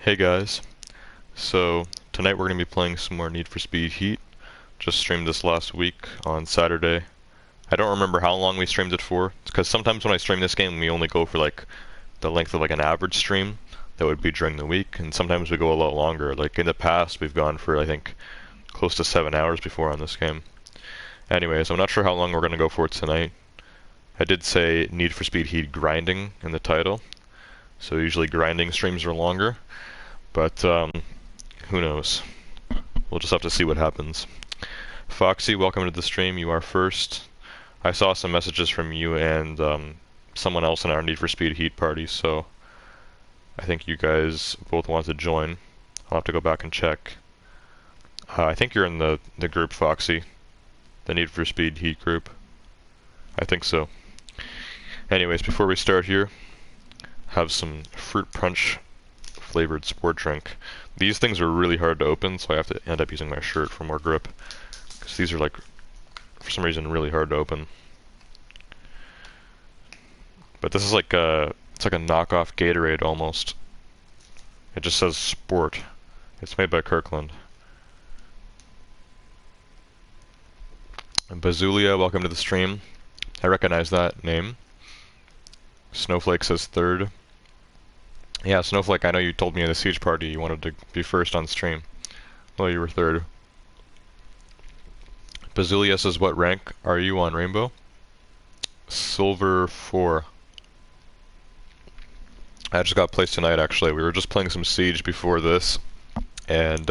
Hey guys, so tonight we're going to be playing some more Need for Speed Heat. Just streamed this last week on Saturday. I don't remember how long we streamed it for, because sometimes when I stream this game we only go for like the length of like an average stream that would be during the week, and sometimes we go a lot longer. Like in the past we've gone for I think close to 7 hours before on this game. Anyways, I'm not sure how long we're going to go for tonight. I did say Need for Speed Heat grinding in the title, so usually grinding streams are longer. But who knows? We'll just have to see what happens. Foxy, welcome to the stream. You are first. I saw some messages from you and someone else in our Need for Speed Heat party, so I think you guys both want to join. I'll have to go back and check. I think you're in the group, Foxy. The Need for Speed Heat group. I think so. Anyways, before we start here, have some fruit punch flavored sport drink. These things are really hard to open, so I have to end up using my shirt for more grip. Because these are like, for some reason, really hard to open. But this is like it's like a knockoff Gatorade almost. It just says sport. It's made by Kirkland. And Bazulia, welcome to the stream. I recognize that name. Snowflake says third. Yeah, Snowflake, I know you told me in the Siege party you wanted to be first on stream. Well, you were third. Bazulia says, what rank are you on Rainbow? Silver 4. I just got placed tonight, actually. We were just playing some Siege before this, and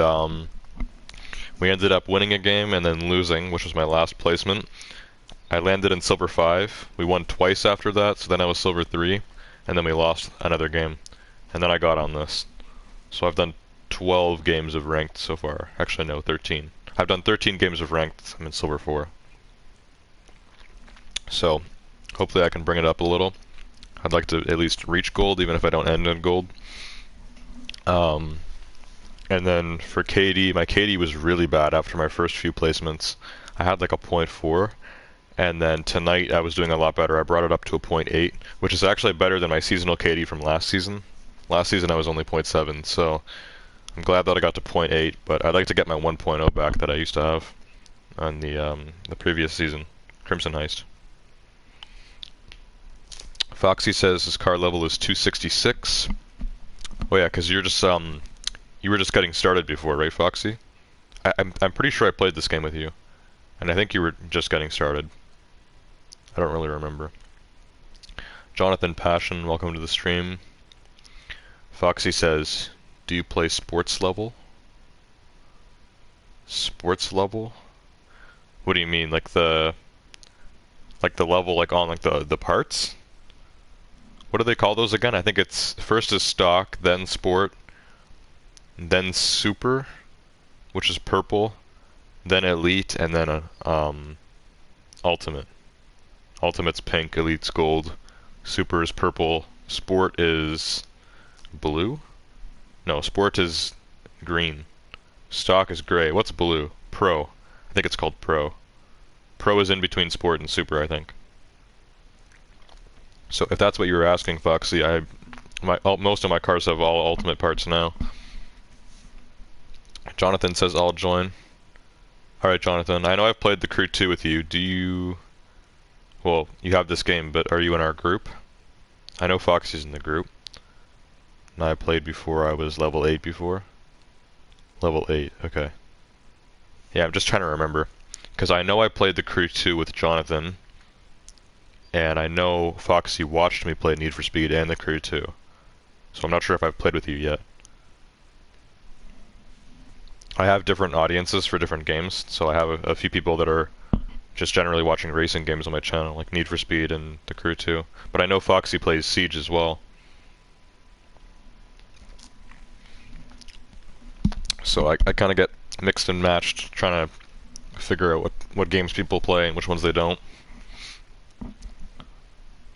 we ended up winning a game and then losing, which was my last placement. I landed in Silver 5. We won twice after that, so then I was Silver 3, and then we lost another game. And then I got on this. So I've done 12 games of ranked so far. Actually, no, 13. I've done 13 games of ranked. I'm in Silver 4. So, hopefully I can bring it up a little. I'd like to at least reach gold, even if I don't end in gold. And then for KD, my KD was really bad after my first few placements. I had like a 0.4. And then tonight I was doing a lot better. I brought it up to a 0.8, which is actually better than my seasonal KD from last season. Last season I was only 0.7, so I'm glad that I got to 0.8, but I'd like to get my 1.0 back that I used to have on the previous season, Crimson Heist. Foxy says his car level is 266. Oh yeah, because you're just you were just getting started before, right, Foxy? I'm pretty sure I played this game with you, and I think you were just getting started. I don't really remember. Jonathan Passion, welcome to the stream. Foxy says, do you play sports level? Sports level? What do you mean? Like the level like on like the parts? What do they call those again? I think it's first is stock, then sport, then super, which is purple, then elite, and then ultimate. Ultimate's pink, elite's gold, super is purple, sport is blue? No, sport is green. Stock is gray. What's blue? Pro. I think it's called Pro. Pro is in between sport and super, I think. So if that's what you were asking, Foxy, most of my cars have all ultimate parts now. Jonathan says I'll join. Alright, Jonathan, I know I've played the Crew 2 with you. Do you... Well, you have this game, but are you in our group? I know Foxy's in the group. And I played before I was level 8 before. Level 8, okay. Yeah, I'm just trying to remember. Because I know I played the Crew 2 with Jonathan. And I know Foxy watched me play Need for Speed and the Crew 2. So I'm not sure if I've played with you yet. I have different audiences for different games. So I have a few people that are just generally watching racing games on my channel, like Need for Speed and the Crew 2. But I know Foxy plays Siege as well. So I kind of get mixed and matched, trying to figure out what games people play and which ones they don't.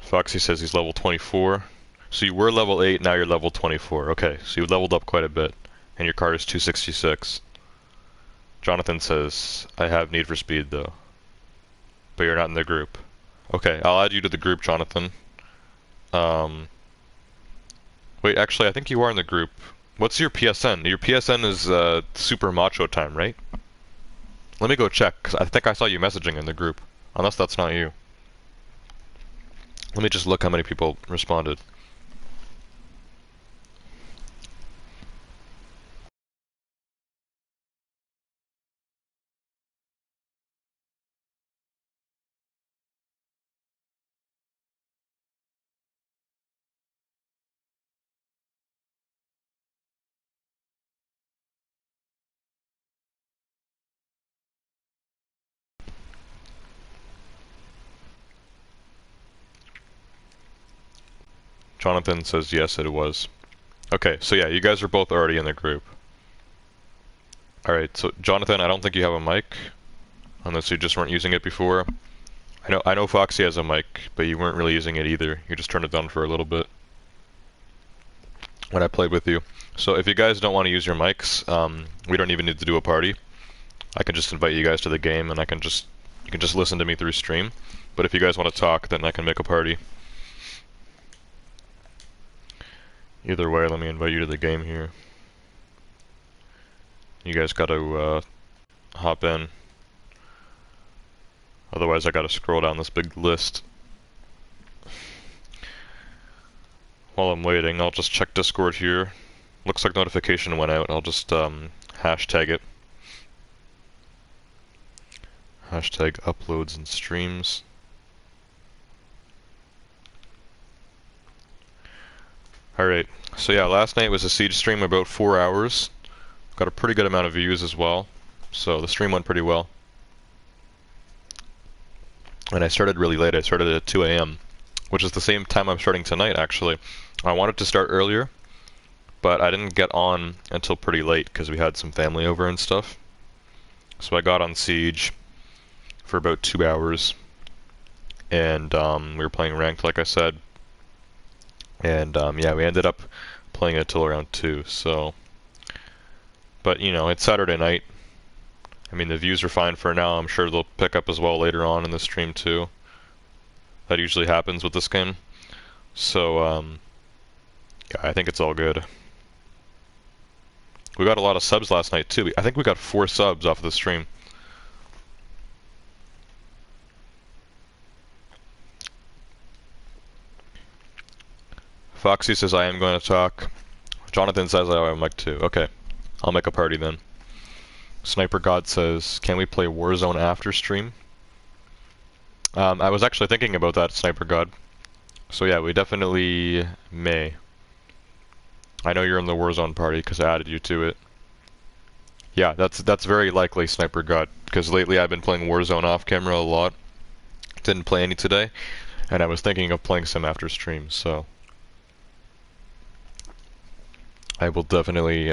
Foxy says he's level 24. So you were level 8, now you're level 24. Okay, so you leveled up quite a bit. And your car is 266. Jonathan says, I have Need for Speed though. But you're not in the group. Okay, I'll add you to the group, Jonathan. Wait, actually, I think you are in the group. What's your PSN? Your PSN is Super Macho Time, right? Let me go check, because I think I saw you messaging in the group. Unless that's not you. Let me just look how many people responded. Jonathan says yes, it was. Okay, so yeah, you guys are both already in the group. Alright, so Jonathan, I don't think you have a mic, unless you just weren't using it before. I know Foxy has a mic, but you weren't really using it either. You just turned it down for a little bit when I played with you. So if you guys don't want to use your mics, we don't even need to do a party. I can just invite you guys to the game, and you can just listen to me through stream. But if you guys want to talk, then I can make a party. Either way, let me invite you to the game here. You guys gotta hop in. Otherwise I gotta scroll down this big list. While I'm waiting, I'll just check Discord here. Looks like notification went out. I'll just hashtag it. Hashtag uploads and streams. Alright, so yeah, last night was a Siege stream, about 4 hours. Got a pretty good amount of views as well. So the stream went pretty well. And I started really late. I started at 2 a.m., which is the same time I'm starting tonight, actually. I wanted to start earlier, but I didn't get on until pretty late because we had some family over and stuff. So I got on Siege for about 2 hours, and we were playing ranked, like I said. And yeah, we ended up playing it till around 2, so... But, you know, it's Saturday night. I mean, the views are fine for now. I'm sure they'll pick up as well later on in the stream, too. That usually happens with this game. So, yeah, I think it's all good. We got a lot of subs last night, too. I think we got 4 subs off of the stream. Foxy says I am going to talk. Jonathan says I have a mic too. Okay, I'll make a party then. Sniper God says, can we play Warzone after stream? I was actually thinking about that, Sniper God. So yeah, we definitely may. I know you're in the Warzone party because I added you to it. Yeah, that's very likely, Sniper God, because lately I've been playing Warzone off camera a lot. Didn't play any today, and I was thinking of playing some after stream, so I will definitely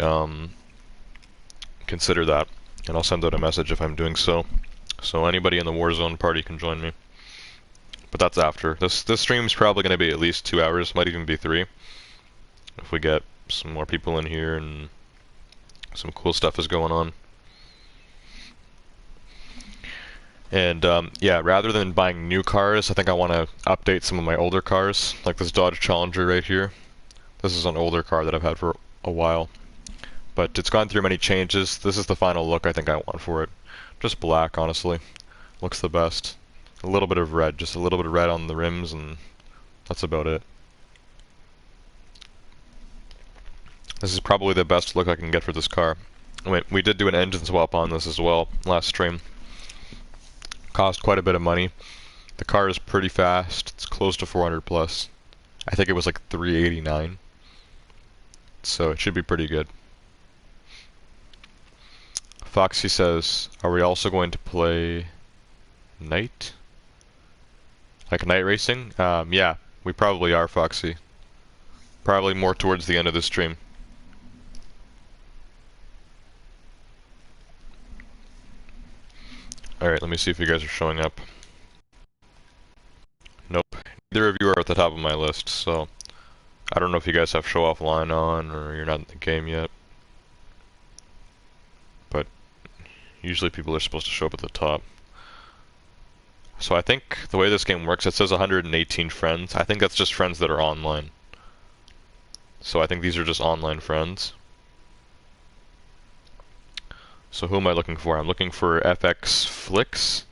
consider that, and I'll send out a message if I'm doing so. So anybody in the Warzone party can join me. But that's after. This stream's probably going to be at least 2 hours, might even be 3. If we get some more people in here and some cool stuff is going on. And yeah, rather than buying new cars, I think I want to update some of my older cars, like this Dodge Challenger right here. This is an older car that I've had for a while, but it's gone through many changes. This is the final look I think I want for it. Just black, honestly. Looks the best. A little bit of red, just a little bit of red on the rims, and that's about it. This is probably the best look I can get for this car. We did do an engine swap on this as well last stream. Cost quite a bit of money. The car is pretty fast. It's close to 400 plus. I think it was like 389. So it should be pretty good. Foxy says, are we also going to play night? Like night racing? Yeah, we probably are, Foxy. Probably more towards the end of the stream. Alright, let me see if you guys are showing up. Nope. Neither of you are at the top of my list, so I don't know if you guys have show offline on or you're not in the game yet. But usually people are supposed to show up at the top. So I think the way this game works, it says 118 friends. I think that's just friends that are online. So I think these are just online friends. So who am I looking for? I'm looking for FX Flicks.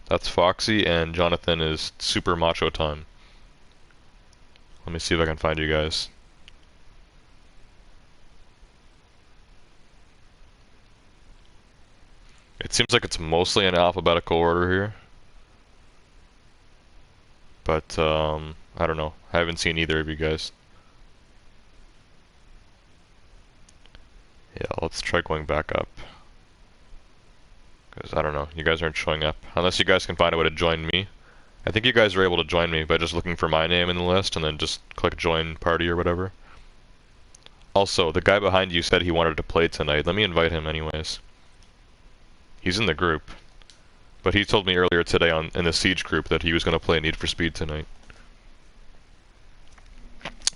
That's Foxy, and Jonathan is Super Macho Time. Let me see if I can find you guys. It seems like it's mostly in alphabetical order here. But, I don't know. I haven't seen either of you guys. Yeah, let's try going back up. Because, I don't know, you guys aren't showing up. Unless you guys can find a way to join me. I think you guys are able to join me by just looking for my name in the list and then just click join party or whatever. Also, the guy behind you said he wanted to play tonight. Let me invite him anyways. He's in the group. But he told me earlier today in the Siege group that he was going to play Need for Speed tonight.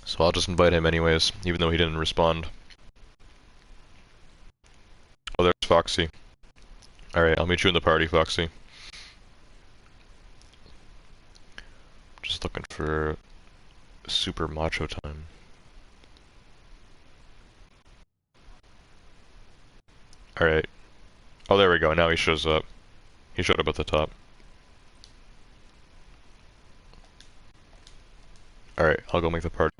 So I'll just invite him anyways, even though he didn't respond. Oh, there's Foxy. Alright, I'll meet you in the party, Foxy. Just looking for Super Macho Time. Alright. Oh, there we go. Now he shows up. He showed up at the top. Alright, I'll go make the party.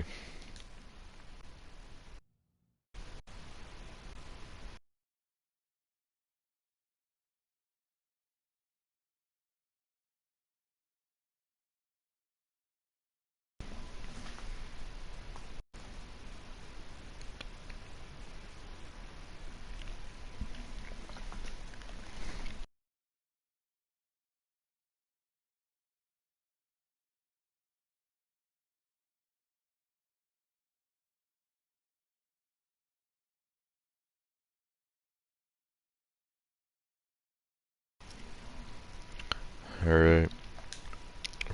Alright.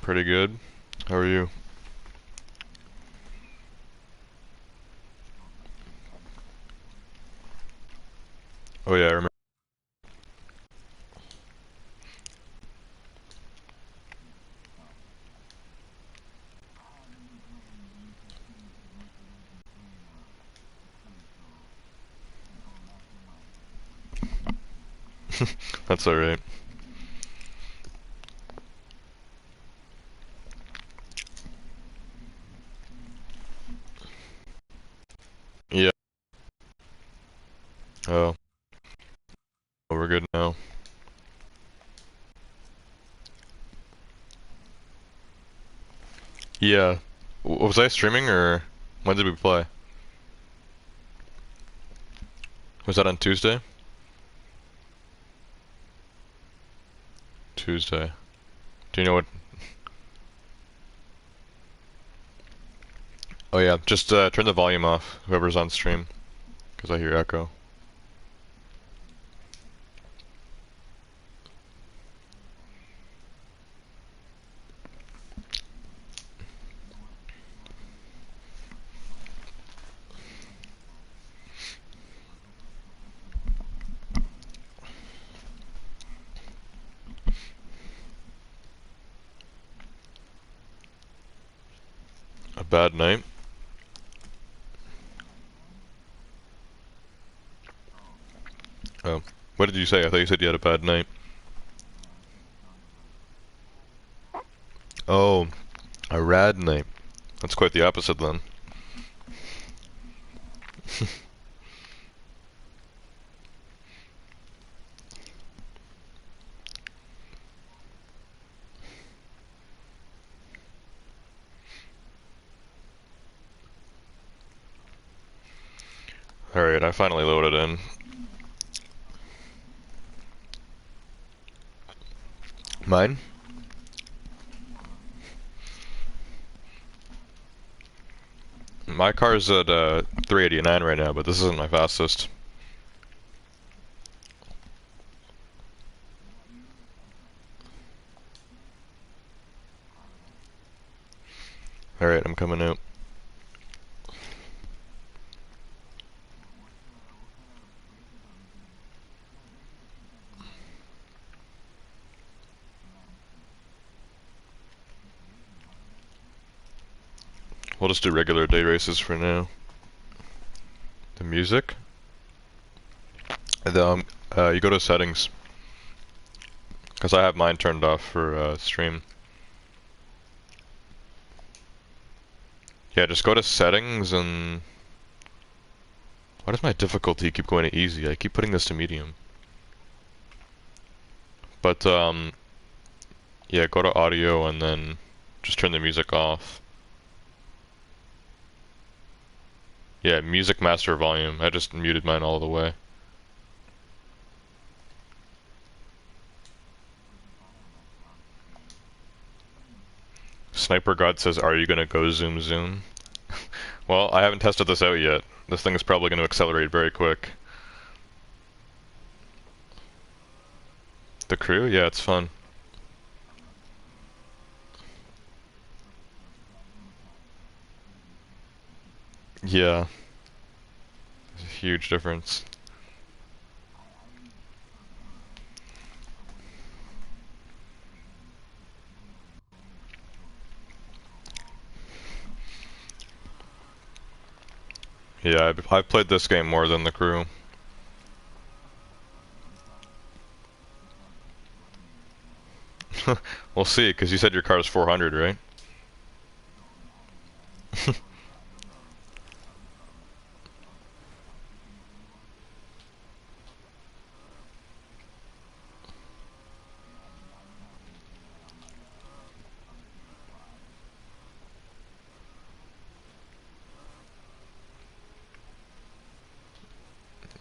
Pretty good. How are you? Oh yeah, I remember. That's alright. Yeah. Oh. We're good now. Yeah. Was I streaming or when did we play? Was that on Tuesday? Tuesday. Do you know what? Oh yeah, just turn the volume off, whoever's on stream, because I hear echo. A bad night? Oh. What did you say? I thought you said you had a bad night. Oh, a rad night. That's quite the opposite then. Alright, I finally loaded in. Mine? My car's at 389 right now, but this isn't my fastest. Alright, I'm coming out. We'll just do regular day races for now. The music? You go to settings, because I have mine turned off for stream. Yeah, just go to settings and... Why does my difficulty keep going to easy? I keep putting this to medium. But, yeah, go to audio and then just turn the music off. Yeah, music master volume. I just muted mine all the way. Sniper God says, are you gonna go zoom zoom? Well, I haven't tested this out yet. This thing is probably gonna accelerate very quick. The crew? Yeah, it's fun. Yeah. There's a huge difference. Yeah, I've played this game more than the crew. We'll see, because you said your car is 400, right?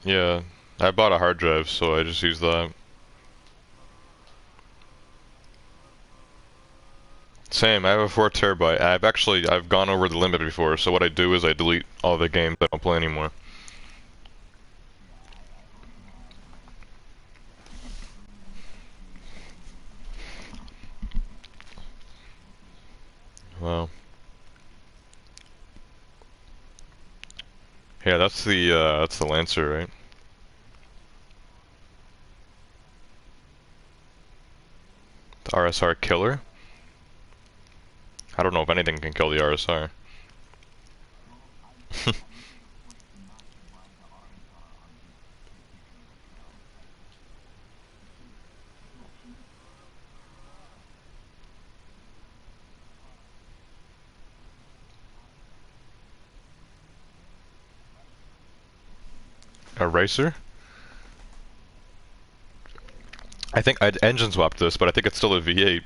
Yeah, I bought a hard drive, so I just use that. Same, I have a 4 terabyte. I've gone over the limit before, so what I do is I delete all the games I don't play anymore. Wow. Yeah, that's the Lancer, right? The RSR killer? I don't know if anything can kill the RSR. A racer? I think I'd engine swapped this, but I think it's still a V8.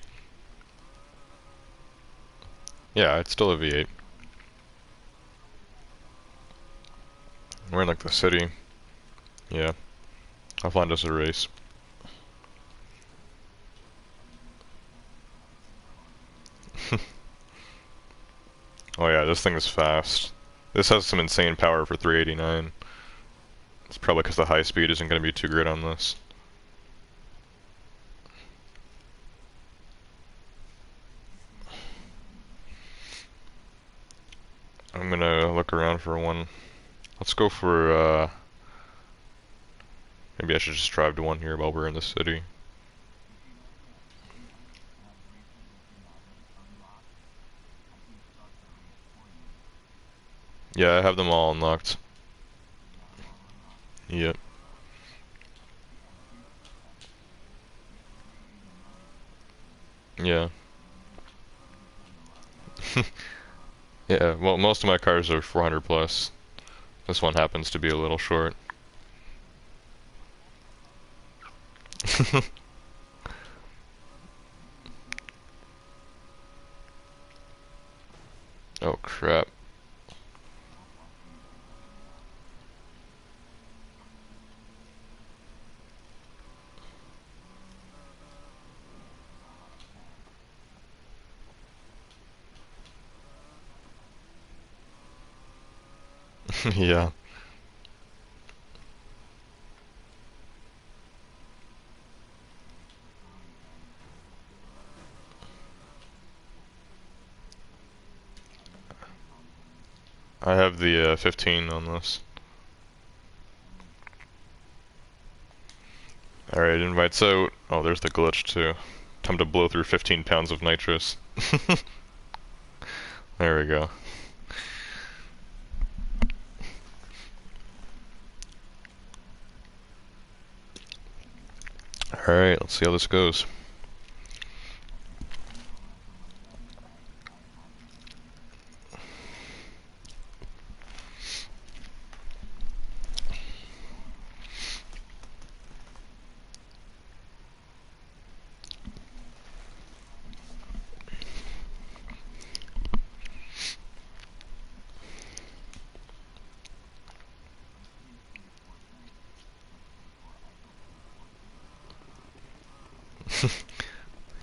Yeah, it's still a V8. We're in like the city. Yeah. I'll find us a race. Oh yeah, this thing is fast. This has some insane power for 389. It's probably because the high speed isn't going to be too great on this. I'm gonna look around for one. Let's go for, maybe I should just drive to one here while we're in the city. Yeah, I have them all unlocked. Yep. Yeah. Yeah, well, most of my cars are 400 plus. This one happens to be a little short. Oh crap. Yeah. I have the 15 on this. Alright, invites out. Oh, there's the glitch too. Time to blow through 15 pounds of nitrous. There we go. Alright, let's see how this goes.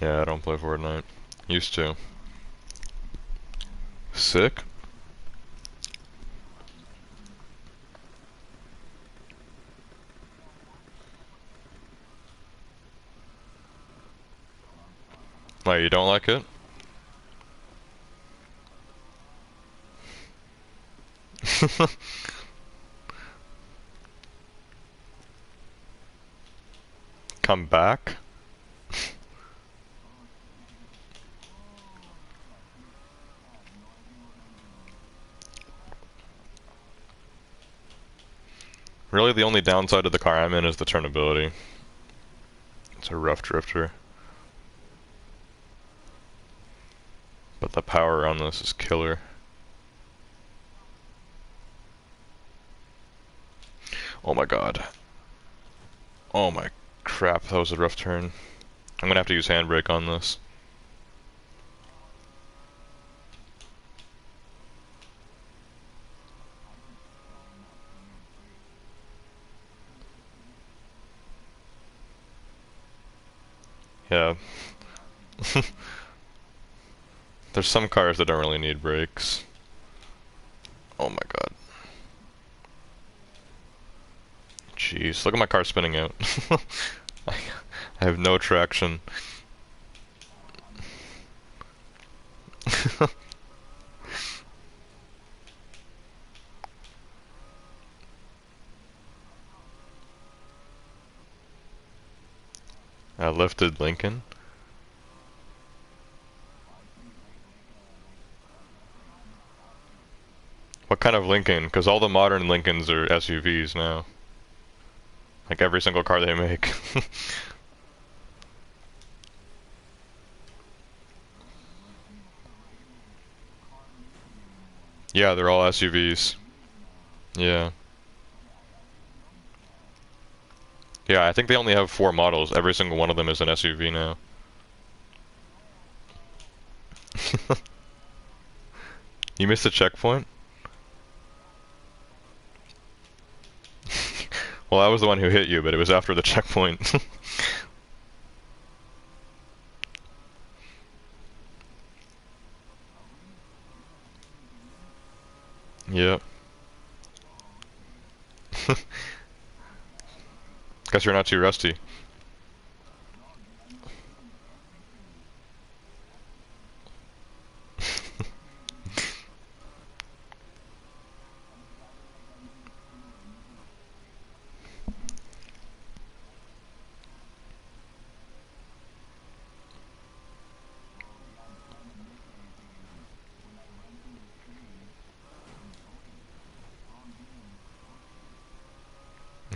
Yeah, I don't play Fortnite. Used to. Sick? Why, you don't like it? Come back? Really, the only downside of the car I'm in is the turnability. It's a rough drifter. But the power on this is killer. Oh my god. Oh my crap, that was a rough turn. I'm gonna have to use handbrake on this. Yeah. There's some cars that don't really need brakes. Oh my god. Jeez, look at my car spinning out. I have no traction. I lifted Lincoln. What kind of Lincoln? Because all the modern Lincolns are SUVs now. Like every single car they make. Yeah, they're all SUVs. Yeah. Yeah, I think they only have 4 models. Every single one of them is an SUV now. You missed a checkpoint? Well, I was the one who hit you, but it was after the checkpoint. Yep. Guess you're not too rusty.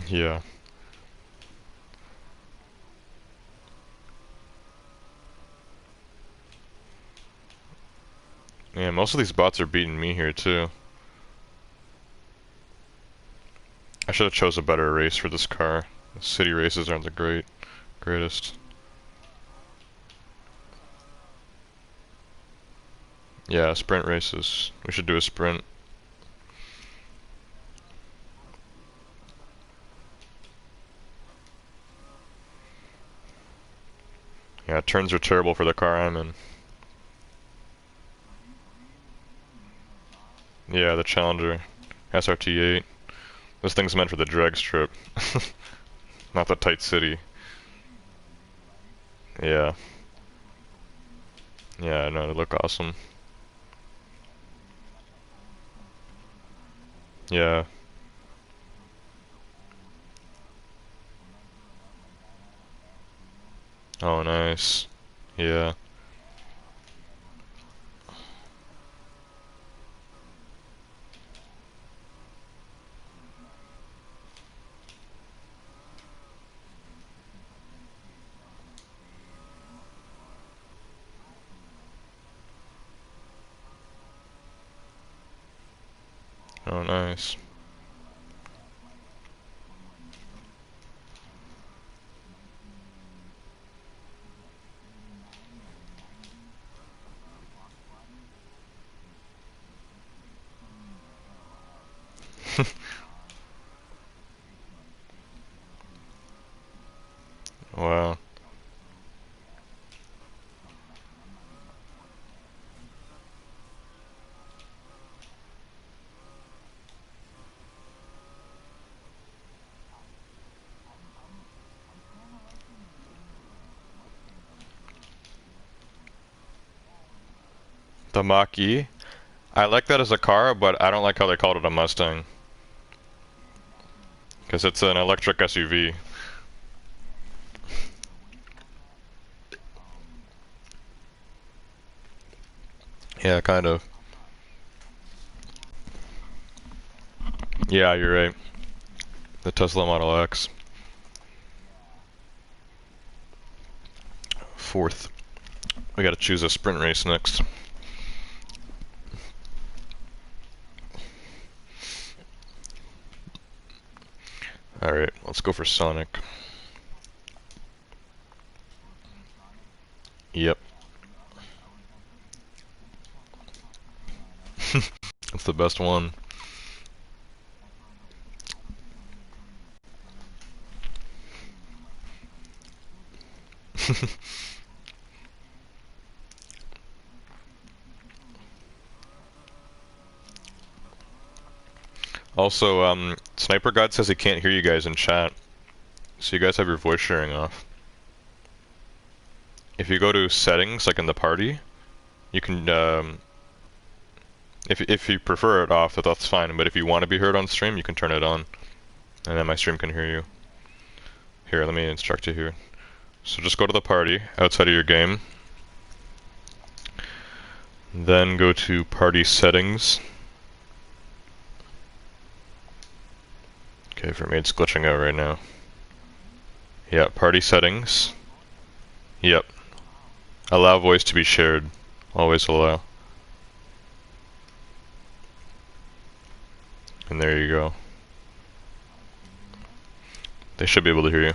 Yeah. Yeah, most of these bots are beating me here too. I should have chose a better race for this car. City races aren't the greatest. Yeah, sprint races. We should do a sprint. Yeah, turns are terrible for the car I'm in. Yeah, the Challenger. SRT8. This thing's meant for the drag strip. Not the tight city. Yeah. Yeah, no, it'd look awesome. Yeah. Oh, nice. Yeah. Oh, nice. Wow. The Mach-E? I like that as a car, but I don't like how they called it a Mustang. Because it's an electric SUV. Yeah, kind of. Yeah, you're right. The Tesla Model X. Fourth. We gotta choose a sprint race next. Alright, let's go for Sonic. Yep. That's the best one. Also, Sniper God says he can't hear you guys in chat. So you guys have your voice sharing off. If you go to settings, like in the party, you can, if you prefer it off, that's fine. But if you want to be heard on stream, you can turn it on. And then my stream can hear you. Here, let me instruct you here. So just go to the party, outside of your game. Then go to party settings. Okay, for me it's glitching out right now. Yeah, party settings. Yep. Allow voice to be shared. Always allow. And there you go. They should be able to hear you.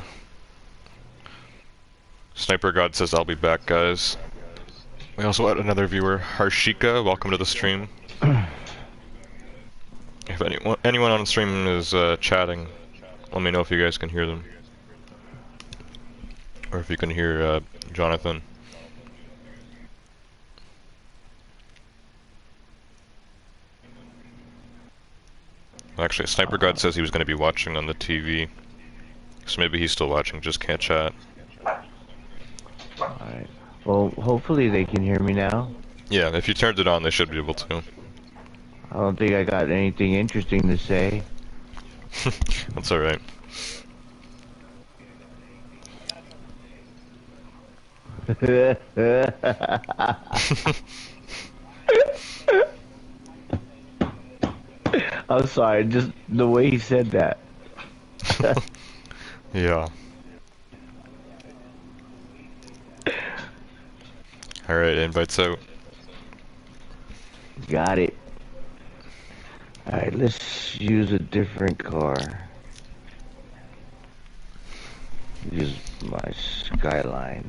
Sniper God says I'll be back, guys. We also had another viewer, Harshika. Welcome to the stream. If anyone on the stream is chatting, let me know if you guys can hear them. Or if you can hear Jonathan. Actually, Sniper God says he was going to be watching on the TV. So maybe he's still watching, just can't chat. Alright. Well, hopefully they can hear me now. Yeah, if you turned it on, they should be able to. I don't think I got anything interesting to say. That's alright. I'm sorry, just the way he said that. Yeah. Alright, invites out. Got it. Alright, let's use a different car. Use my Skyline.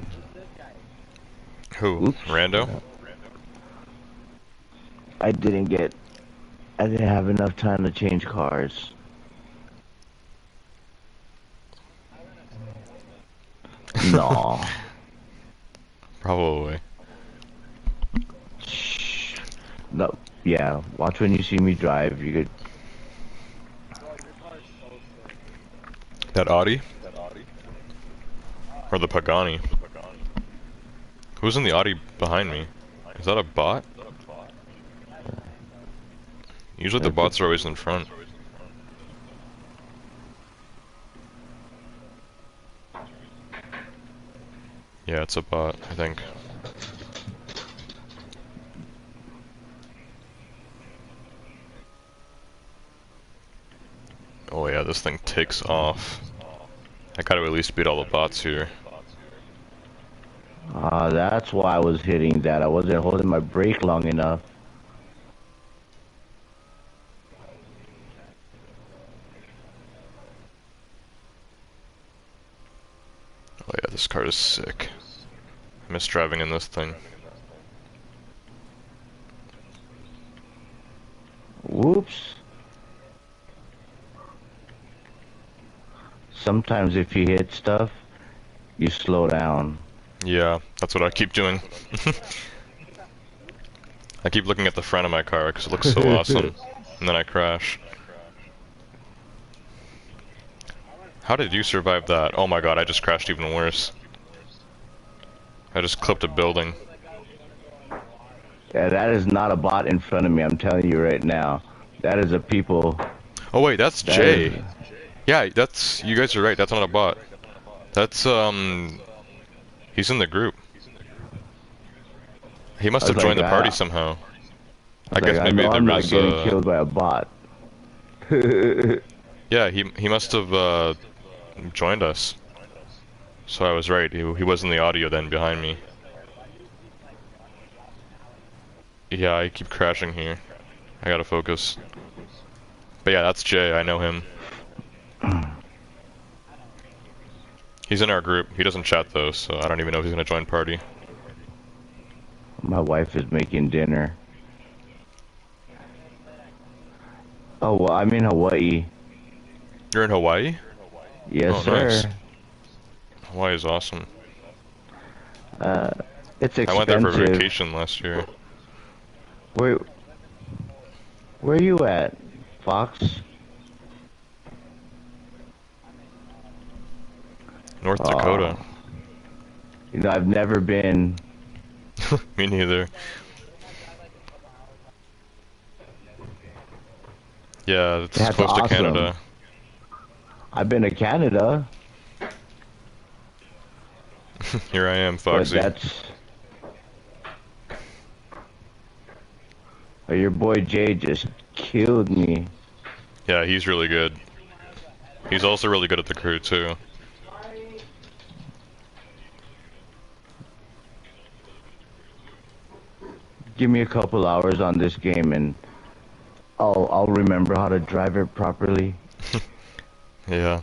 Who? Oops. Rando? I didn't have enough time to change cars. No. Probably. Shh. No. Yeah. Watch when you see me drive. You could. That Audi? Or the Pagani? Who's in the Audi behind me? Is that a bot? Usually the bots are always in front. Yeah, it's a bot, I think. Oh yeah, this thing takes off. I gotta at least beat all the bots here. That's why I was hitting that. I wasn't holding my brake long enough. this car is sick. I miss driving in this thing. Whoops. Sometimes if you hit stuff, you slow down. Yeah, that's what I keep doing. I keep looking at the front of my car because it looks so awesome, and then I crash. How did you survive that? Oh my god, I just crashed even worse. I just clipped a building. Yeah, that is not a bot in front of me, I'm telling you right now. That is a people. Oh wait, that's That Jay. is- Yeah, that's, you guys are right, that's not a bot. That's, he's in the group. He must have joined the party somehow. I guess maybe I know there I'm not was, getting killed by a bot. yeah, he must have, joined us. So I was right, he was in the audio then behind me. Yeah, I keep crashing here. I gotta focus. But yeah, that's Jay, I know him. He's in our group. He doesn't chat though, so I don't even know if he's gonna join party. My wife is making dinner. Oh, well, I'm in Hawaii. You're in Hawaii? Yes, Oh, sir. nice. Hawaii is awesome. It's expensive. I went there for vacation last year. Where are you at, Fox? North Dakota. You know, I've never been. Me neither. Yeah, it's That's close awesome. to Canada. I've been to Canada. Here I am, But Foxy. that's. Oh, your boy Jay just killed me. Yeah, he's really good. He's also really good at the crew too. Give me a couple hours on this game and I'll remember how to drive it properly. Yeah.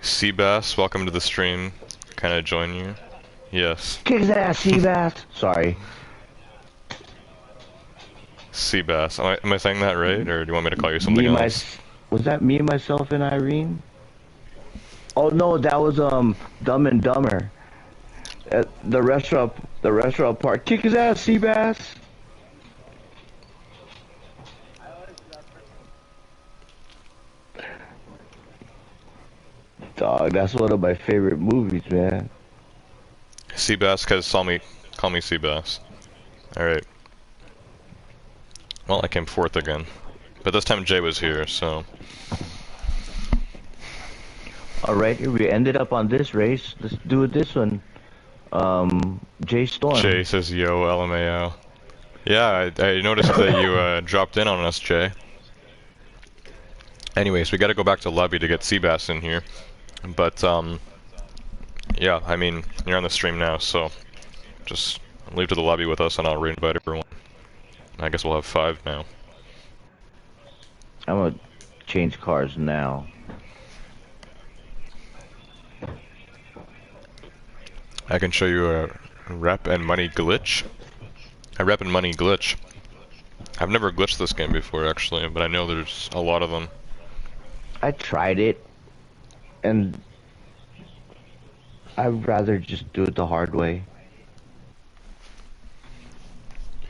Seabass, welcome to the stream. Can I join you? Yes. Kick his ass, Seabass! Sorry. Seabass. Am I saying that right, or do you want me to call you something Me and else? was that me, myself, and Irene? Oh no, that was Dumb and Dumber. At the restaurant part. Kick his ass, Seabass! Dog, that's one of my favorite movies, man. Seabass, cause call me Seabass. Alright. Well, I came fourth again. But this time Jay was here, so... Alright, we ended up on this race. Let's do this one. Jay Storm. Jay says, yo, LMAO. Yeah, I noticed that you dropped in on us, Jay. Anyways, we gotta go back to lobby to get Seabass in here. But, yeah, I mean, you're on the stream now, so just leave to the lobby with us and I'll re-invite everyone. I guess we'll have 5 now. I'm gonna change cars now. I can show you a rep and money glitch. A rep and money glitch. I've never glitched this game before, actually, but I know there's a lot of them. I tried it, and I'd rather just do it the hard way.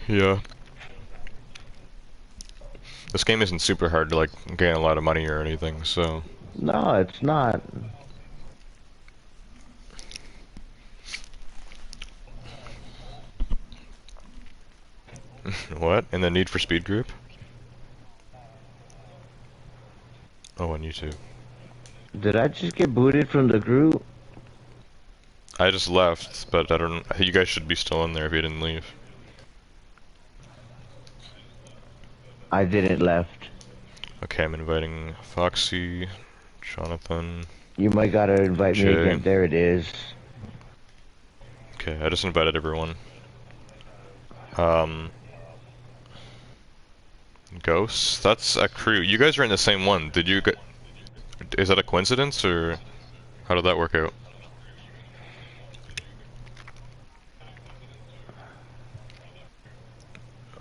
Yeah. This game isn't super hard to, like, gain a lot of money or anything, so... No, it's not. What? In the Need for Speed group? Oh, on YouTube. Did I just get booted from the group? I just left, but I don't... You guys should be still in there if you didn't leave. I didn't left. Okay, I'm inviting Foxy, Jonathan... You might gotta invite me Jay. again. There it is. Okay, I just invited everyone. Ghosts? That's a crew. You guys are in the same one. Did you get... Is that a coincidence, or...? How did that work out?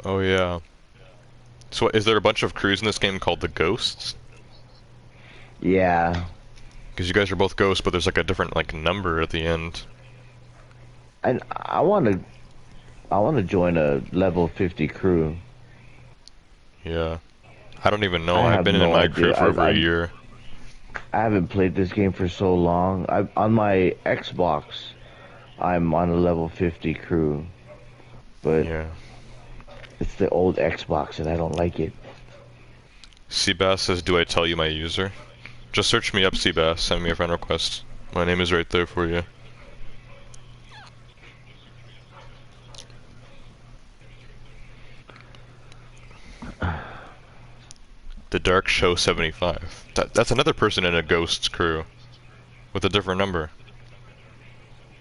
Oh yeah. So is there a bunch of crews in this game called the Ghosts? Yeah. Because you guys are both ghosts, but there's like a different like number at the end. And I wanna join a level 50 crew. Yeah. I don't even know. I I've have been in no my crew idea. for over a year. I haven't played this game for so long. On my Xbox, I'm on a level 50 crew, but Yeah. it's the old Xbox and I don't like it. Seabass says, do I tell you my user? Just search me up, Seabass. Send me a friend request. My name is right there for you. The Dark Show 75. That's another person in a Ghosts crew with a different number.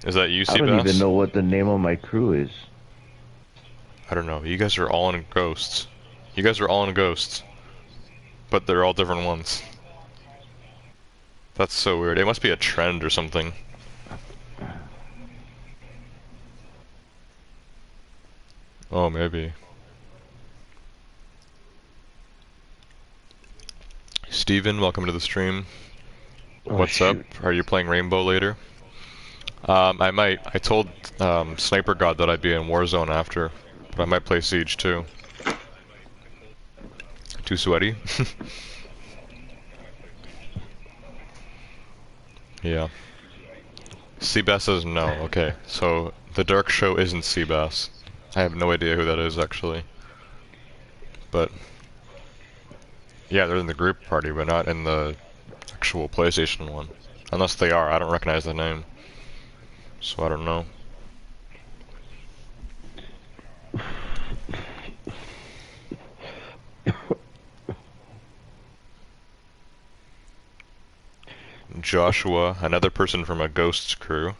Is that you, I don't even Seabass? know what the name of my crew is. I don't know. You guys are all in Ghosts. You guys are all in Ghosts. But they're all different ones. That's so weird. It must be a trend or something. Oh, maybe. Steven, welcome to the stream. Oh What's up? shoot. Are you playing Rainbow later? I might. I told Sniper God that I'd be in Warzone after, but I might play Siege too. Too sweaty? Yeah. Seabass says no. Okay, so the Dark Show isn't Seabass. I have no idea who that is actually. But yeah, they're in the group party, but not in the actual PlayStation one. Unless they are, I don't recognize the name. So I don't know. Joshua, another person from a Ghosts crew.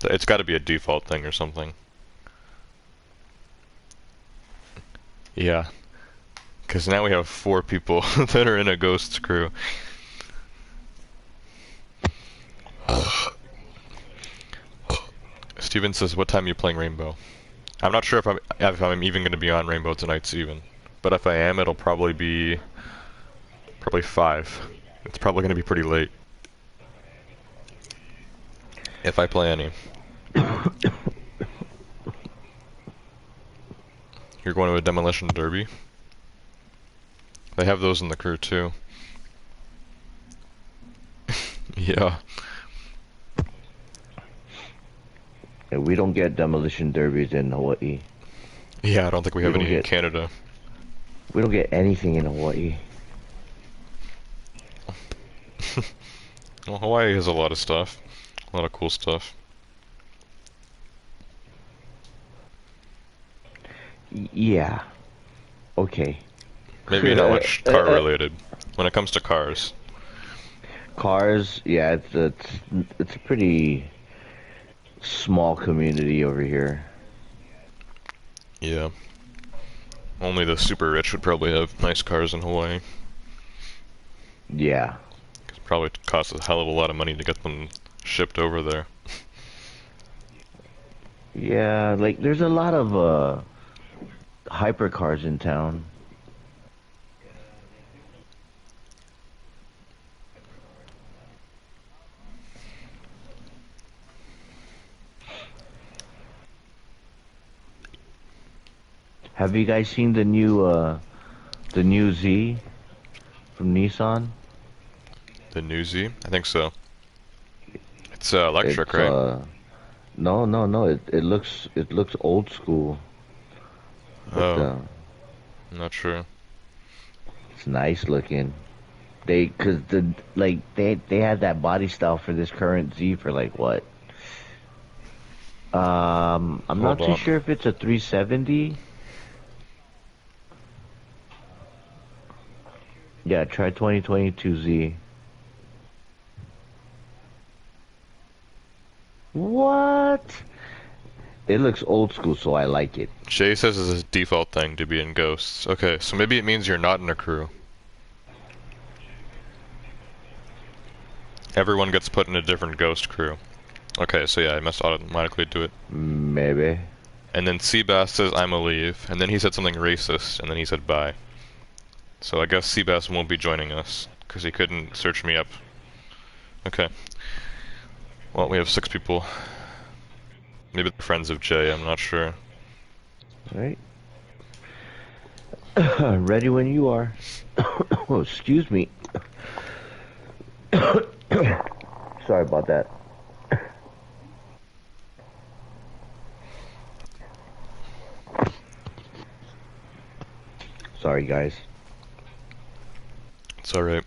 It's gotta be a default thing or something. Yeah. Because now we have 4 people that are in a Ghosts crew. Steven says, what time are you playing Rainbow? I'm not sure if I'm even going to be on Rainbow tonight, Steven. But if I am, it'll probably be... probably 5. It's probably going to be pretty late. If I play any. You're going to a demolition derby? They have those in the crew too. Yeah. Yeah, we don't get demolition derbies in Hawaii. Yeah, I don't think we have any in Canada. We don't get anything in Hawaii. Well, Hawaii has a lot of stuff. A lot of cool stuff. Yeah. Okay. Maybe not much car related. When it comes to cars. Cars, yeah, it's a pretty small community over here. Yeah. Only the super rich would probably have nice cars in Hawaii. Yeah. It probably costs a hell of a lot of money to get them shipped over there. Yeah, like there's a lot of hypercars in town. Have you guys seen the new Z from Nissan? The New Z? I think so. It's electric, It's right? no. It looks old school, but Oh, I'm not sure. it's nice looking. Cause they had that body style for this current Z for like what? I'm not Hold too on. sure if it's a 370. Yeah, try 2022 Z. What? It looks old school, so I like it. Jay says it's a default thing to be in Ghosts. Okay, so maybe it means you're not in a crew. everyone gets put in a different ghost crew. Okay, so yeah, I must automatically do it. Maybe. And then Seabass says I'ma leave, and then he said something racist, and then he said bye. So I guess Seabass won't be joining us, because he couldn't search me up. Okay. Well, we have 6 people. Maybe they're friends of Jay, I'm not sure. Right. Ready when you are. Oh, excuse me. Sorry about that. Sorry, guys. It's alright.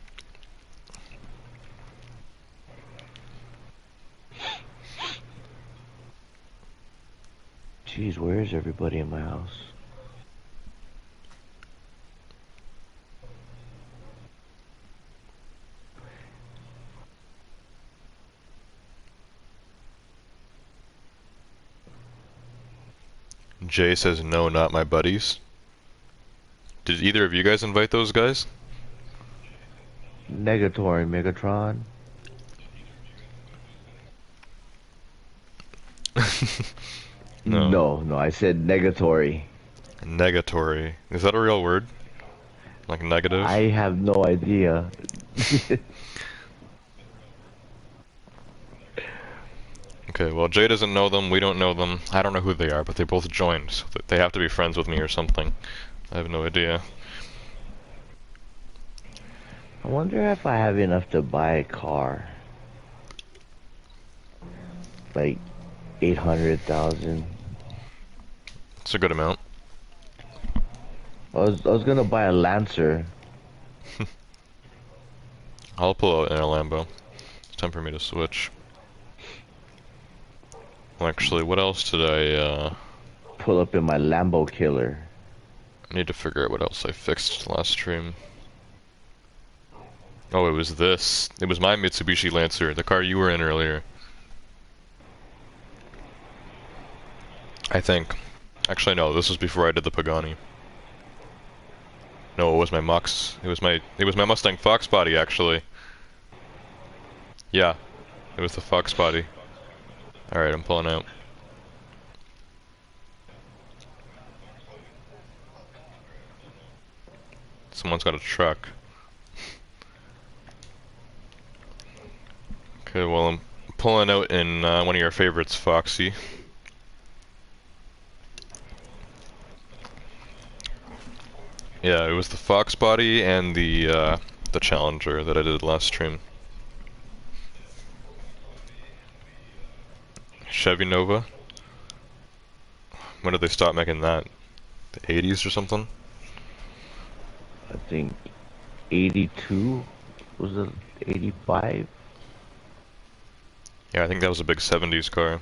Jeez, where is everybody in my house? Jay says no, not my buddies. Did either of you guys invite those guys? Negatory Megatron. No. No, I said negatory. Negatory. Is that a real word? Like negative? I have no idea. Okay, well Jay doesn't know them, we don't know them. I don't know who they are, but they both joined, so they have to be friends with me or something. I have no idea. I wonder if I have enough to buy a car. Like 800,000. It's a good amount. I was gonna buy a Lancer. I'll pull out in a Lambo. It's time for me to switch. Well, actually, what else did I, Pull up in my Lambo Killer. I need to figure out what else I fixed last stream. Oh, it was this. It was my Mitsubishi Lancer, the car you were in earlier. I think. Actually, no, this was before I did the Pagani. No, it was my Mux. It was my Mustang Fox body, actually. Yeah, it was the Fox body. Alright, I'm pulling out. Someone's got a truck. Okay, well, I'm pulling out in one of your favorites, Foxy. Yeah, it was the Fox body and the Challenger that I did last stream. Chevy Nova. When did they stop making that? The 80s or something? I think 82 was it 85? Yeah, I think that was a big 70s car.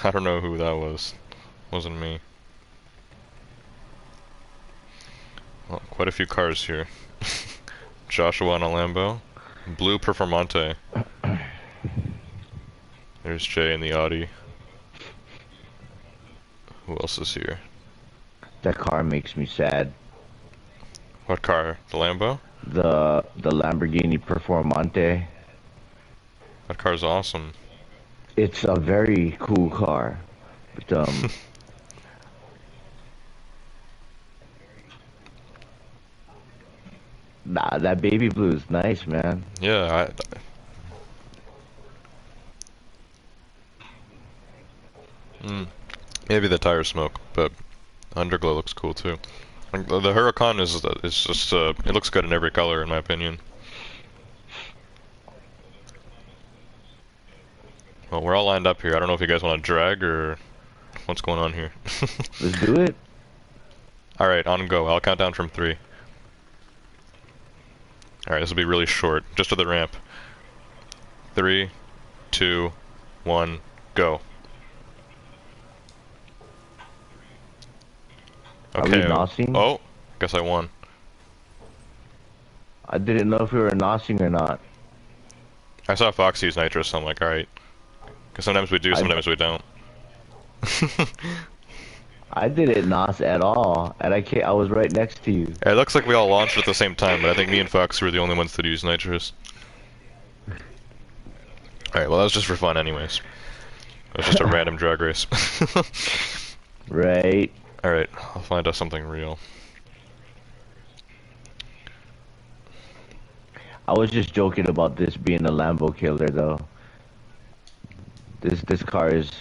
I don't know who that was. Wasn't me. Well, quite a few cars here. Joshua on a Lambo. Blue Performante. There's Jay in the Audi. Who else is here? That car makes me sad. What car? The Lambo? The Lamborghini Performante. That car's awesome. It's a very cool car. But nah, that baby blue is nice, man. Yeah, maybe the tire smoke, but Underglow looks cool too. Like, the Huracan is just it looks good in every color in my opinion. Well, we're all lined up here. I don't know if you guys want to drag or what's going on here. Let's do it. Alright, on go. I'll count down from 3. Alright, this will be really short. Just to the ramp. 3, 2, 1, go. Okay. Are we nosing? Oh, guess I won. I didn't know if we were nosing or not. I saw Fox use nitrous, so I'm like, alright. Because sometimes we do, sometimes we don't. I didn't nos at all, and I was right next to you. It looks like we all launched at the same time, but I think me and Fox were the only ones that used nitrous. Alright, well that was just for fun anyways. It was just a random drag race. Right. Alright, I'll find us something real. I was just joking about this being a Lambo killer, though. This car is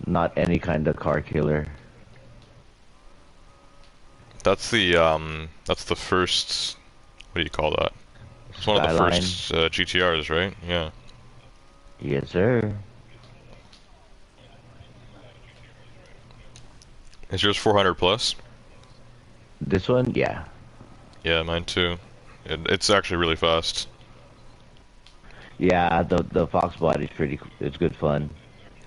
not any kind of car killer. That's the first, what do you call that? It's one of the Skyline. first GTRs, right? Yeah. Yes, sir. Is yours 400 plus? This one, yeah. Yeah, mine too. It's actually really fast. Yeah, the Fox body's it's good fun.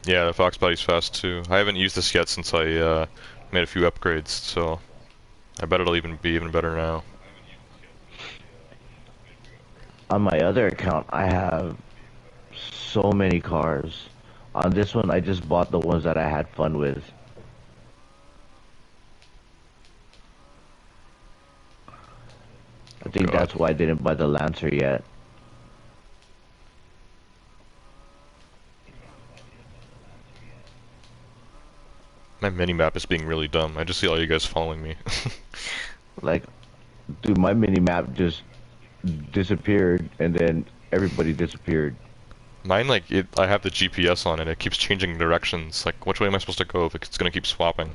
Yeah, the Fox body's fast too. I haven't used this yet since I made a few upgrades, so I bet it'll be even better now. On my other account, I have so many cars. On this one, I just bought the ones that I had fun with. I think that's why I didn't buy the Lancer yet. My mini-map is being really dumb. I just see all you guys following me. Like, dude, my mini-map just disappeared, and then everybody disappeared. Mine, like, I have the GPS on it. It keeps changing directions. Like, which way am I supposed to go if it's gonna keep swapping?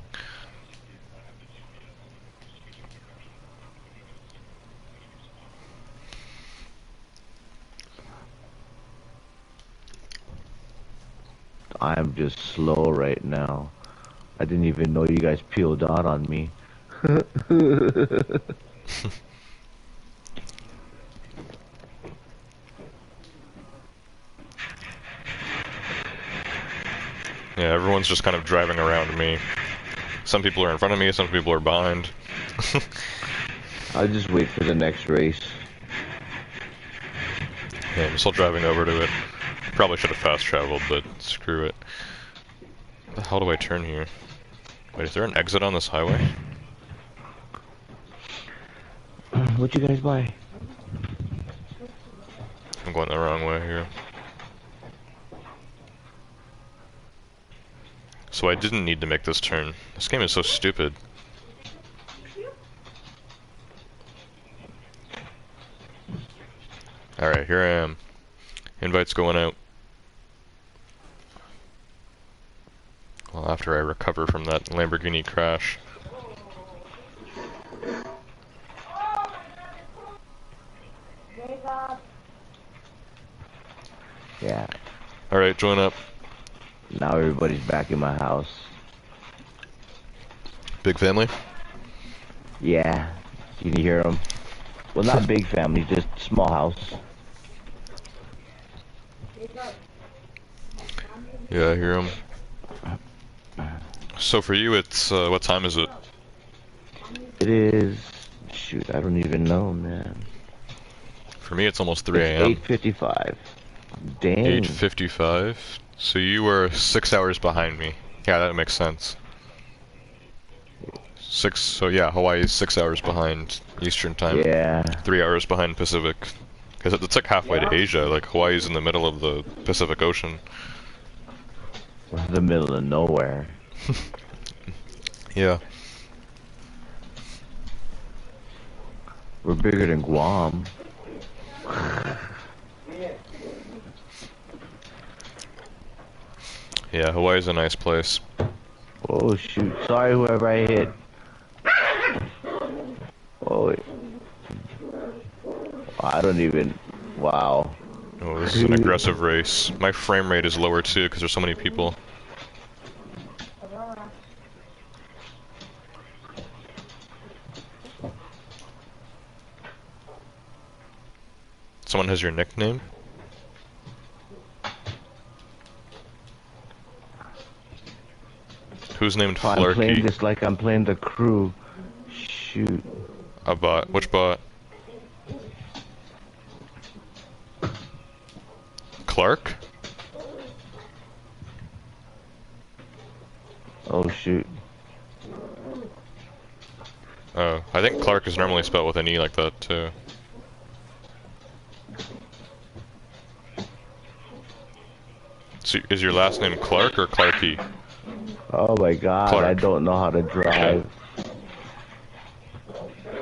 I'm just slow right now. I didn't even know you guys peeled out on me. Yeah, everyone's just kind of driving around me. Some people are in front of me, some people are behind. I'll just wait for the next race. Yeah, I'm still driving over to it. Probably should have fast traveled, but screw it. How the hell do I turn here? Wait, is there an exit on this highway? What you guys buy? I'm going the wrong way here. So I didn't need to make this turn. This game is so stupid. Alright, here I am. Invites going out. Well, after I recover from that Lamborghini crash. Yeah. Alright, join up. Now everybody's back in my house. Big family? Yeah. You can hear them. Well, not big family, just small house. Yeah, I hear them. So for you, it's, what time is it? It is... Shoot, I don't even know, man. For me, it's almost 3 It's a.m. 8:55. Dang. 8:55? So you were 6 hours behind me. Yeah, that makes sense. So yeah, Hawaii is 6 hours behind Eastern time. Yeah. 3 hours behind Pacific. Because it's like halfway to Asia, like Hawaii's in the middle of the Pacific Ocean. We're in the middle of nowhere. Yeah. We're bigger than Guam. Yeah, Hawaii's a nice place. Oh shoot, sorry whoever I hit. Oh, wait. I don't even, wow. Oh, this is an aggressive race. My frame rate is lower too, because there's so many people. Someone has your nickname? Who's named I'm playing Flarky? this like I'm playing the crew. Shoot. A bot. Which bot? Clark? Oh shoot. Oh, I think Clark is normally spelled with an E like that too. So is your last name Clark or Clarky? Oh my god, I Clark. don't know how to Okay. drive.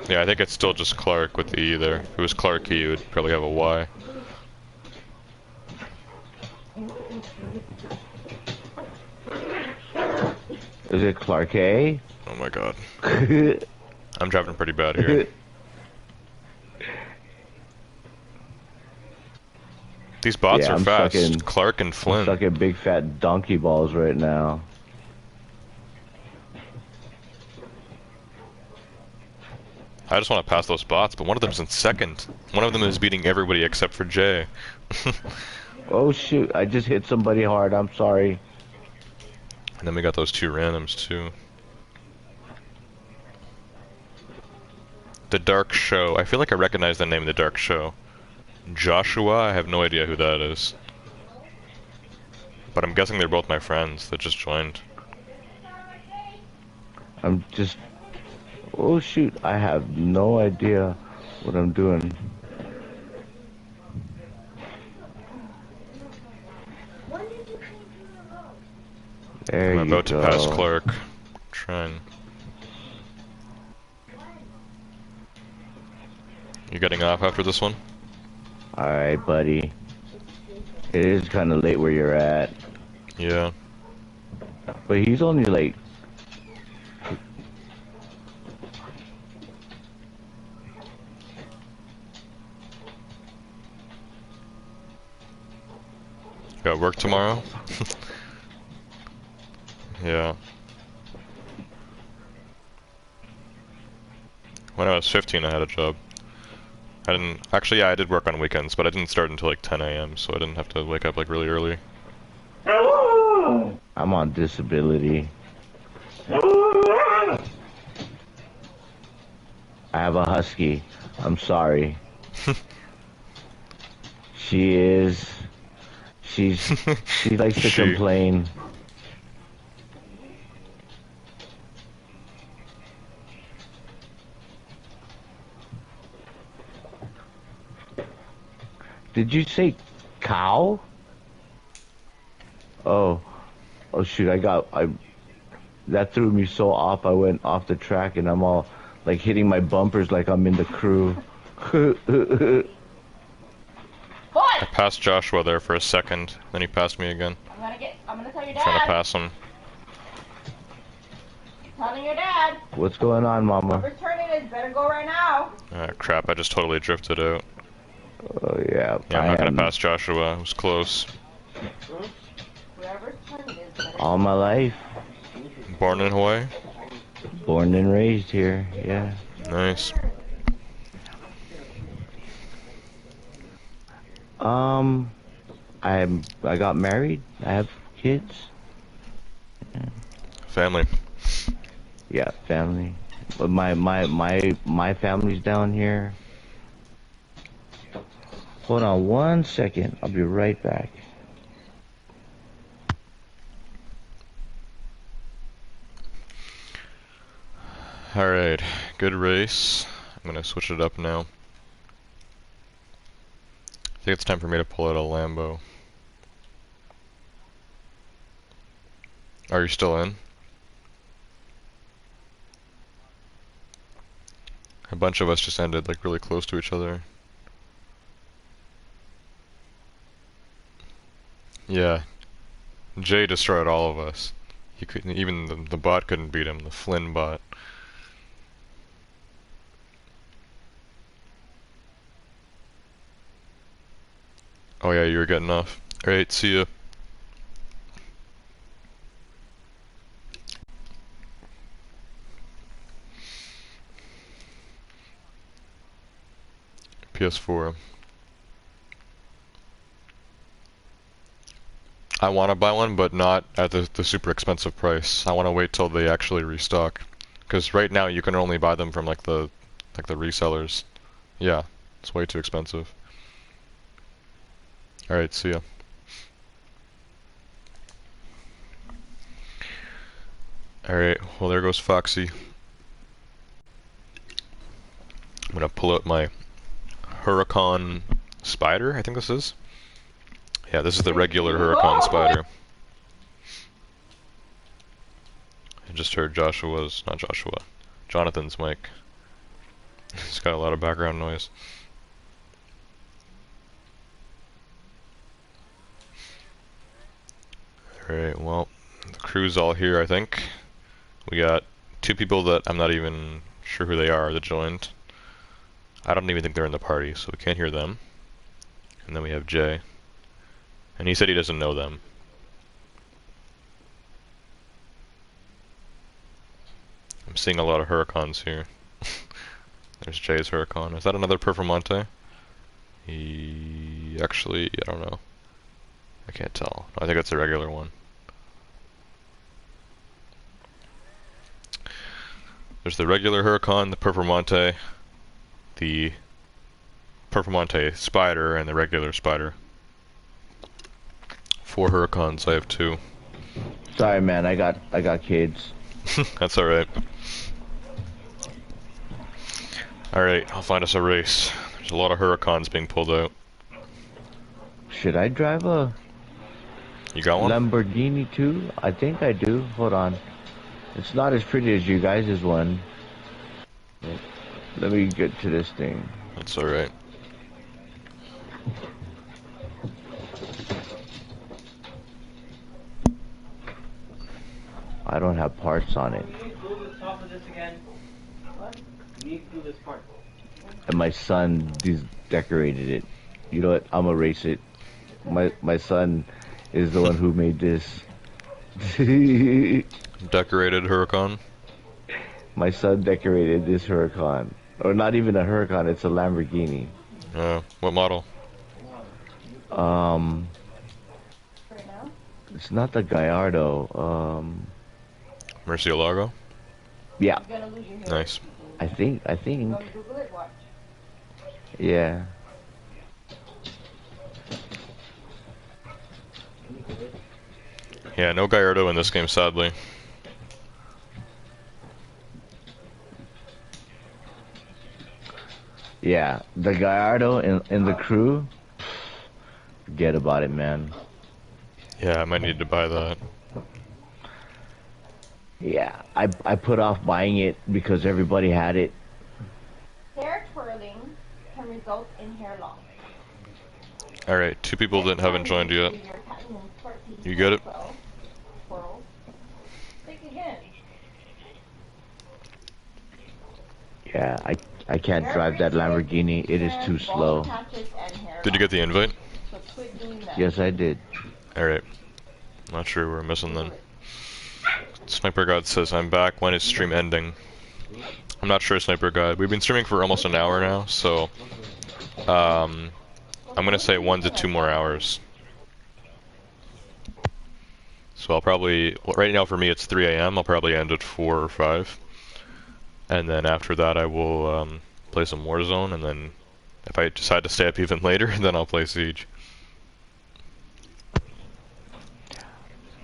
Yeah, I think it's still just Clark with the E there. If it was Clarky, it would probably have a Y. Is it Clark A? Oh my god. I'm driving pretty bad here. These bots Yeah, are fast. Clark and I'm Flynn. stuck in big fat donkey balls right now. I just want to pass those bots, but one of them's in second. One of them is beating everybody except for Jay. Oh shoot, I just hit somebody hard, I'm sorry. And then we got those two randoms too. The Dark Show. I feel like I recognize the name The Dark Show. Joshua? I have no idea who that is. But I'm guessing they're both my friends that just joined. I'm just... Oh shoot, I have no idea what I'm doing. There I'm you about to pass go. Clark. Trying. You getting off after this one? Alright, buddy. It is kind of late where you're at. Yeah. But he's only like... Got work tomorrow? Yeah. When I was 15, I had a job. I didn't... Actually, yeah, I did work on weekends, but I didn't start until like 10 a.m., so I didn't have to wake up like really early. I'm on disability. I have a husky. I'm sorry. She is... She likes to complain. Did you say cow? Oh. Oh shoot, that threw me so off. I went off the track and I'm all like hitting my bumpers like I'm in the crew. I passed Joshua there for a second, then he passed me again. I'm gonna tell your Trying to dad. pass him. Telling your dad. What's going on, Mama? Whoever's turn it is, better go right now. Ah, crap, I just totally drifted out. Oh yeah. Yeah, I'm not gonna pass Joshua, it was close. Whoever's turn it is, better. All my life, Born in Hawaii? born and raised here. Yeah. Nice. I got married. I have kids. Family. Yeah, family. But my family's down here. Hold on one second. I'll be right back. Alright, good race. I'm gonna switch it up now. I think it's time for me to pull out a Lambo. Are you still in? A bunch of us just ended like really close to each other. Yeah. Jay destroyed all of us. He couldn't, even the bot couldn't beat him, the Flynn bot. Oh yeah, you were getting off. Alright, see ya. PS4. I want to buy one, but not at the super expensive price. I want to wait till they actually restock. Because right now you can only buy them from like the resellers. Yeah, it's way too expensive. Alright, see ya. Alright, well there goes Foxy. gonna pull out my Huracan Spider, I think this is. Yeah, this is the regular Huracan Spider. I just heard Jonathan's mic. He's got a lot of background noise. Alright, well, the crew's all here, I think. We got 2 people that I'm not even sure who they are that joined. I don't even think they're in the party, so we can't hear them. And then we have Jay. And he said he doesn't know them. I'm seeing a lot of Huracans here. There's Jay's Huracan. Is that another Performante? Actually, I don't know. I can't tell. I think it's a regular one. There's the regular Huracan, the Performante, the Performante Spider, and the regular Spider. 4 Huracans, I have 2. Sorry, man. I got kids. That's alright. Alright, I'll find us a race. There's a lot of Huracans being pulled out. Should I drive a You got one? Lamborghini too? I think I do. Hold on. It's not as pretty as you guys' one. Let me get to this thing. That's alright. I don't have parts on it. Can you glue the top of this again? What? You need to glue this part. And my son decorated it. You know what? I'm gonna race it. My son is the one who made this. Decorated Huracan? My son decorated this Huracan. Or not even a Huracan, it's a Lamborghini. What model? Right now? It's not the Gallardo. Murcielago? Yeah, You're gonna lose your hair. Nice. I think. You want to Google it? Watch. Yeah. Yeah, no Gallardo in this game, sadly. Yeah, the Gallardo in the crew. Forget about it, man. Yeah, I might need to buy that. Yeah, I put off buying it because everybody had it. Hair twirling can result in hair loss. Alright, 2 people that haven't joined yet. You get it? Twirls. Think again. Yeah, I can't drive that Lamborghini. It is too slow. Did you get the invite? So quit doing that. Yes, I did. Alright. Not sure we're missing then. Sniper God says, I'm back. When is stream ending? I'm not sure, Sniper God. We've been streaming for almost an hour now, so... I'm gonna say 1 to 2 more hours. So I'll probably... Well, right now for me it's 3 AM. I'll probably end at 4 or 5. And then after that I will play some Warzone, and then if I decide to stay up even later, then I'll play Siege.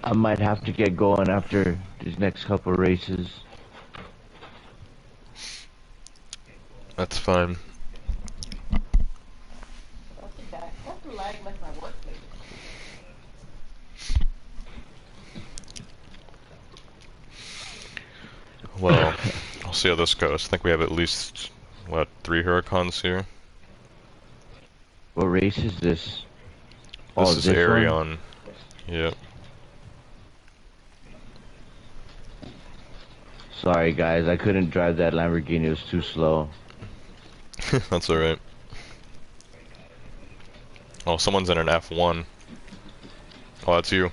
I might have to get going after these next couple races. That's fine. That's the lag like my workplace. Well, I'll see how this goes. I think we have at least, what, 3 Huracans here? What race is this? This is one? Arion. Yep. Sorry guys, I couldn't drive that Lamborghini. It was too slow. That's alright. Oh, someone's in an F1. Oh, that's you.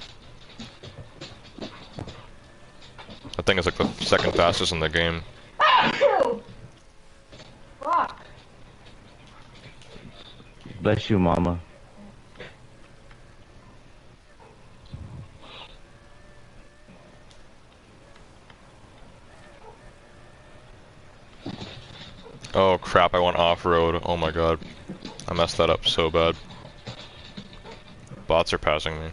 That thing is like the 2nd fastest in the game. Fuck. Bless you, mama. Oh crap, I went off-road. Oh my god. I messed that up so bad. Bots are passing me.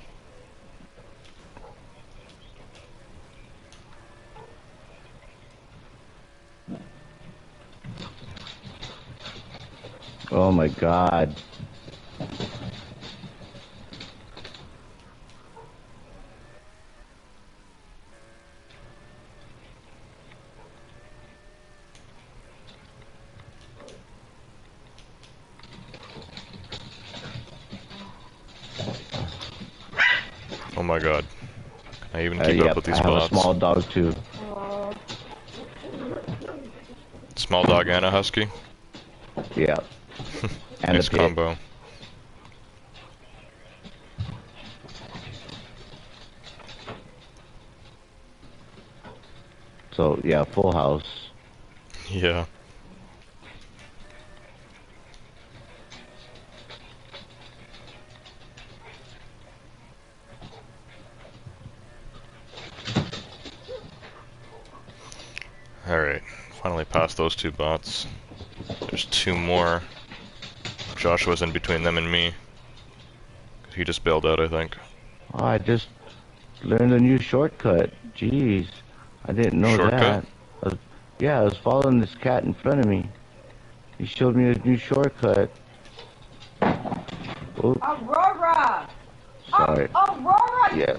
Oh my god. Oh my god. Can I even keep up Yep, with I these have a bots? small dog too. Small dog and a husky? Yeah. And Nice a pit. combo. So yeah, full house. Yeah. Alright, finally passed those two bots. There's two more. Joshua's in between them and me. He just bailed out, I think. Oh, I just learned a new shortcut. Jeez, I didn't know Shortcut? that. Yeah, I was following this cat in front of me. He showed me a new shortcut. Oops, Aurora! sorry. Aurora! Yeah,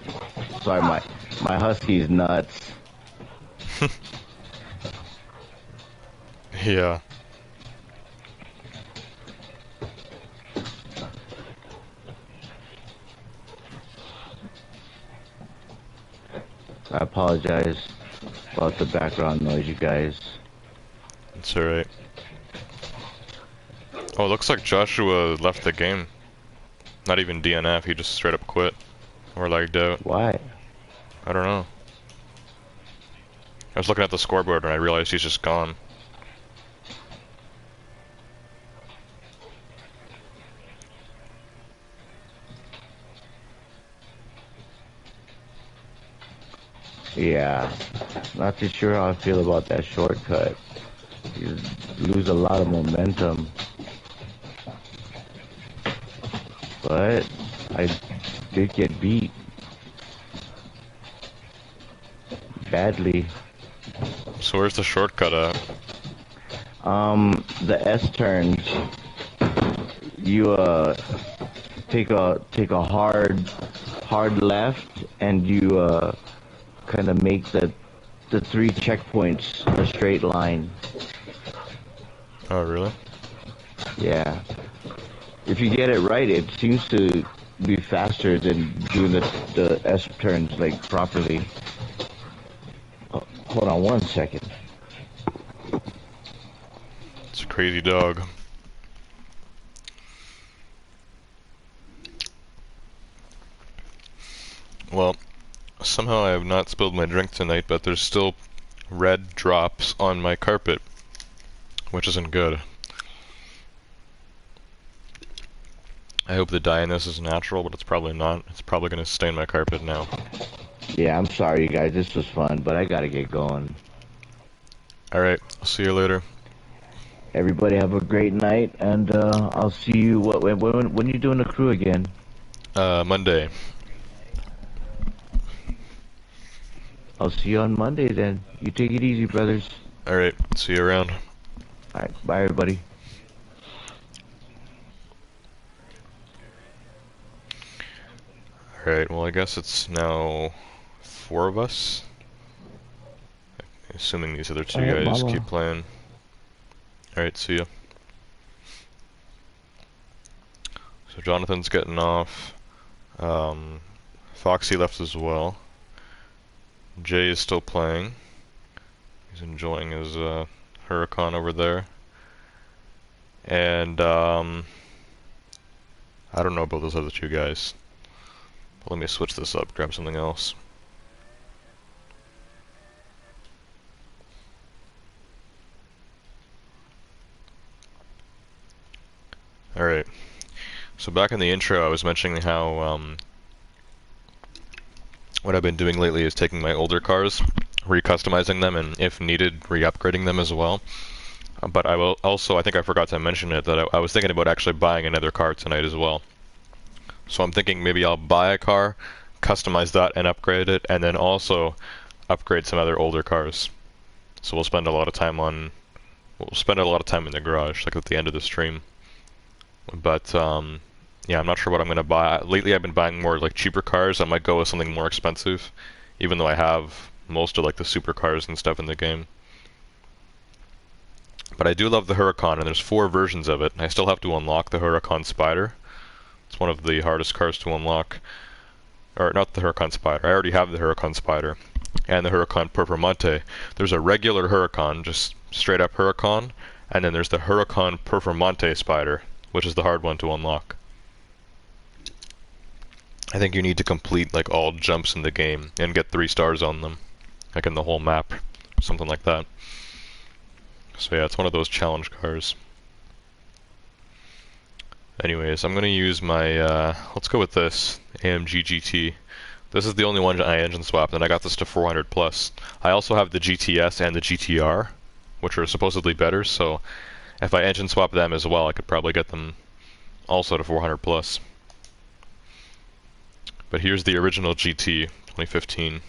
sorry, my husky's nuts. Yeah. I apologize about the background noise, you guys. It's alright. Oh, it looks like Joshua left the game. Not even DNF, he just straight up quit. Or lagged out. Why? I don't know. I was looking at the scoreboard and I realized he's just gone. Yeah, not too sure how I feel about that shortcut. You lose a lot of momentum. But I did get beat badly. So where's the shortcut at? The S turns. You take a hard left, and you kind of make the three checkpoints a straight line. Oh, really? Yeah. If you get it right, it seems to be faster than doing the S turns like properly. Oh, hold on one second. It's a crazy dog. Well, somehow I have not spilled my drink tonight, but there's still red drops on my carpet, which isn't good. I hope the dye in this is natural, but it's probably not. It's probably going to stain my carpet now. Yeah, I'm sorry, you guys. This was fun, but I gotta get going. Alright, I'll see you later. Everybody have a great night, and I'll see you. When you doing the crew again? Monday. I'll see you on Monday then. You take it easy, brothers. Alright, see you around. Alright, bye everybody. Alright, well I guess it's now 4 of us. Assuming these other two Alright, guys mama. keep playing. Alright, see ya. So Jonathan's getting off. Foxy left as well. Jay is still playing. He's enjoying his Huracan over there. And I don't know about those other two guys. But let me switch this up, grab something else. Alright. So back in the intro I was mentioning how what I've been doing lately is taking my older cars, re-customizing them, and if needed, re-upgrading them as well. But I will also, I think I forgot to mention it, that I was thinking about actually buying another car tonight as well. So I'm thinking maybe I'll buy a car, customize that and upgrade it, and then also upgrade some other older cars. So we'll spend a lot of time in the garage, like at the end of the stream. But yeah, I'm not sure what I'm gonna buy. Lately, I've been buying more like cheaper cars. I might go with something more expensive, even though I have most of like the supercars and stuff in the game. But I do love the Huracan, and there's 4 versions of it. I still have to unlock the Huracan Spider. It's one of the hardest cars to unlock. Or not the Huracan Spider. I already have the Huracan Spider and the Huracan Performante. There's a regular Huracan, just straight up Huracan, and then there's the Huracan Performante Spider, which is the hard one to unlock. I think you need to complete like all jumps in the game and get 3 stars on them, like in the whole map, something like that. So yeah, it's one of those challenge cars. Anyways, I'm gonna use my, let's go with this, AMG GT. This is the only one I engine swapped, and I got this to 400 plus. I also have the GTS and the GTR, which are supposedly better, so if I engine swap them as well, I could probably get them also to 400 plus. But here's the original GT, 2015.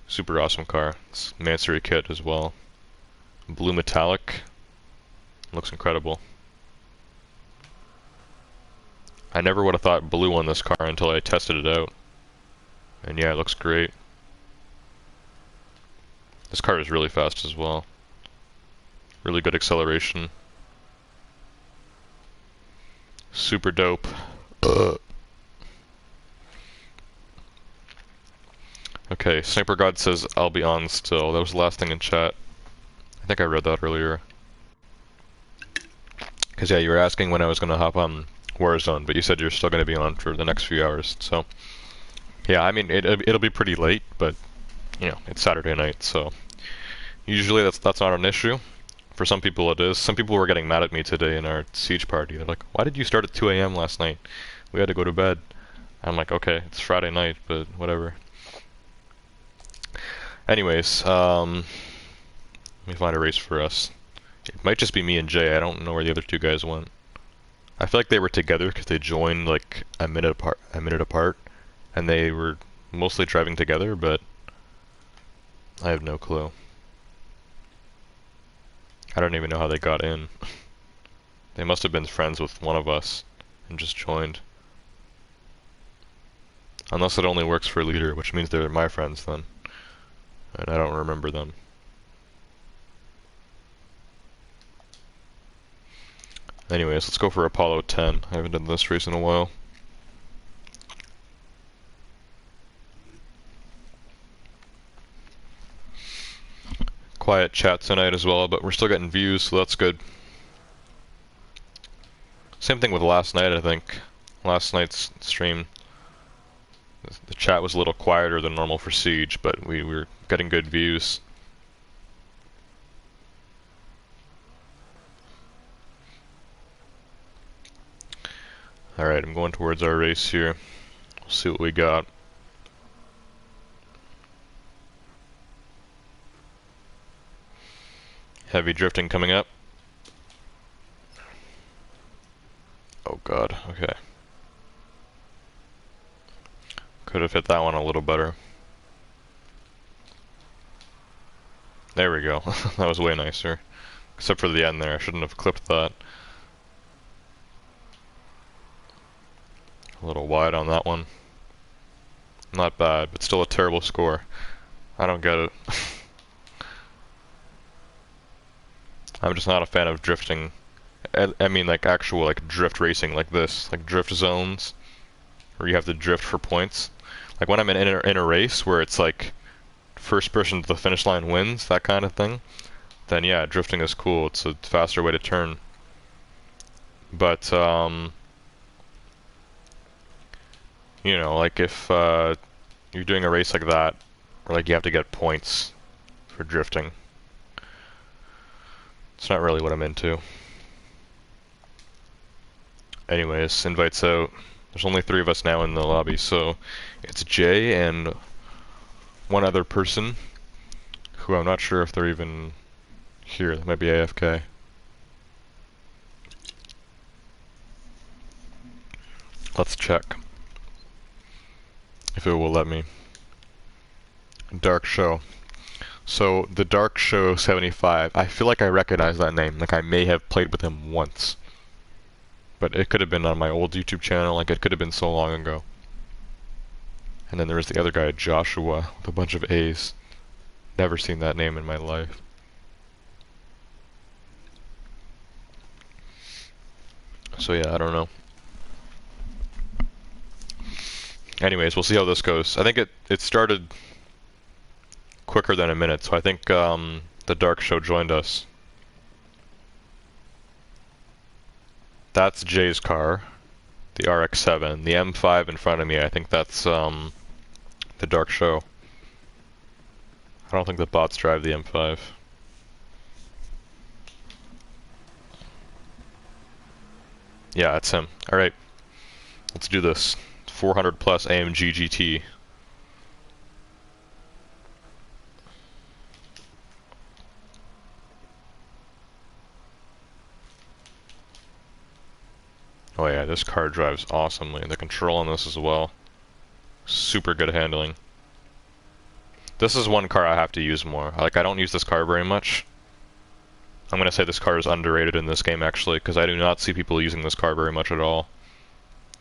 Super awesome car. It's Mansory kit as well. Blue metallic. Looks incredible. I never would have thought blue on this car until I tested it out. And yeah, it looks great. This car is really fast as well. Really good acceleration. Super dope. Okay, Sniper God says I'll be on still. That was the last thing in chat. I think I read that earlier. Cause yeah, you were asking when I was gonna hop on Warzone, but you said you're still gonna be on for the next few hours. So yeah, I mean it'll be pretty late, but you know it's Saturday night, so usually that's not an issue. For some people it is. Some people were getting mad at me today in our siege party. They're like, "Why did you start at 2 a.m. last night? We had to go to bed." I'm like, "Okay, it's Friday night, but whatever." Anyways, let me find a race for us. It might just be me and Jay. I don't know where the other 2 guys went. I feel like they were together because they joined like a minute apart, and they were mostly driving together, but I have no clue. I don't even know how they got in. They must have been friends with one of us and just joined. Unless it only works for leader, which means they're my friends then. And I don't remember them. Anyways, let's go for Apollo 10. I haven't done this race in a while. Quiet chat tonight as well, but we're still getting views, so that's good. Same thing with last night, I think. Last night's stream, the chat was a little quieter than normal for Siege, but we were getting good views. Alright, I'm going towards our race here. We'll see what we got. Heavy drifting coming up. Oh god, okay. Could have hit that one a little better. There we go. That was way nicer. Except for the end there, I shouldn't have clipped that. A little wide on that one. Not bad, but still a terrible score. I don't get it. I'm just not a fan of drifting. I mean like actual like drift racing like this. Like drift zones. Where you have to drift for points. Like when I'm in a race where it's like first person to the finish line wins, that kind of thing. Then yeah, drifting is cool. It's a faster way to turn. But you know, like if you're doing a race like that, or like you have to get points for drifting, it's not really what I'm into. Anyways, invites out. There's only 3 of us now in the lobby, so it's Jay and one other person who I'm not sure if they're even here. They might be AFK. Let's check if it will let me. Dark Show. So the Dark Show 75. I feel like I recognize that name. Like I may have played with him once. But it could have been on my old YouTube channel, like it could have been so long ago. And then there was the other guy, Joshua, with a bunch of A's. Never seen that name in my life. So yeah, I don't know. Anyways, we'll see how this goes. I think it started quicker than a minute, so I think the Dark Show joined us. That's Jay's car, the RX-7. The M5 in front of me, I think that's the Dark Show. I don't think the bots drive the M5. Yeah, it's him. Alright, let's do this. 400 plus AMG GT. Oh yeah, this car drives awesomely. The control on this as well. Super good handling. This is one car I have to use more. Like, I don't use this car very much. I'm gonna say this car is underrated in this game actually, because I do not see people using this car very much at all.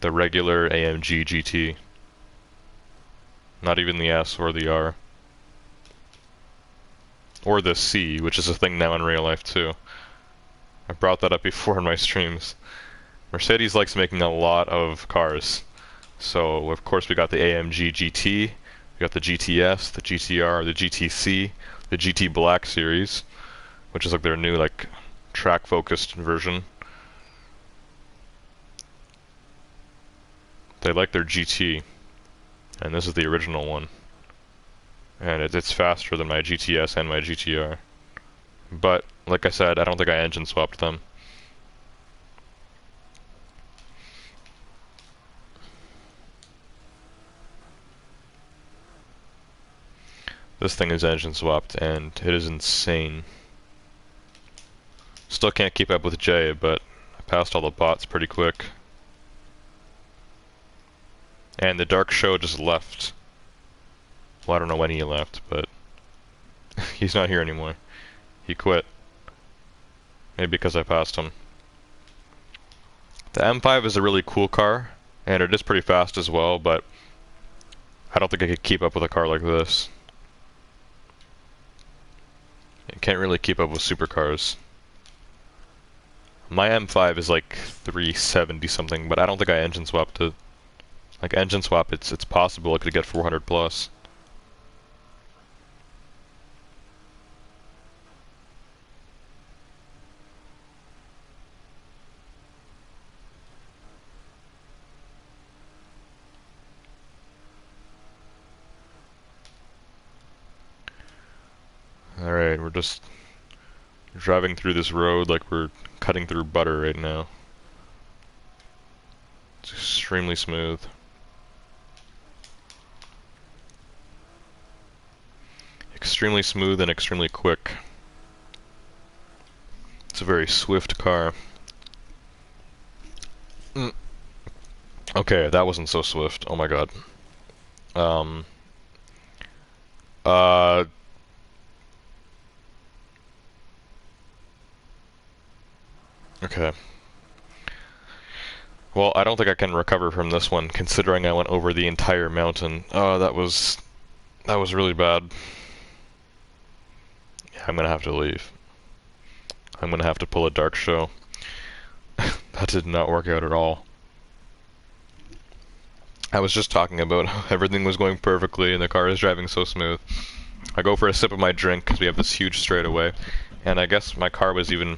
The regular AMG GT. Not even the S or the R. Or the C, which is a thing now in real life too. I brought that up before in my streams. Mercedes likes making a lot of cars. So of course we got the AMG GT, we got the GTS, the GTR, the GTC, the GT Black series, which is like their new like track focused version. They like their GT, and this is the original one. And it's faster than my GTS and my GTR. But, like I said, I don't think I engine swapped them. This thing is engine swapped, and it is insane. Still can't keep up with Jay, but I passed all the bots pretty quick. And the Dark Show just left. Well, I don't know when he left, but he's not here anymore. He quit. Maybe because I passed him. The M5 is a really cool car, and it is pretty fast as well, but I don't think I could keep up with a car like this. I can't really keep up with supercars. My M5 is like 370 something, but I don't think I engine swapped it. Like engine swap, it's possible it could get 400 plus. Alright, we're just driving through this road like we're cutting through butter right now. It's extremely smooth. Extremely smooth and extremely quick. It's a very swift car. Okay, that wasn't so swift. Oh my god. Okay. Well, I don't think I can recover from this one, considering I went over the entire mountain. Oh, that was really bad. Yeah, I'm gonna have to leave. I'm gonna have to pull a Dark Show. That did not work out at all. I was just talking about how everything was going perfectly and the car is driving so smooth. I go for a sip of my drink because we have this huge straightaway, and I guess my car was even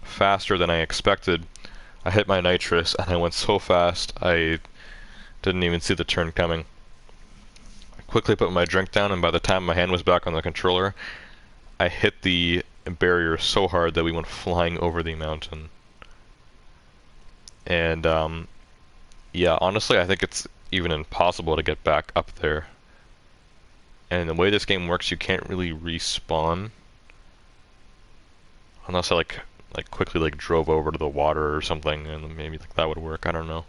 faster than I expected. I hit my nitrous and I went so fast I didn't even see the turn coming. I quickly put my drink down, and by the time my hand was back on the controller, I hit the barrier so hard that we went flying over the mountain. And yeah, honestly I think it's even impossible to get back up there. And the way this game works, you can't really respawn unless I like quickly like drove over to the water or something, and maybe like that would work. I don't know.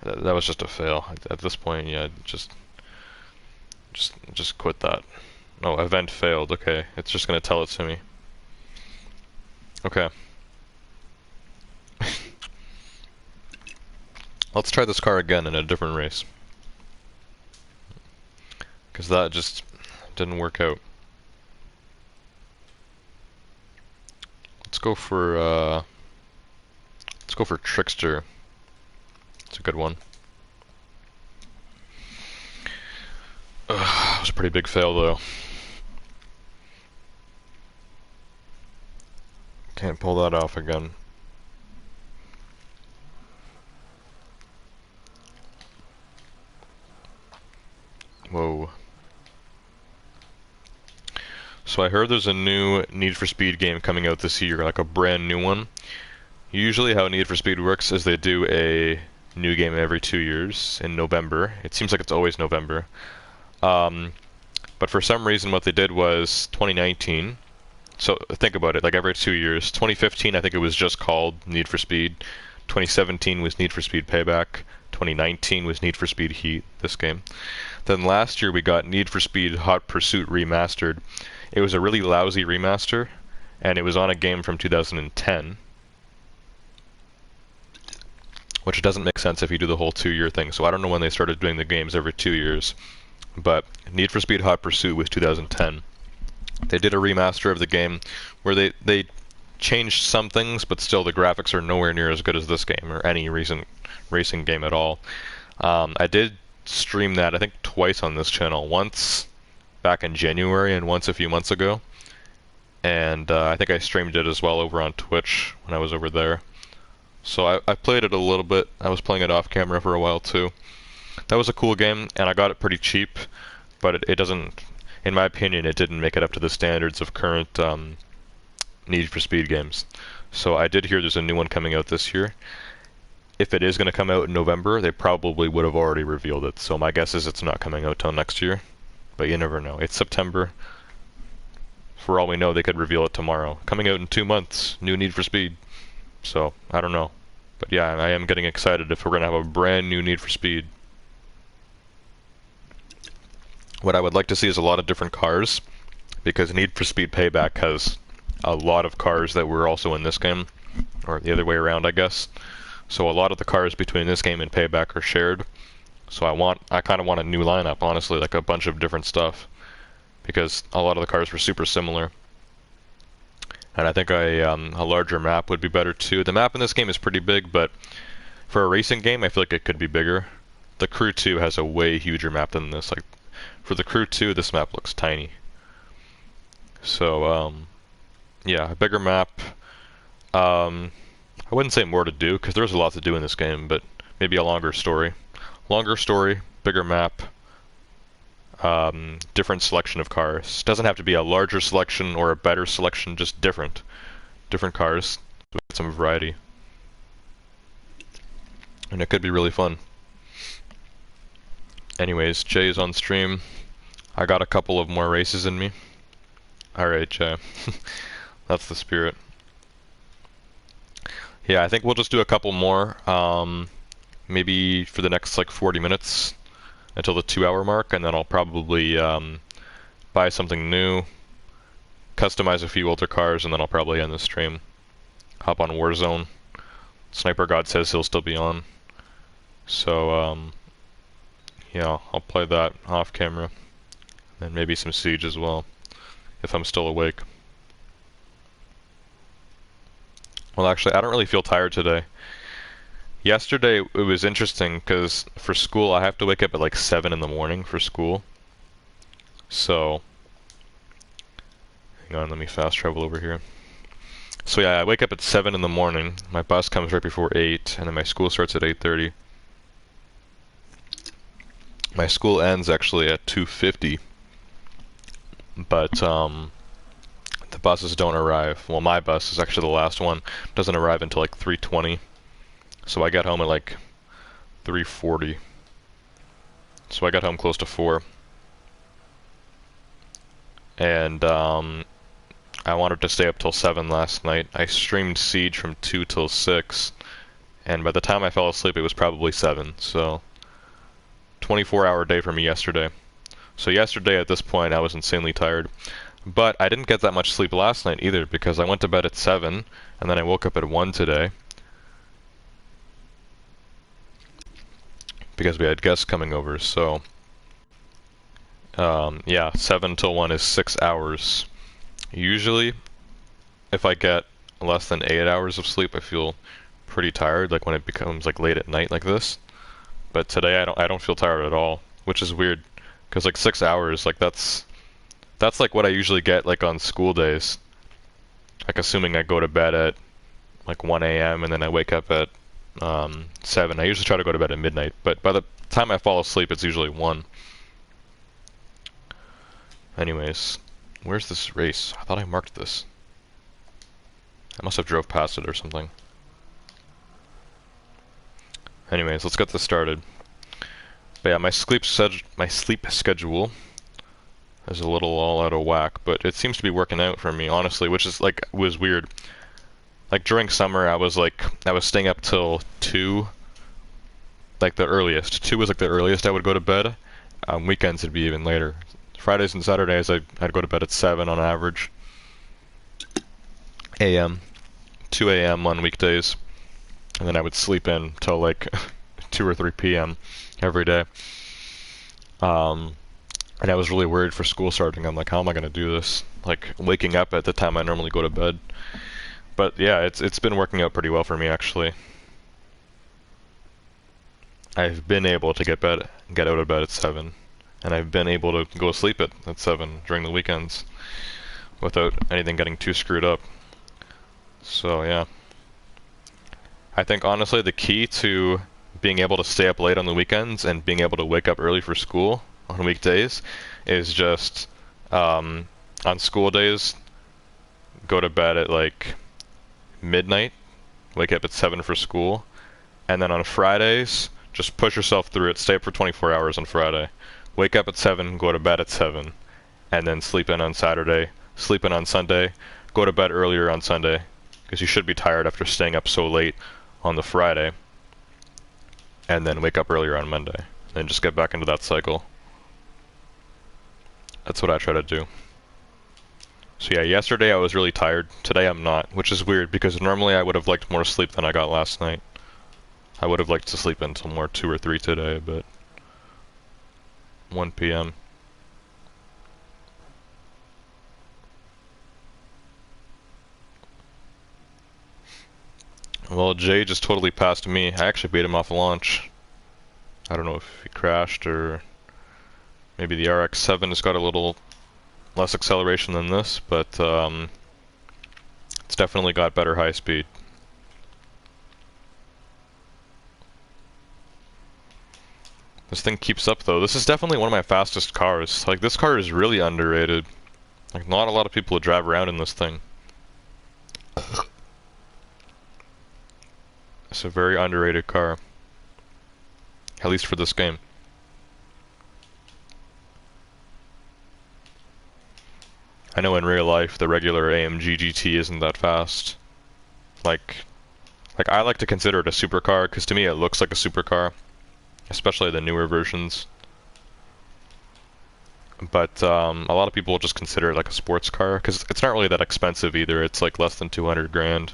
That was just a fail. At this point, yeah, just quit that. No, event failed. Okay, it's just gonna tell it to me. Okay. Let's try this car again in a different race. Because that just didn't work out. Let's go for Trickster. It's a good one. It was a pretty big fail though. Can't pull that off again. Whoa. So I heard there's a new Need for Speed game coming out this year, like a brand new one. Usually how Need for Speed works is they do a new game every 2 years in November. It seems like it's always November. But for some reason what they did was 2019. So think about it, like every 2 years. 2015 I think it was just called Need for Speed. 2017 was Need for Speed Payback. 2019 was Need for Speed Heat, this game. Then last year we got Need for Speed Hot Pursuit Remastered. It was a really lousy remaster, and it was on a game from 2010. Which doesn't make sense if you do the whole 2-year thing, so I don't know when they started doing the games every 2 years. But Need for Speed Hot Pursuit was 2010. They did a remaster of the game where they changed some things, but still the graphics are nowhere near as good as this game, or any recent racing game at all. I did stream that, I think, twice on this channel. Once back in January and once a few months ago. And I think I streamed it as well over on Twitch when I was over there. So I played it a little bit. I was playing it off camera for a while too. That was a cool game, and I got it pretty cheap, but it doesn't, in my opinion, it didn't make it up to the standards of current Need for Speed games. So I did hear there's a new one coming out this year. If it is going to come out in November, they probably would have already revealed it. So my guess is it's not coming out till next year. But you never know. It's September. For all we know, they could reveal it tomorrow. Coming out in 2 months, new Need for Speed. So, I don't know. But yeah, I am getting excited if we're going to have a brand new Need for Speed. What I would like to see is a lot of different cars, because Need for Speed Payback has a lot of cars that were also in this game, or the other way around, I guess. So a lot of the cars between this game and Payback are shared. So I kind of want a new lineup, honestly, like a bunch of different stuff, because a lot of the cars were super similar. And I think a larger map would be better too. The map in this game is pretty big, but for a racing game, I feel like it could be bigger. The Crew 2 has a way huger map than this. Like, for the Crew 2, this map looks tiny. So, yeah, a bigger map. I wouldn't say more to do, because there's a lot to do in this game, but maybe a longer story. Longer story, bigger map, different selection of cars. Doesn't have to be a larger selection or a better selection, just different cars with some variety. And it could be really fun. Anyways, Jay's on stream. I got a couple of more races in me. Alright, Jay. That's the spirit. Yeah, I think we'll just do a couple more. Maybe for the next like 40 minutes until the 2-hour mark, and then I'll probably buy something new, customize a few older cars, and then I'll probably end the stream. Hop on Warzone. Sniper God says he'll still be on. So, yeah, I'll play that off camera. And maybe some Siege as well, if I'm still awake. Well, actually, I don't really feel tired today. Yesterday, it was interesting, because for school, I have to wake up at like 7 in the morning for school. So, hang on, let me fast travel over here. So yeah, I wake up at 7 in the morning, my bus comes right before 8, and then my school starts at 8:30. My school ends actually at 2:50, but the buses don't arrive. Well, my bus is actually the last one, doesn't arrive until like 3:20. So I got home at like 3:40. So I got home close to 4. And I wanted to stay up till 7 last night. I streamed Siege from 2 till 6. And by the time I fell asleep, it was probably 7. So 24-hour day for me yesterday. So yesterday at this point, I was insanely tired. But I didn't get that much sleep last night either, because I went to bed at 7, and then I woke up at 1 today. because we had guests coming over. So yeah, 7 till 1 is 6 hours. Usually, if I get less than 8 hours of sleep, I feel pretty tired, like when it becomes like late at night like this. But today I don't feel tired at all, which is weird, because like 6 hours, like that's like what I usually get like on school days. Like assuming I go to bed at like 1 a.m. and then I wake up at 7. I usually try to go to bed at midnight, but by the time I fall asleep, it's usually 1. Anyways, where's this race? I thought I marked this. I must have drove past it or something. Anyways, let's get this started. But yeah, my sleep schedule is a little all out of whack, but it seems to be working out for me, honestly, which is like was weird. Like during summer, I was staying up till 2, like the earliest. 2 was like the earliest I would go to bed. Weekends it'd be even later. Fridays and Saturdays I'd go to bed at 7 on average. a.m. 2 a.m. on weekdays, and then I would sleep in till like 2 or 3 p.m. every day. And I was really worried for school starting. I'm like, how am I gonna do this? Like waking up at the time I normally go to bed. But yeah, it's been working out pretty well for me actually. I've been able to get out of bed at 7, and I've been able to go to sleep at 7 during the weekends without anything getting too screwed up. So yeah, I think honestly the key to being able to stay up late on the weekends and being able to wake up early for school on weekdays is just on school days go to bed at like midnight, wake up at 7 for school, and then on Fridays just push yourself through it, stay up for 24 hours on Friday, wake up at 7, go to bed at 7, and then sleep in on Saturday, sleep in on Sunday, go to bed earlier on Sunday, because you should be tired after staying up so late on the Friday, and then wake up earlier on Monday, and just get back into that cycle. That's what I try to do. So yeah, yesterday I was really tired, today I'm not, which is weird because normally I would have liked more sleep than I got last night. I would have liked to sleep until more 2 or 3 today, but 1 p.m. Well, Jay just totally passed me. I actually beat him off launch. I don't know if he crashed or maybe the RX-7 has got a little less acceleration than this, but it's definitely got better high speed. This thing keeps up though. This is definitely one of my fastest cars. Like this car is really underrated. Like not a lot of people drive around in this thing. It's a very underrated car. At least for this game. I know in real life the regular AMG GT isn't that fast. Like I like to consider it a supercar because to me it looks like a supercar, especially the newer versions. But a lot of people just consider it like a sports car because it's not really that expensive either. It's like less than 200 grand.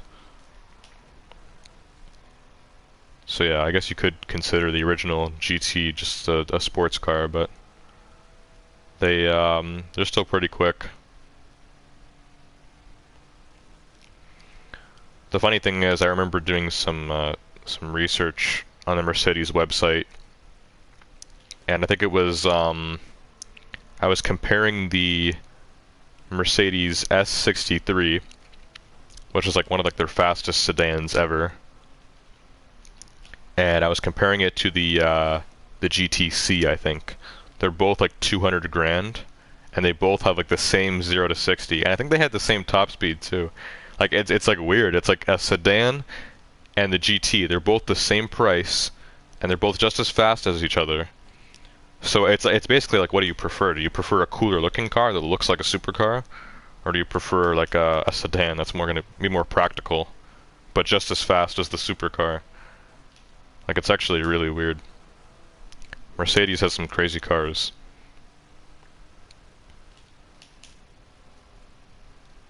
So yeah, I guess you could consider the original GT just a sports car, but they're still pretty quick. The funny thing is, I remember doing some research on the Mercedes website, and I think it was I was comparing the Mercedes S63, which is like one of like their fastest sedans ever, and I was comparing it to the GTC. I think they're both like 200 grand, and they both have like the same 0 to 60, and I think they had the same top speed too. Like it's like weird. It's like a sedan and the GT. They're both the same price, and they're both just as fast as each other. So it's basically like, what do you prefer? Do you prefer a cooler looking car that looks like a supercar, or do you prefer like a sedan that's more gonna be more practical, but just as fast as the supercar? Like it's actually really weird. Mercedes has some crazy cars.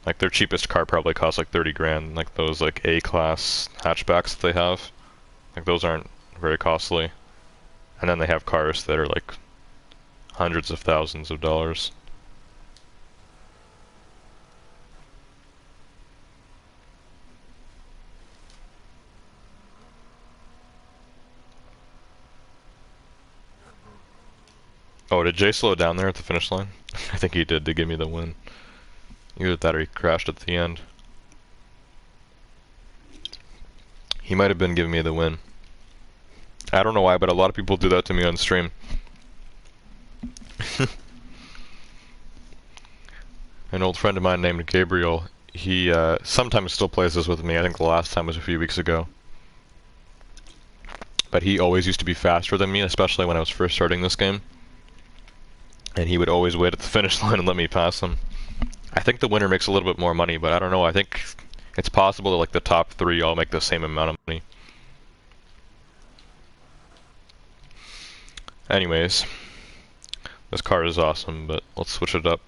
Like their cheapest car probably costs like 30 grand, like those like A-class hatchbacks that they have. Like those aren't very costly. And then they have cars that are like hundreds of thousands of dollars. Oh, did Jay slow down there at the finish line? I think he did to give me the win. Either that or he crashed at the end. He might have been giving me the win. I don't know why, but a lot of people do that to me on stream. An old friend of mine named Gabriel, he sometimes still plays this with me. I think the last time was a few weeks ago. But he always used to be faster than me, especially when I was first starting this game. And he would always wait at the finish line and let me pass him. I think the winner makes a little bit more money, but I don't know. I think it's possible that like the top 3 all make the same amount of money. Anyways, this car is awesome, but let's switch it up.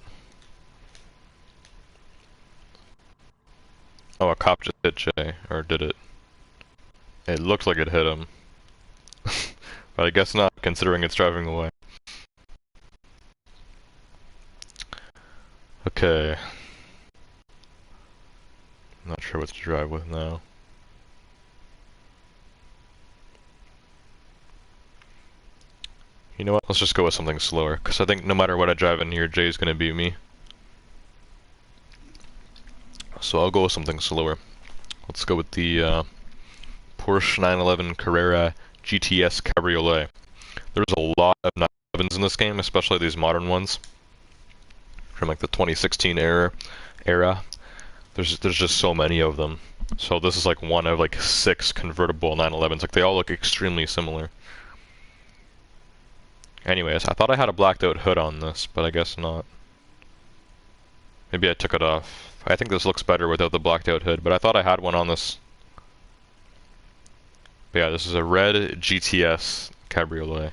Oh, a cop just hit Jay, or did it? It looked like it hit him. But I guess not, considering it's driving away. Okay. I'm not sure what to drive with now. You know what, let's just go with something slower, because I think no matter what I drive in here, Jay's gonna beat me. So I'll go with something slower. Let's go with the Porsche 911 Carrera GTS Cabriolet. There's a lot of 911s in this game, especially these modern ones. From like the 2016 era. There's just so many of them. So this is like one of like 6 convertible 911s. Like they all look extremely similar. Anyways, I thought I had a blacked out hood on this, but I guess not. Maybe I took it off. I think this looks better without the blacked out hood, but I thought I had one on this. But yeah, this is a red GTS Cabriolet.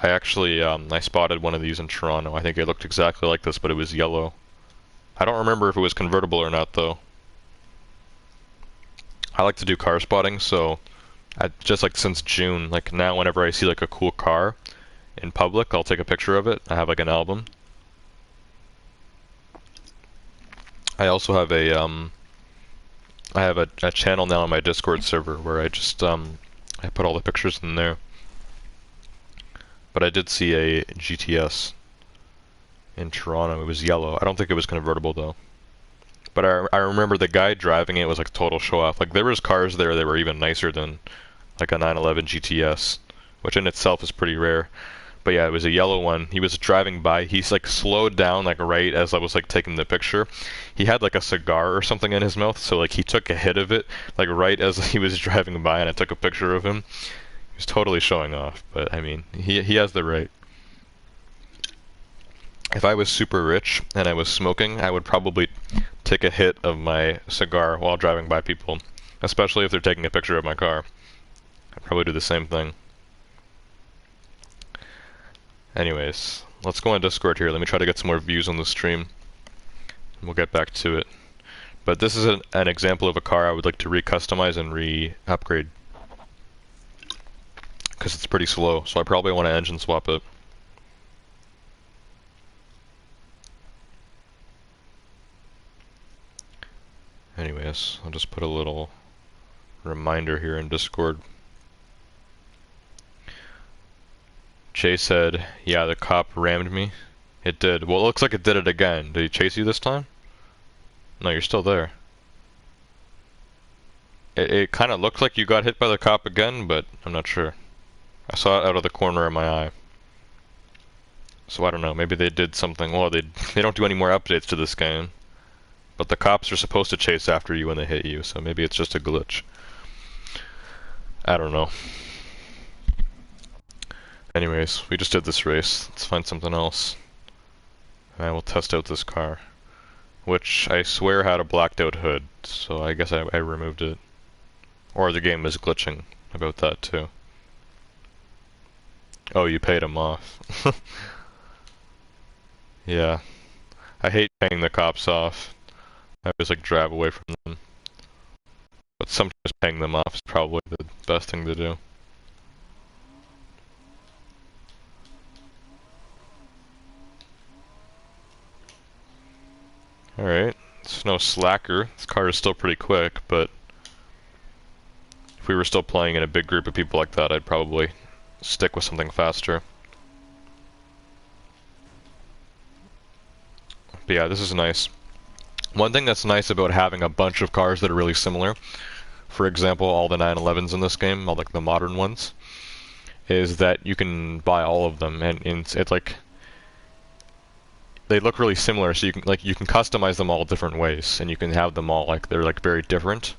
I actually, I spotted one of these in Toronto. I think it looked exactly like this, but it was yellow. I don't remember if it was convertible or not, though. I like to do car spotting, so just like since June, like now whenever I see like a cool car in public, I'll take a picture of it. I have like an album. I also have a channel now on my Discord server where I just I put all the pictures in there. But I did see a GTS in Toronto. It was yellow. I don't think it was convertible though. But I remember the guy driving it was like total show off. Like there was cars there that were even nicer than like a 911 GTS, which in itself is pretty rare. But yeah, it was a yellow one. He was driving by. He's like slowed down like right as I was like taking the picture. He had like a cigar or something in his mouth, so like he took a hit of it like right as he was driving by, and I took a picture of him. He was totally showing off, but I mean, he has the right. If I was super rich and I was smoking, I would probably take a hit of my cigar while driving by people, especially if they're taking a picture of my car. I'd probably do the same thing. Anyways, let's go on Discord here. Let me try to get some more views on the stream. We'll get back to it. But this is an example of a car I would like to re-customize and re-upgrade. Because it's pretty slow, so I probably want to engine swap it. Anyways, I'll just put a little reminder here in Discord. Jay said, yeah, the cop rammed me. It did. Well, it looks like it did it again. Did he chase you this time? No, you're still there. It kind of looked like you got hit by the cop again, but I'm not sure. I saw it out of the corner of my eye. So I don't know, maybe they did something. Well, they don't do any more updates to this game. But the cops are supposed to chase after you when they hit you, so maybe it's just a glitch. I don't know. Anyways, we just did this race. Let's find something else. And we'll test out this car. Which I swear had a blacked out hood, so I guess I removed it. Or the game is glitching about that too. Oh, you paid him off. Yeah. I hate paying the cops off. I always like drive away from them. But sometimes paying them off is probably the best thing to do. Alright, it's no slacker. This car is still pretty quick, but if we were still playing in a big group of people like that, I'd probably stick with something faster. But yeah, this is nice. One thing that's nice about having a bunch of cars that are really similar, for example, all the 911s in this game, all like the modern ones, is that you can buy all of them, and it's like they look really similar, so you can customize them all different ways, and you can have them all like they're like very different,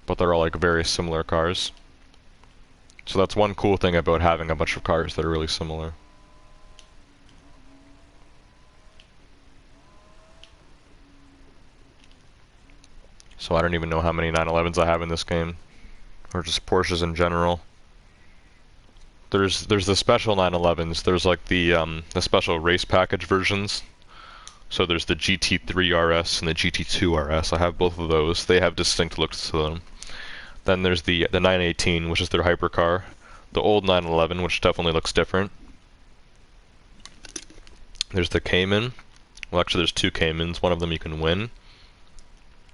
but they're all like very similar cars. So that's one cool thing about having a bunch of cars that are really similar. So I don't even know how many 911s I have in this game, or just Porsches in general. There's the special 911s. There's like the special race package versions. So there's the GT3 RS and the GT2 RS. I have both of those. They have distinct looks to them. Then there's the 918, which is their hypercar. The old 911, which definitely looks different. There's the Cayman. Well, actually, there's two Caymans. One of them you can win.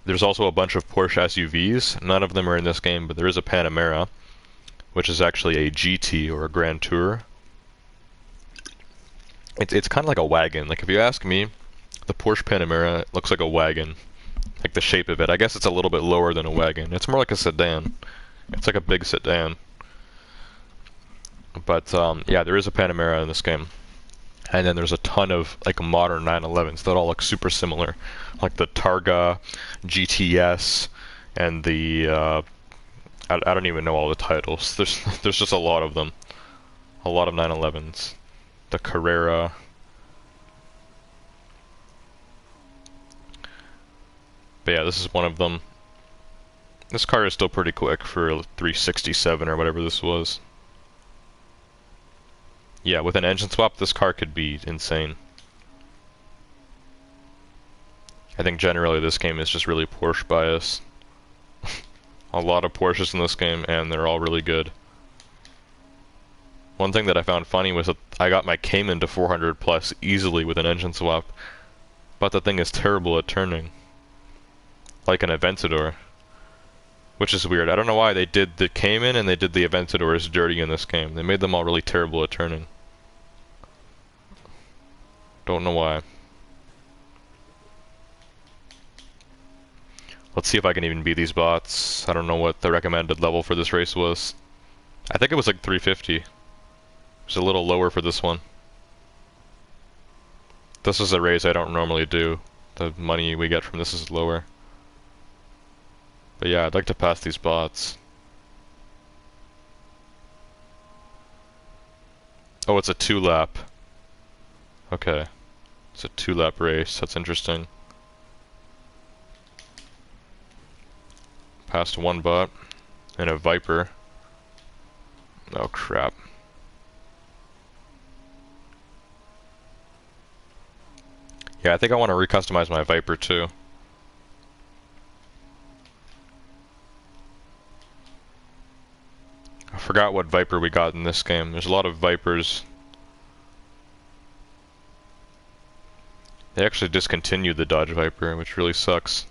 There's also a bunch of Porsche SUVs. None of them are in this game, but there is a Panamera, which is actually a GT or a Grand Tour. It's kind of like a wagon. Like if you ask me, the Porsche Panamera looks like a wagon. Like the shape of it. I guess it's a little bit lower than a wagon. It's more like a sedan. It's like a big sedan. But yeah, there is a Panamera in this game. And then there's a ton of like modern 911s that all look super similar. Like the Targa, GTS, and the I don't even know all the titles. There's just a lot of them. A lot of 911s. The Carrera. But yeah, this is one of them. This car is still pretty quick for 367 or whatever this was. Yeah, with an engine swap, this car could be insane. I think generally this game is just really Porsche bias. A lot of Porsches in this game, and they're all really good. One thing that I found funny was that I got my Cayman to 400 plus easily with an engine swap, but the thing is terrible at turning. Like an Aventador. Which is weird. I don't know why they did the Cayman and they did the Aventadors dirty in this game. They made them all really terrible at turning. Don't know why. Let's see if I can even beat these bots. I don't know what the recommended level for this race was. I think it was like 350. It's a little lower for this one. This is a race I don't normally do. The money we get from this is lower. But yeah, I'd like to pass these bots. Oh, it's a 2-lap. Okay. It's a 2-lap race. That's interesting. Passed one bot. And a Viper. Oh, crap. Yeah, I think I want to recustomize my Viper too. I forgot what Viper we got in this game. There's a lot of Vipers. They actually discontinued the Dodge Viper, which really sucks.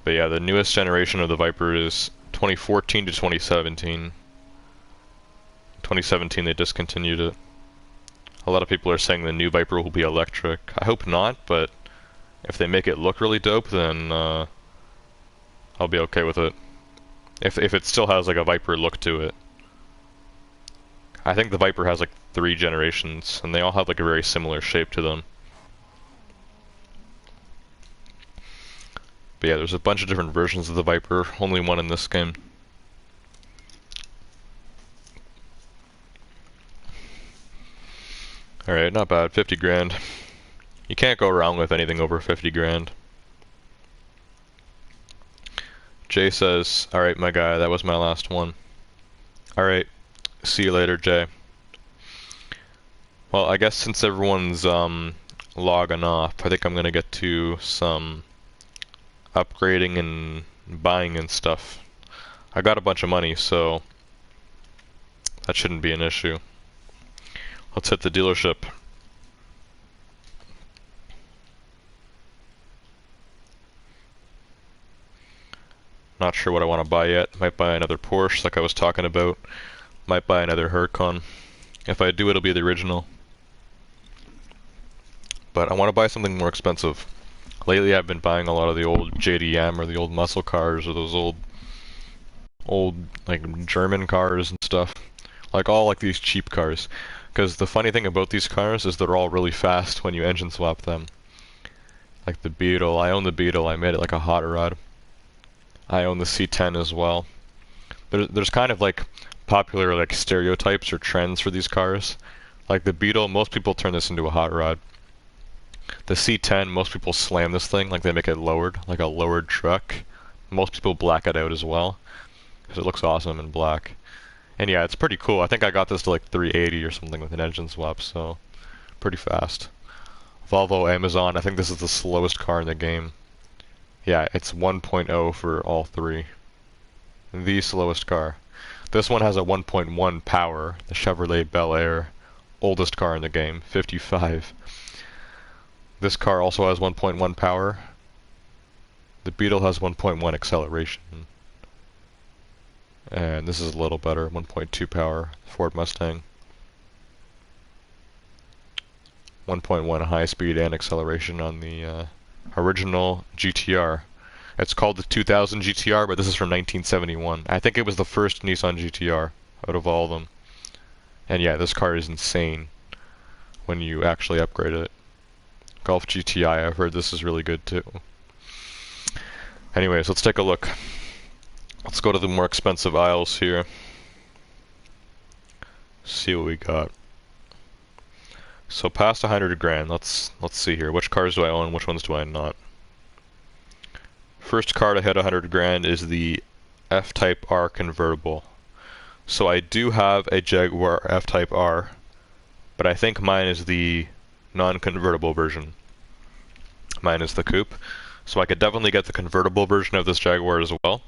But yeah, the newest generation of the Viper is 2014 to 2017. 2017 they discontinued it. A lot of people are saying the new Viper will be electric. I hope not, but if they make it look really dope, then I'll be okay with it. If it still has like a Viper look to it. I think the Viper has like 3 generations, and they all have like a very similar shape to them. But yeah, there's a bunch of different versions of the Viper, only one in this game. Alright, not bad, 50 grand. You can't go wrong with anything over 50 grand. Jay says, alright my guy, that was my last one. Alright, see you later, Jay. Well, I guess since everyone's logging off, I think I'm gonna get to some upgrading and buying and stuff. I got a bunch of money, so That shouldn't be an issue. Let's hit the dealership. Not sure what I want to buy yet. Might buy another Porsche like I was talking about. Might buy another Huracan. If I do, it'll be the original. But I want to buy something more expensive. Lately I've been buying a lot of the old JDM or the old muscle cars or those old like German cars and stuff. Like all like these cheap cars. Because the funny thing about these cars is they're all really fast when you engine swap them. Like the Beetle. I own the Beetle. I made it like a hot rod. I own the C10 as well. There's kind of like popular like stereotypes or trends for these cars. Like the Beetle, most people turn this into a hot rod. The C10, most people slam this thing, like they make it lowered, like a lowered truck. Most people black it out as well, because it looks awesome in black. And yeah, it's pretty cool. I think I got this to like 380 or something with an engine swap, so pretty fast. Volvo Amazon, I think this is the slowest car in the game. Yeah, it's 1.0 for all three. The slowest car. This one has a 1.1 power, the Chevrolet Bel Air, oldest car in the game, 55. This car also has 1.1 power. The Beetle has 1.1 acceleration. And this is a little better, 1.2 power, Ford Mustang. 1.1 high speed and acceleration on the original GTR. It's called the 2000 GTR, but this is from 1971. I think it was the first Nissan GTR out of all of them. And yeah, this car is insane when you actually upgrade it. Golf GTI, I've heard this is really good too. Anyways, let's take a look. Let's go to the more expensive aisles here. See what we got. So past 100 grand, let's see here. Which cars do I own, which ones do I not? First car to hit 100 grand is the F-Type R convertible. So I do have a Jaguar F-Type R, but I think mine is the non-convertible version. Mine is the coupe. So I could definitely get the convertible version of this Jaguar as well.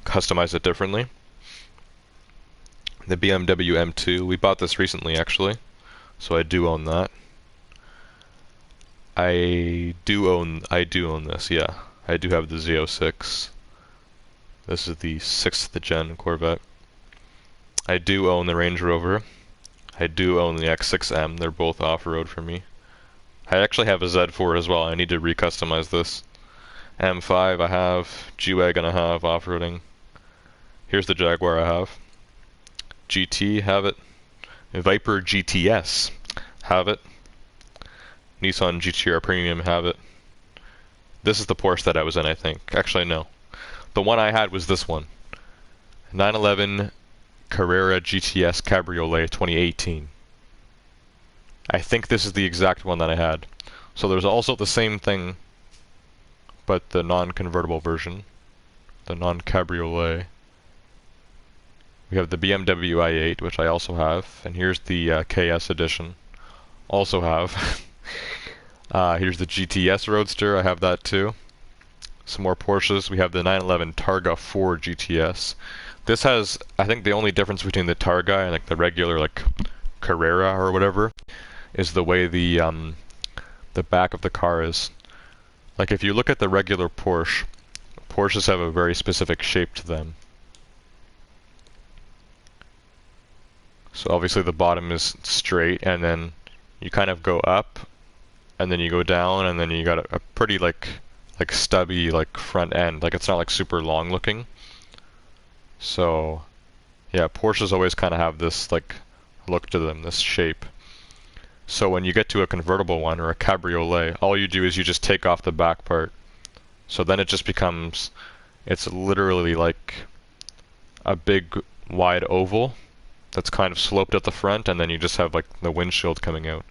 Customize it differently. The BMW M2, we bought this recently actually, so I do own that. I do own this, yeah. I do have the Z06. This is the 6th gen Corvette. I do own the Range Rover. I do own the X6m, they're both off-road for me. I actually have a Z4 as well, I need to re-customize this. M5 I have, G-Wagon I have, off-roading. Here's the Jaguar I have. GT, have it. Viper GTS, have it. Nissan GTR Premium, have it. This is the Porsche that I was in, I think. Actually, no. The one I had was this one. 911 Carrera GTS Cabriolet 2018. I think this is the exact one that I had. So there's also the same thing, but the non-convertible version. The non-cabriolet. We have the BMW i8, which I also have. And here's the KS edition. Also have. Here's the GTS Roadster, I have that too. Some more Porsches, we have the 911 Targa 4 GTS. This has, I think the only difference between the Targa and like the regular like Carrera or whatever is the way the back of the car is. Like if you look at the regular Porsche, Porsches have a very specific shape to them. So obviously the bottom is straight and then you kind of go up and then you go down and then you got a pretty like stubby like front end. Like it's not like super long looking. So yeah, Porsches always kind of have this like look to them, this shape. So when you get to a convertible one or a cabriolet, all you do is you just take off the back part. So then it just becomes, it's literally like a big wide oval that's kind of sloped at the front, and then you just have like the windshield coming out.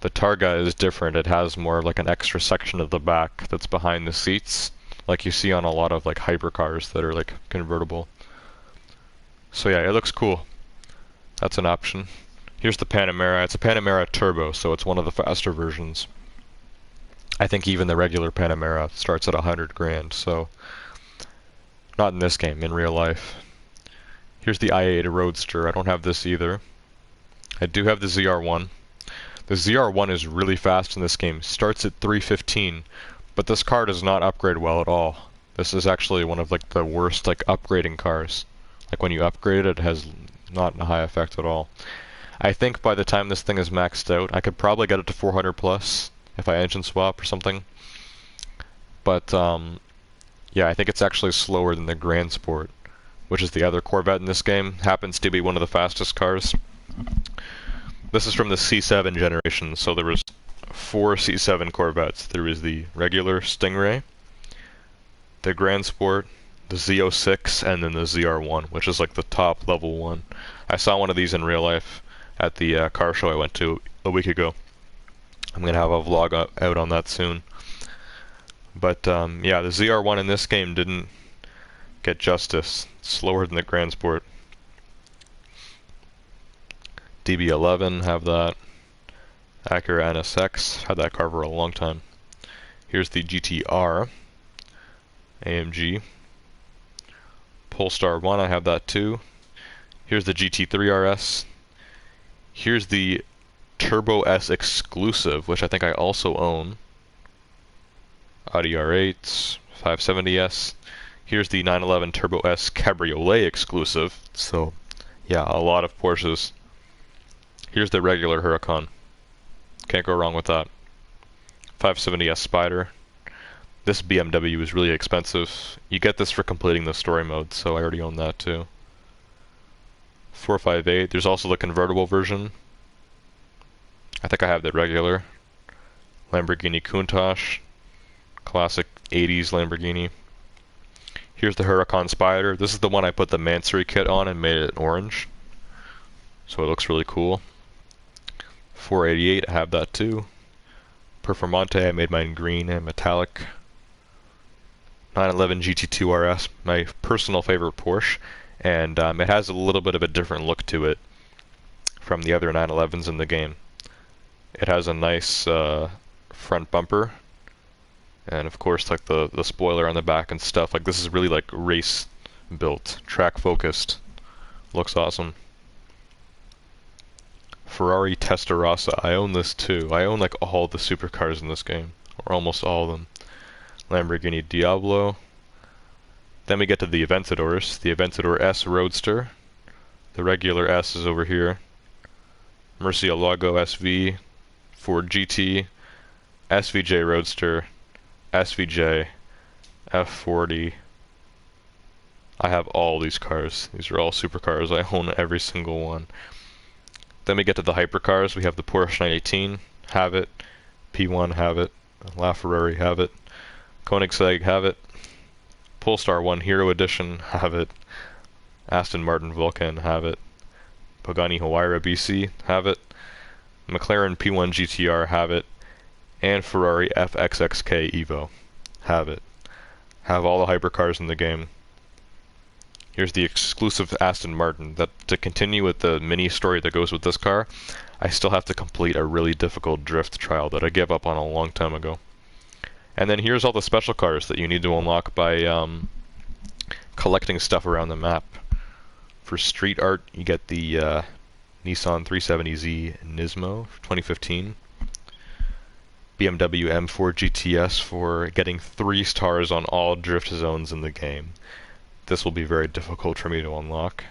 The Targa is different. It has more like an extra section of the back that's behind the seats, like you see on a lot of like hypercars that are like convertible. So yeah, it looks cool. That's an option. Here's the Panamera. It's a Panamera Turbo, so it's one of the faster versions. I think even the regular Panamera starts at 100 grand, so not in this game, in real life. Here's the i8 Roadster. I don't have this either. I do have the ZR1. The ZR1 is really fast in this game. Starts at 315, but this car does not upgrade well at all. This is actually one of like the worst like upgrading cars. Like when you upgrade it, it has not a high effect at all. I think by the time this thing is maxed out, I could probably get it to 400 plus if I engine swap or something. But yeah, I think it's actually slower than the Grand Sport, which is the other Corvette in this game. Happens to be one of the fastest cars. This is from the C7 generation, so there was 4 C7 Corvettes. There was the regular Stingray, the Grand Sport, the Z06, and then the ZR1, which is like the top level one. I saw one of these in real life at the car show I went to a week ago. I'm gonna have a vlog out on that soon. But yeah, the ZR1 in this game didn't get justice. It's slower than the Grand Sport. DB11, have that. Acura NSX, had that car for a long time. Here's the GTR. AMG. Polestar 1, I have that too. Here's the GT3 RS. Here's the Turbo S exclusive, which I think I also own. Audi R8, 570S. Here's the 911 Turbo S Cabriolet exclusive. So, yeah, a lot of Porsches. Here's the regular Huracan. Can't go wrong with that. 570S Spider. This BMW is really expensive. You get this for completing the story mode, so I already own that too. 458. There's also the convertible version. I think I have the regular. Lamborghini Countach. Classic 80s Lamborghini. Here's the Huracan Spider. This is the one I put the Mansory kit on and made it orange. So it looks really cool. 488, I have that too. Performante, I made mine green and metallic. 911 GT2 RS, my personal favorite Porsche, and it has a little bit of a different look to it from the other 911s in the game. It has a nice front bumper, and of course like the spoiler on the back and stuff. Like this is really like race built, track focused. Looks awesome. Ferrari Testarossa, I own this too. I own like all the supercars in this game, or almost all of them. Lamborghini Diablo. Then we get to the Aventadors. The Aventador S Roadster. The regular S is over here. Murcielago SV, Ford GT, SVJ Roadster, SVJ, F40. I have all these cars. These are all supercars. I own every single one. Then we get to the hypercars. We have the Porsche 918, have it. P1, have it. LaFerrari, have it. Koenigsegg, have it. Polestar 1 Hero Edition, have it. Aston Martin Vulcan, have it. Pagani Huayra BC, have it. McLaren P1 GTR, have it. And Ferrari FXXK Evo, have it. Have all the hypercars in the game. Here's the exclusive Aston Martin. That to continue with the mini story that goes with this car, I still have to complete a really difficult drift trial that I gave up on a long time ago. And then here's all the special cars that you need to unlock by collecting stuff around the map. For street art, you get the Nissan 370Z Nismo 2015. BMW M4 GTS for getting 3 stars on all drift zones in the game. This will be very difficult for me to unlock.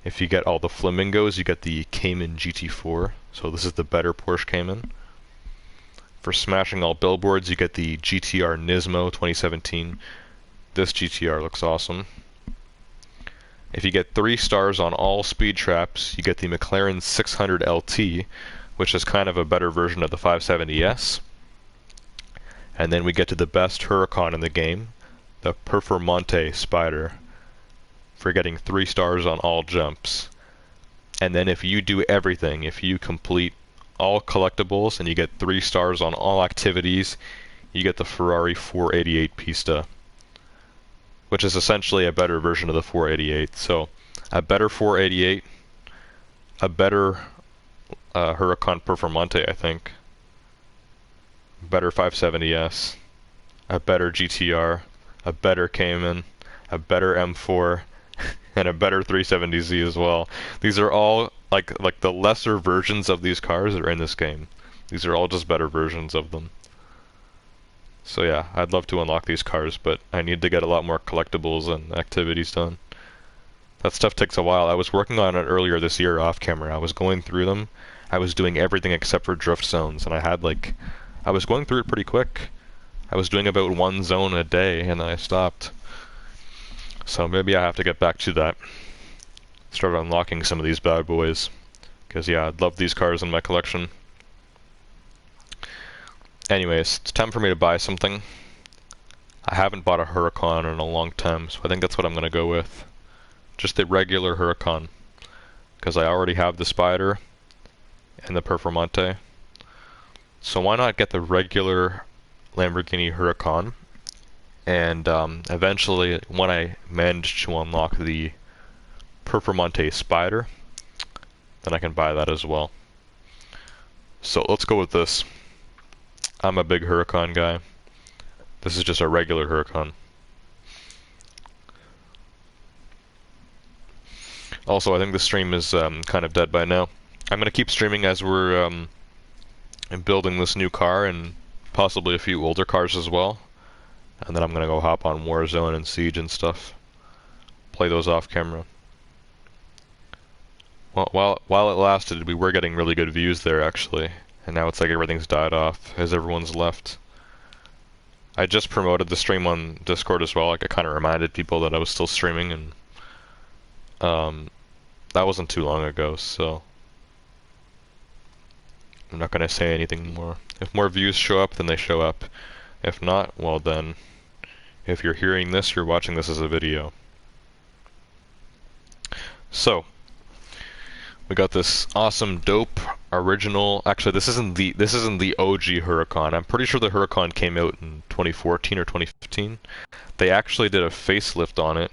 If you get all the flamingos, you get the Cayman GT4. So this is the better Porsche Cayman. For smashing all billboards, you get the GTR Nismo 2017. This GTR looks awesome. If you get 3 stars on all speed traps, you get the McLaren 600 LT, which is kind of a better version of the 570S. And then we get to the best Huracan in the game, the Performante Spider, for getting 3 stars on all jumps. And then if you do everything, if you complete all collectibles and you get 3 stars on all activities, you get the Ferrari 488 Pista, which is essentially a better version of the 488. So a better 488, a better Huracan Performante, I think, better 570S, a better GTR, a better Cayman, a better M4, and a better 370Z as well. These are all like the lesser versions of these cars that are in this game. These are all just better versions of them. So yeah, I'd love to unlock these cars, but I need to get a lot more collectibles and activities done. That stuff takes a while. I was working on it earlier this year off camera. I was going through them. I was doing everything except for drift zones, and I was going through it pretty quick. I was doing about one zone a day, and then I stopped. So maybe I have to get back to that. Start unlocking some of these bad boys. Because yeah, I'd love these cars in my collection. Anyways, it's time for me to buy something. I haven't bought a Huracan in a long time, so I think that's what I'm going to go with. Just the regular Huracan. Because I already have the Spider and the Performante. So why not get the regular Lamborghini Huracan? And eventually, when I manage to unlock the Performante Spider, then I can buy that as well. So let's go with this. I'm a big Huracan guy. This is just a regular Huracan. Also, I think the stream is kind of dead by now. I'm going to keep streaming as we're building this new car and possibly a few older cars as well. And then I'm going to go hop on Warzone and Siege and stuff. Play those off camera. Well, while it lasted, we were getting really good views there actually. And now it's like everything's died off as everyone's left. I just promoted the stream on Discord as well. Like I kind of reminded people that I was still streaming, and that wasn't too long ago, so I'm not going to say anything more. If more views show up, then they show up. If not, well then, if you're hearing this, you're watching this as a video. So, we got this awesome, dope, original. Actually, this isn't the OG Huracan. I'm pretty sure the Huracan came out in 2014 or 2015. They actually did a facelift on it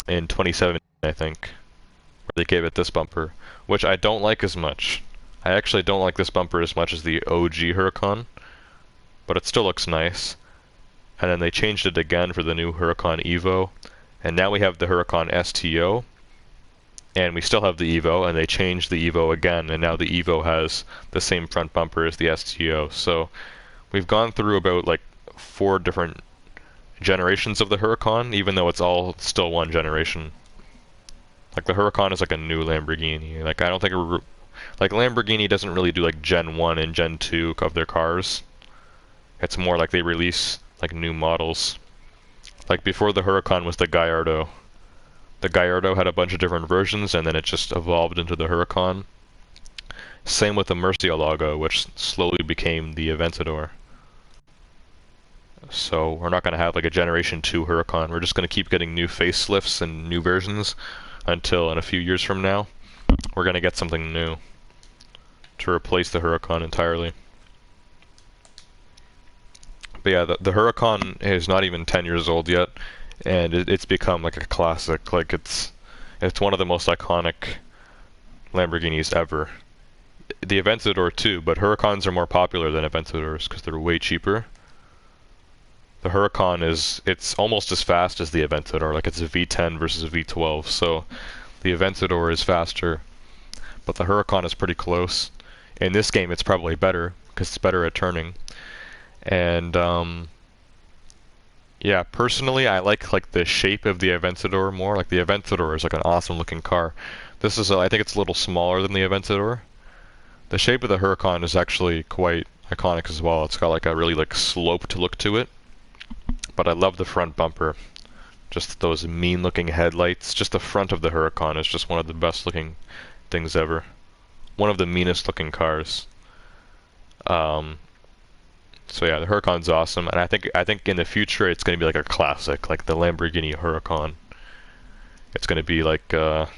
in 2017, I think, where they gave it this bumper, which I don't like as much. I actually don't like this bumper as much as the OG Huracan, but it still looks nice. And then they changed it again for the new Huracan Evo, and now we have the Huracan STO. And we still have the Evo, and they changed the Evo again, and now the Evo has the same front bumper as the STO. So we've gone through about like 4 different generations of the Huracan, even though it's all still one generation. Like the Huracan is like a new Lamborghini. Like I don't think like Lamborghini doesn't really do like Gen 1 and Gen 2 of their cars. It's more like they release like new models. Like before the Huracan was the Gallardo. The Gallardo had a bunch of different versions, and then it just evolved into the Huracan. Same with the Murcielago, which slowly became the Aventador. So we're not going to have like a Generation 2 Huracan. We're just going to keep getting new facelifts and new versions until in a few years from now, we're going to get something new to replace the Huracan entirely. But yeah, the Huracan is not even 10 years old yet. And it's become like a classic. Like it's one of the most iconic Lamborghinis ever. The Aventador too, but Huracans are more popular than Aventadors because they're way cheaper. The Huracan it's almost as fast as the Aventador. Like it's a V10 versus a V12. So the Aventador is faster, but the Huracan is pretty close. In this game, it's probably better because it's better at turning. And yeah, personally, I like the shape of the Aventador more. Like the Aventador is like an awesome looking car. This is I think it's a little smaller than the Aventador. The shape of the Huracan is actually quite iconic as well. It's got like a really like sloped look to it. But I love the front bumper. Just those mean looking headlights. Just the front of the Huracan is just one of the best looking things ever. One of the meanest looking cars. So yeah, the Huracan's awesome, and I think in the future it's going to be like a classic, like the Lamborghini Huracan. It's going to be like it's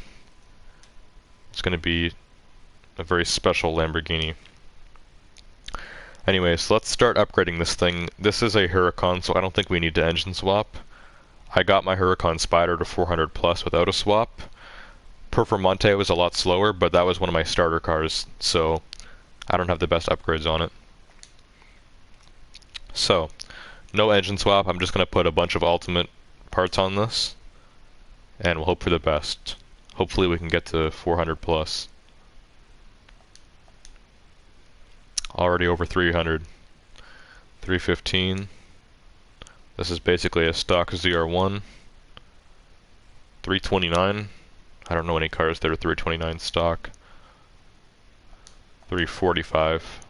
going to be a very special Lamborghini. Anyways, let's start upgrading this thing. This is a Huracan, so I don't think we need to engine swap. I got my Huracan Spider to 400 plus without a swap. Performante was a lot slower, but that was one of my starter cars, so I don't have the best upgrades on it. So, no engine swap. I'm just going to put a bunch of ultimate parts on this. and we'll hope for the best. Hopefully we can get to 400 plus. Already over 300. 315. This is basically a stock ZR1. 329. I don't know any cars that are 329 stock. 345.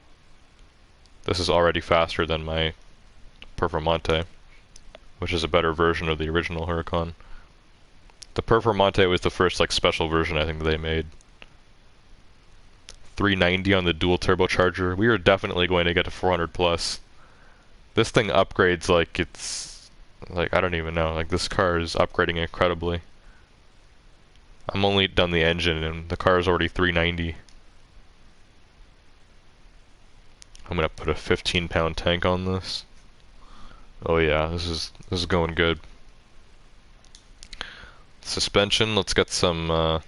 This is already faster than my Performante, which is a better version of the original Huracan. The Performante was the first like special version I think they made. 390 on the dual turbocharger. We are definitely going to get to 400 plus. This thing upgrades like it's like I don't even know. Like this car is upgrading incredibly. I'm only done the engine and the car is already 390. I'm gonna put a 15-pound tank on this. Oh yeah, this is going good. Suspension, let's get some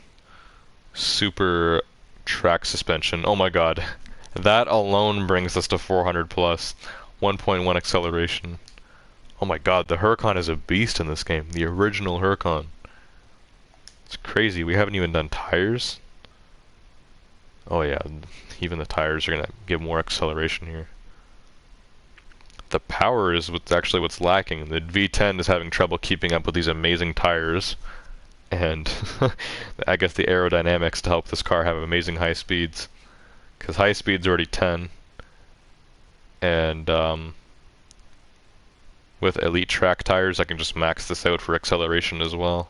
super track suspension. Oh my god. That alone brings us to 400 plus. 1.1 acceleration. Oh my god, the Huracan is a beast in this game. The original Huracan. It's crazy. We haven't even done tires. Oh yeah, even the tires are gonna give more acceleration here. The power is what's lacking. The V10 is having trouble keeping up with these amazing tires. And I guess the aerodynamics to help this car have amazing high speeds. Because high speed's already 10. And with elite track tires, I can just max this out for acceleration as well.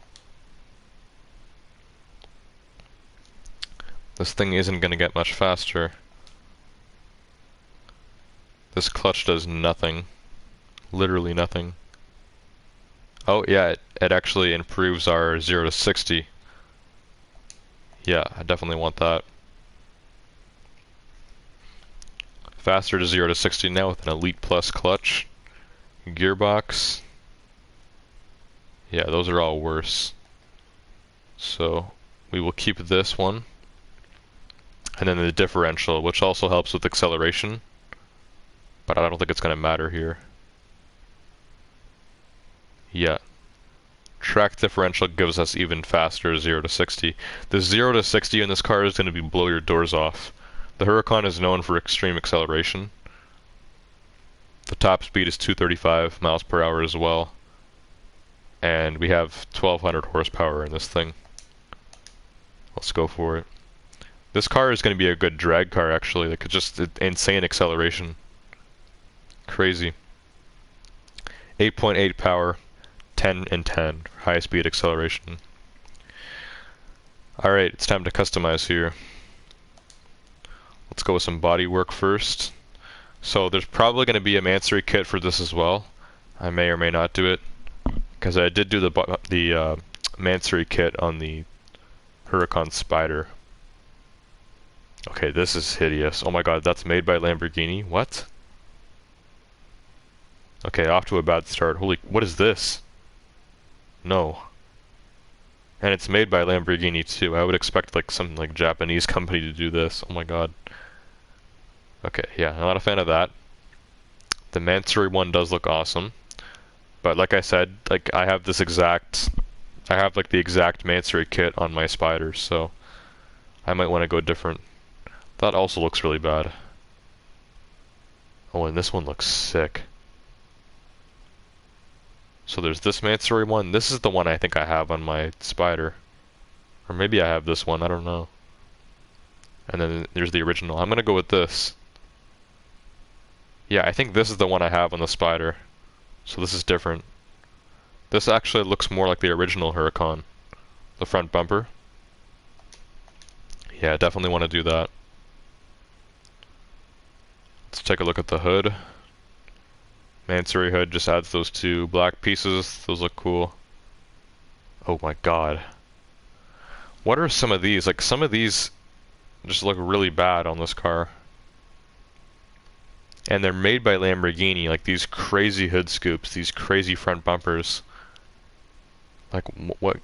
This thing isn't going to get much faster. This clutch does nothing. Literally nothing. Oh yeah, it actually improves our 0 to 60. Yeah, I definitely want that. Faster to 0 to 60 now with an Elite Plus clutch. Gearbox. Yeah, those are all worse. So, we will keep this one. And then the differential, which also helps with acceleration. But I don't think it's going to matter here. Yeah. Track differential gives us even faster 0 to 60. The 0 to 60 in this car is going to be blow your doors off. The Huracan is known for extreme acceleration. The top speed is 235 miles per hour as well. And we have 1200 horsepower in this thing. Let's go for it. This car is going to be a good drag car actually. Like it's just insane acceleration. Crazy. 8.8 power, 10 and 10, high speed acceleration. Alright, it's time to customize here. Let's go with some body work first. So there's probably going to be a Mansory kit for this as well. I may or may not do it, because I did do the Mansory kit on the Huracan Spider. Okay, this is hideous. Oh my god, that's made by Lamborghini? What? Okay, off to a bad start. Holy, what is this? No. And it's made by Lamborghini too. I would expect like some like Japanese company to do this. Oh my god. Okay, yeah, I'm not a fan of that. The Mansory one does look awesome. But like I said, like I have like the exact Mansory kit on my Spiders, so I might want to go different. That also looks really bad. Oh, and this one looks sick. So there's this Mansory one. This is the one I think I have on my Spider. Or maybe I have this one, I don't know. And then there's the original. I'm gonna go with this. Yeah, I think this is the one I have on the Spider. So this is different. This actually looks more like the original Huracan. The front bumper. Yeah, I definitely want to do that. Let's take a look at the hood. Mansory hood just adds those two black pieces. Those look cool. Oh my god. What are some of these? Like some of these just look really bad on this car. And they're made by Lamborghini, like these crazy hood scoops, these crazy front bumpers. Like what?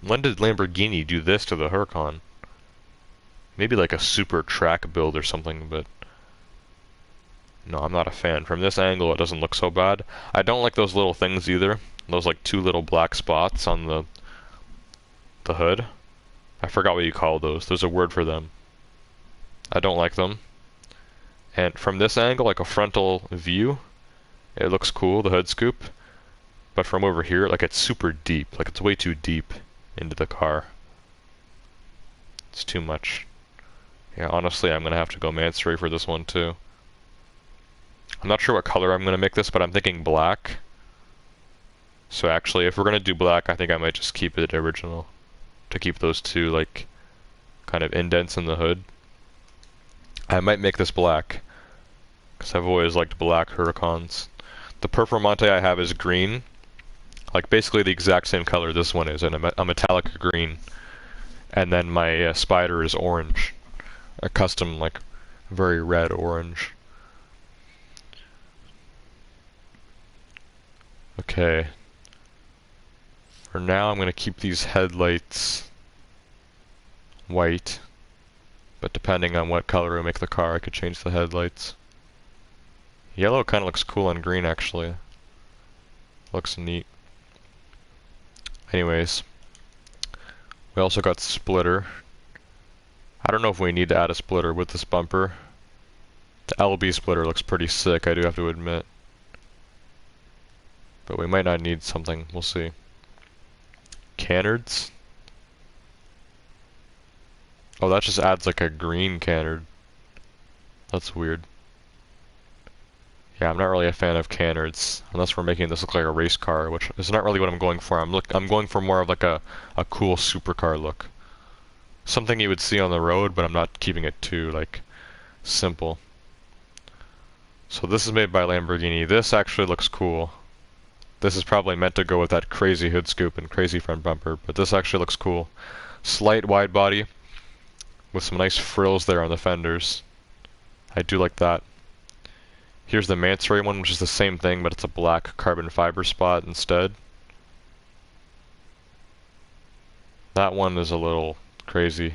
When did Lamborghini do this to the Huracan? Maybe like a super track build or something, but no, I'm not a fan. From this angle, it doesn't look so bad. I don't like those little things either. Those like two little black spots on the the hood. I forgot what you call those. There's a word for them. I don't like them. And from this angle, like a frontal view, it looks cool, the hood scoop. But from over here, like it's super deep. Like it's way too deep into the car. It's too much. Yeah, honestly, I'm gonna have to go Mansory for this one too. I'm not sure what color I'm gonna make this, but I'm thinking black. So actually, if we're gonna do black, I think I might just keep it original. To keep those two, like, kind of indents in the hood. I might make this black. Because I've always liked black Huracans. The Performante I have is green. Like, basically the exact same color this one is, and a metallic green. And then my Spider is orange. A custom, like, very red orange. Okay. For now, I'm going to keep these headlights white. But depending on what color I make the car, I could change the headlights. Yellow kind of looks cool on green, actually. Looks neat. Anyways. We also got splitter. I don't know if we need to add a splitter with this bumper. The LB splitter looks pretty sick, I do have to admit. But we might not need something, we'll see. Canards? Oh, that just adds like a green canard. That's weird. Yeah, I'm not really a fan of canards, unless we're making this look like a race car, which is not really what I'm going for. I'm going for more of like a cool supercar look. Something you would see on the road, but I'm not keeping it too, like, simple. So this is made by Lamborghini. This actually looks cool. This is probably meant to go with that crazy hood scoop and crazy front bumper, but this actually looks cool. Slight wide body, with some nice frills there on the fenders. I do like that. Here's the Mansory one, which is the same thing, but it's a black carbon fiber spot instead. That one is a little crazy.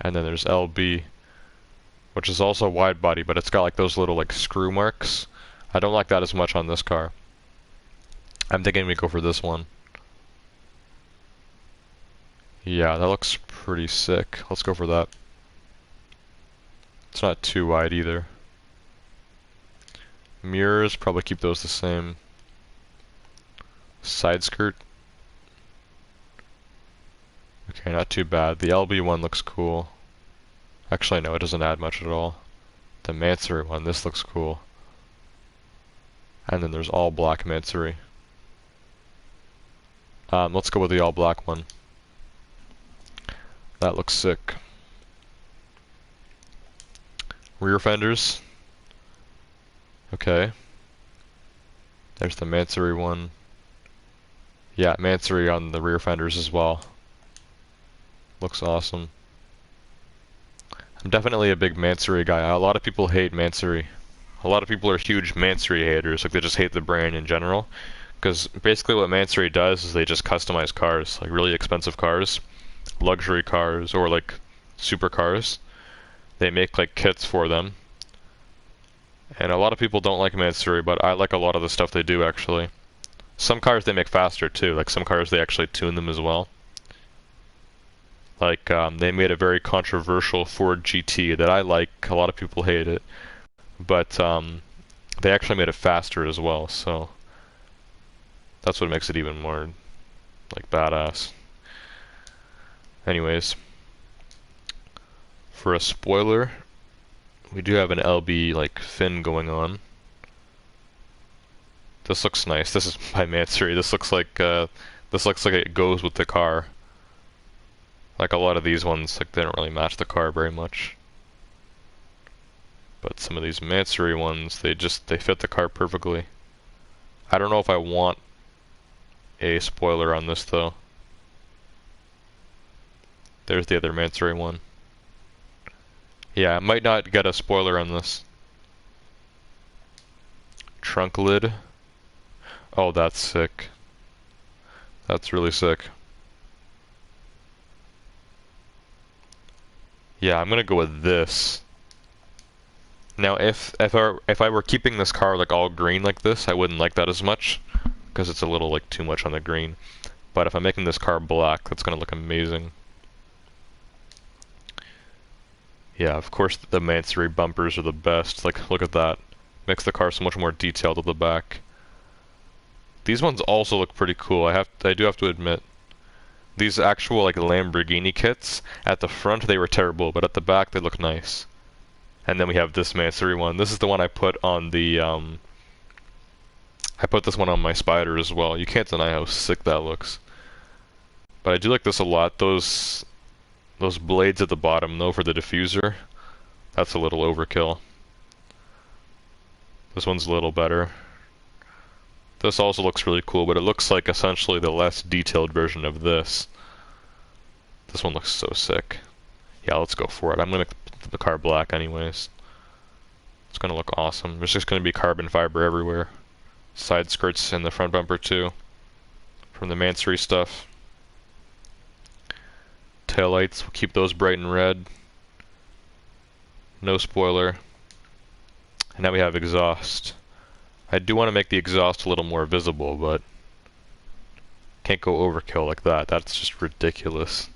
And then there's LB, which is also wide body, but it's got like those little like screw marks. I don't like that as much on this car. I'm thinking we go for this one. Yeah, that looks pretty sick. Let's go for that. It's not too wide either. Mirrors, probably keep those the same. Side skirt. Okay, not too bad. The LB one looks cool. Actually, no, it doesn't add much at all. The Mansory one, this looks cool. And then there's all black Mansory. Let's go with the all black one. That looks sick. Rear fenders. Okay. There's the Mansory one. Yeah, Mansory on the rear fenders as well. Looks awesome. I'm definitely a big Mansory guy. A lot of people hate Mansory. A lot of people are huge Mansory haters. Like, they just hate the brand in general. Because basically what Mansory does is they just customize cars. Like, really expensive cars. Luxury cars, or like supercars. They make like kits for them. And a lot of people don't like Mansory, but I like a lot of the stuff they do actually. Some cars they make faster too, like some cars they actually tune them as well. Like they made a very controversial Ford GT that I like, a lot of people hate it. But they actually made it faster as well, so that's what makes it even more like badass. Anyways, for a spoiler, we do have an LB like fin going on. This looks nice. This is by Mansory. This looks like it goes with the car. Like a lot of these ones, like they don't really match the car very much. But some of these Mansory ones, they fit the car perfectly. I don't know if I want a spoiler on this though. There's the other Mansory one. Yeah, I might not get a spoiler on this. Trunk lid. Oh, that's sick. That's really sick. Yeah, I'm gonna go with this. Now, if I were keeping this car like all green like this, I wouldn't like that as much, because it's a little like too much on the green. But if I'm making this car black, that's gonna look amazing. Yeah, of course the Mansory bumpers are the best. Like, look at that. Makes the car so much more detailed at the back. These ones also look pretty cool. I do have to admit. These actual like Lamborghini kits, at the front they were terrible, but at the back they look nice. And then we have this Mansory one. This is the one I put on the I put this one on my Spider as well. You can't deny how sick that looks. But I do like this a lot. Those blades at the bottom though for the diffuser, that's a little overkill. This one's a little better. This also looks really cool, but it looks like essentially the less detailed version of this. This one looks so sick. Yeah, let's go for it. I'm gonna make the car black anyways. It's gonna look awesome. There's just gonna be carbon fiber everywhere. Side skirts in the front bumper too, from the Mansory stuff. Taillights, we'll keep those bright and red. No spoiler. And now we have exhaust. I do want to make the exhaust a little more visible, but can't go overkill like that. That's just ridiculous.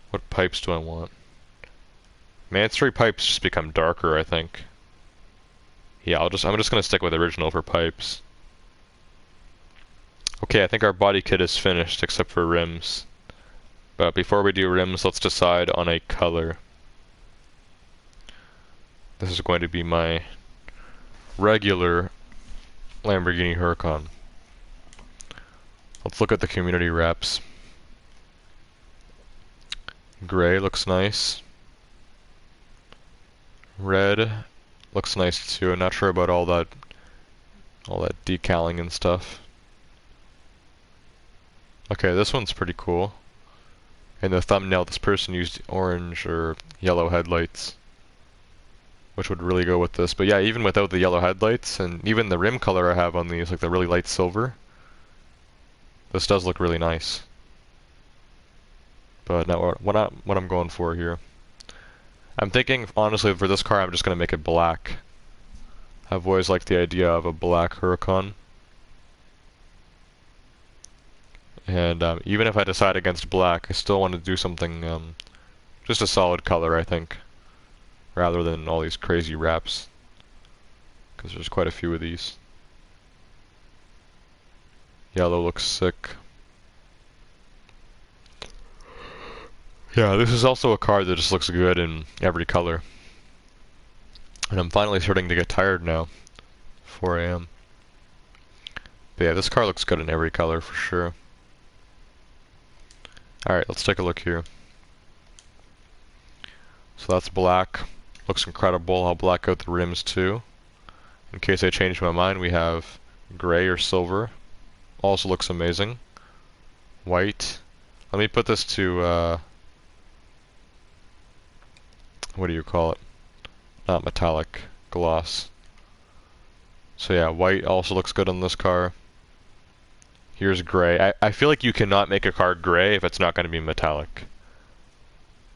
What pipes do I want? Mansory pipes just become darker, I think. Yeah, I'm just gonna stick with original for pipes. Okay, I think our body kit is finished except for rims. But before we do rims, let's decide on a color. This is going to be my regular Lamborghini Huracan. Let's look at the community wraps. Gray looks nice. Red looks nice too. I'm not sure about all that decaling and stuff. Okay, this one's pretty cool. In the thumbnail, this person used orange or yellow headlights, which would really go with this. But yeah, even without the yellow headlights, and even the rim color I have on these, like the really light silver, this does look really nice. But now, what I'm going for here. I'm thinking, honestly, for this car, I'm just going to make it black. I've always liked the idea of a black Huracan. And even if I decide against black, I still want to do something, just a solid color, I think, rather than all these crazy wraps, because there's quite a few of these. Yellow looks sick. Yeah, this is also a car that just looks good in every color. And I'm finally starting to get tired now. 4 AM. But yeah, this car looks good in every color for sure. Alright, let's take a look here. So that's black. Looks incredible. I'll black out the rims too. In case I change my mind, we have gray or silver. Also looks amazing. White. Let me put this to, what do you call it? Not metallic. Gloss. So yeah, white also looks good on this car. Here's gray. I feel like you cannot make a car gray if it's not going to be metallic.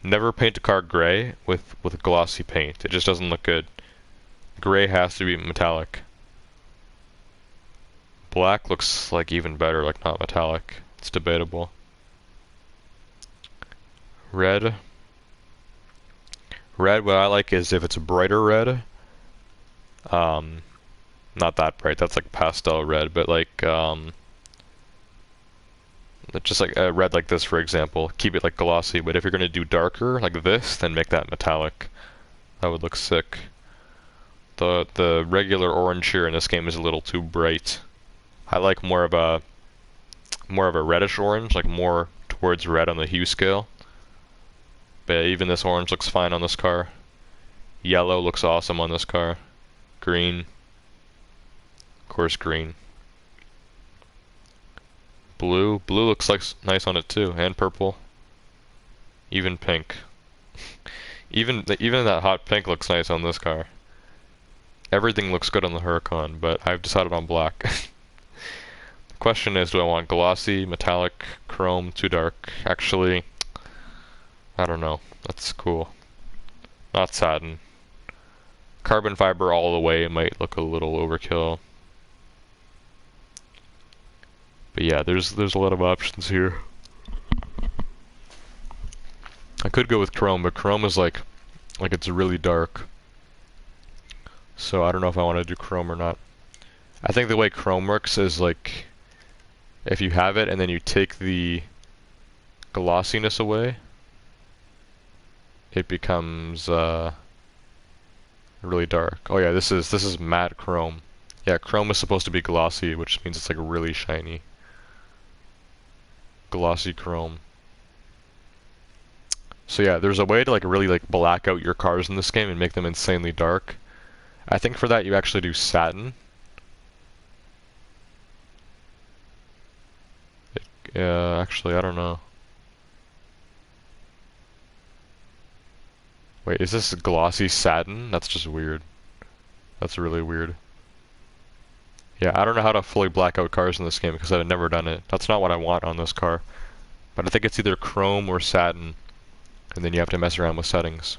Never paint a car gray with glossy paint. It just doesn't look good. Gray has to be metallic. Black looks like even better, like not metallic. It's debatable. Red. Red, what I like is if it's a brighter red. Not that bright, that's like pastel red, but like, just like a red like this, for example. Keep it like glossy, but if you're going to do darker like this, then make that metallic. That would look sick. The regular orange here in this game is a little too bright. I like more of a reddish orange, like more towards red on the hue scale. But even this orange looks fine on this car. Yellow looks awesome on this car. Green. Of course, green. Blue. Blue looks like nice on it too, and purple. Even pink. even that hot pink looks nice on this car. Everything looks good on the Huracan, but I've decided on black. The question is, do I want glossy, metallic, chrome, too dark? Actually, I don't know. That's cool. Not satin. Carbon fiber all the way might look a little overkill. But yeah, there's a lot of options here. I could go with chrome, but chrome is like it's really dark. So I don't know if I want to do chrome or not. I think the way chrome works is like if you have it and then you take the glossiness away, it becomes really dark. Oh yeah, this is matte chrome. Yeah, chrome is supposed to be glossy, which means it's like really shiny. Glossy chrome. So yeah, there's a way to like really like black out your cars in this game and make them insanely dark. I think for that you actually do satin. Actually, I don't know. Wait, is this glossy satin? That's just weird. That's really weird. Yeah, I don't know how to fully black out cars in this game because I've never done it. That's not what I want on this car. But I think it's either chrome or satin. And then you have to mess around with settings.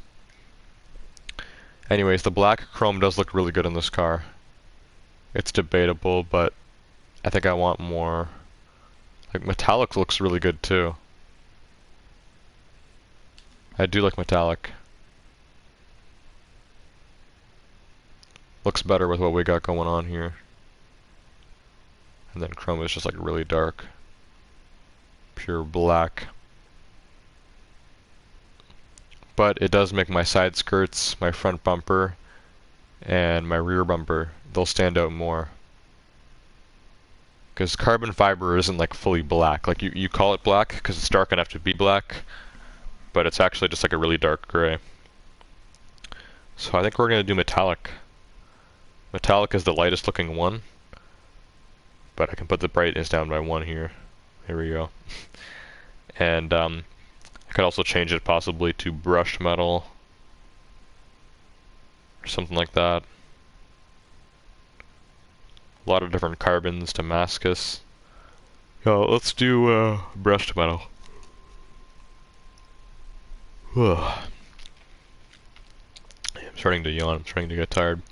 Anyways, the black chrome does look really good in this car. It's debatable, but I think I want more. Like, metallic looks really good too. I do like metallic. Looks better with what we got going on here. And then chrome is just like really dark. Pure black. But it does make my side skirts, my front bumper, and my rear bumper, they'll stand out more. Because carbon fiber isn't like fully black. Like you call it black because it's dark enough to be black, but it's actually just like a really dark gray. So I think we're going to do metallic. Metallic is the lightest looking one, but I can put the brightness down by 1 here. Here we go. And I could also change it possibly to brushed metal or something like that. A lot of different carbons, Damascus. Let's do brushed metal. I'm starting to yawn, I'm starting to get tired.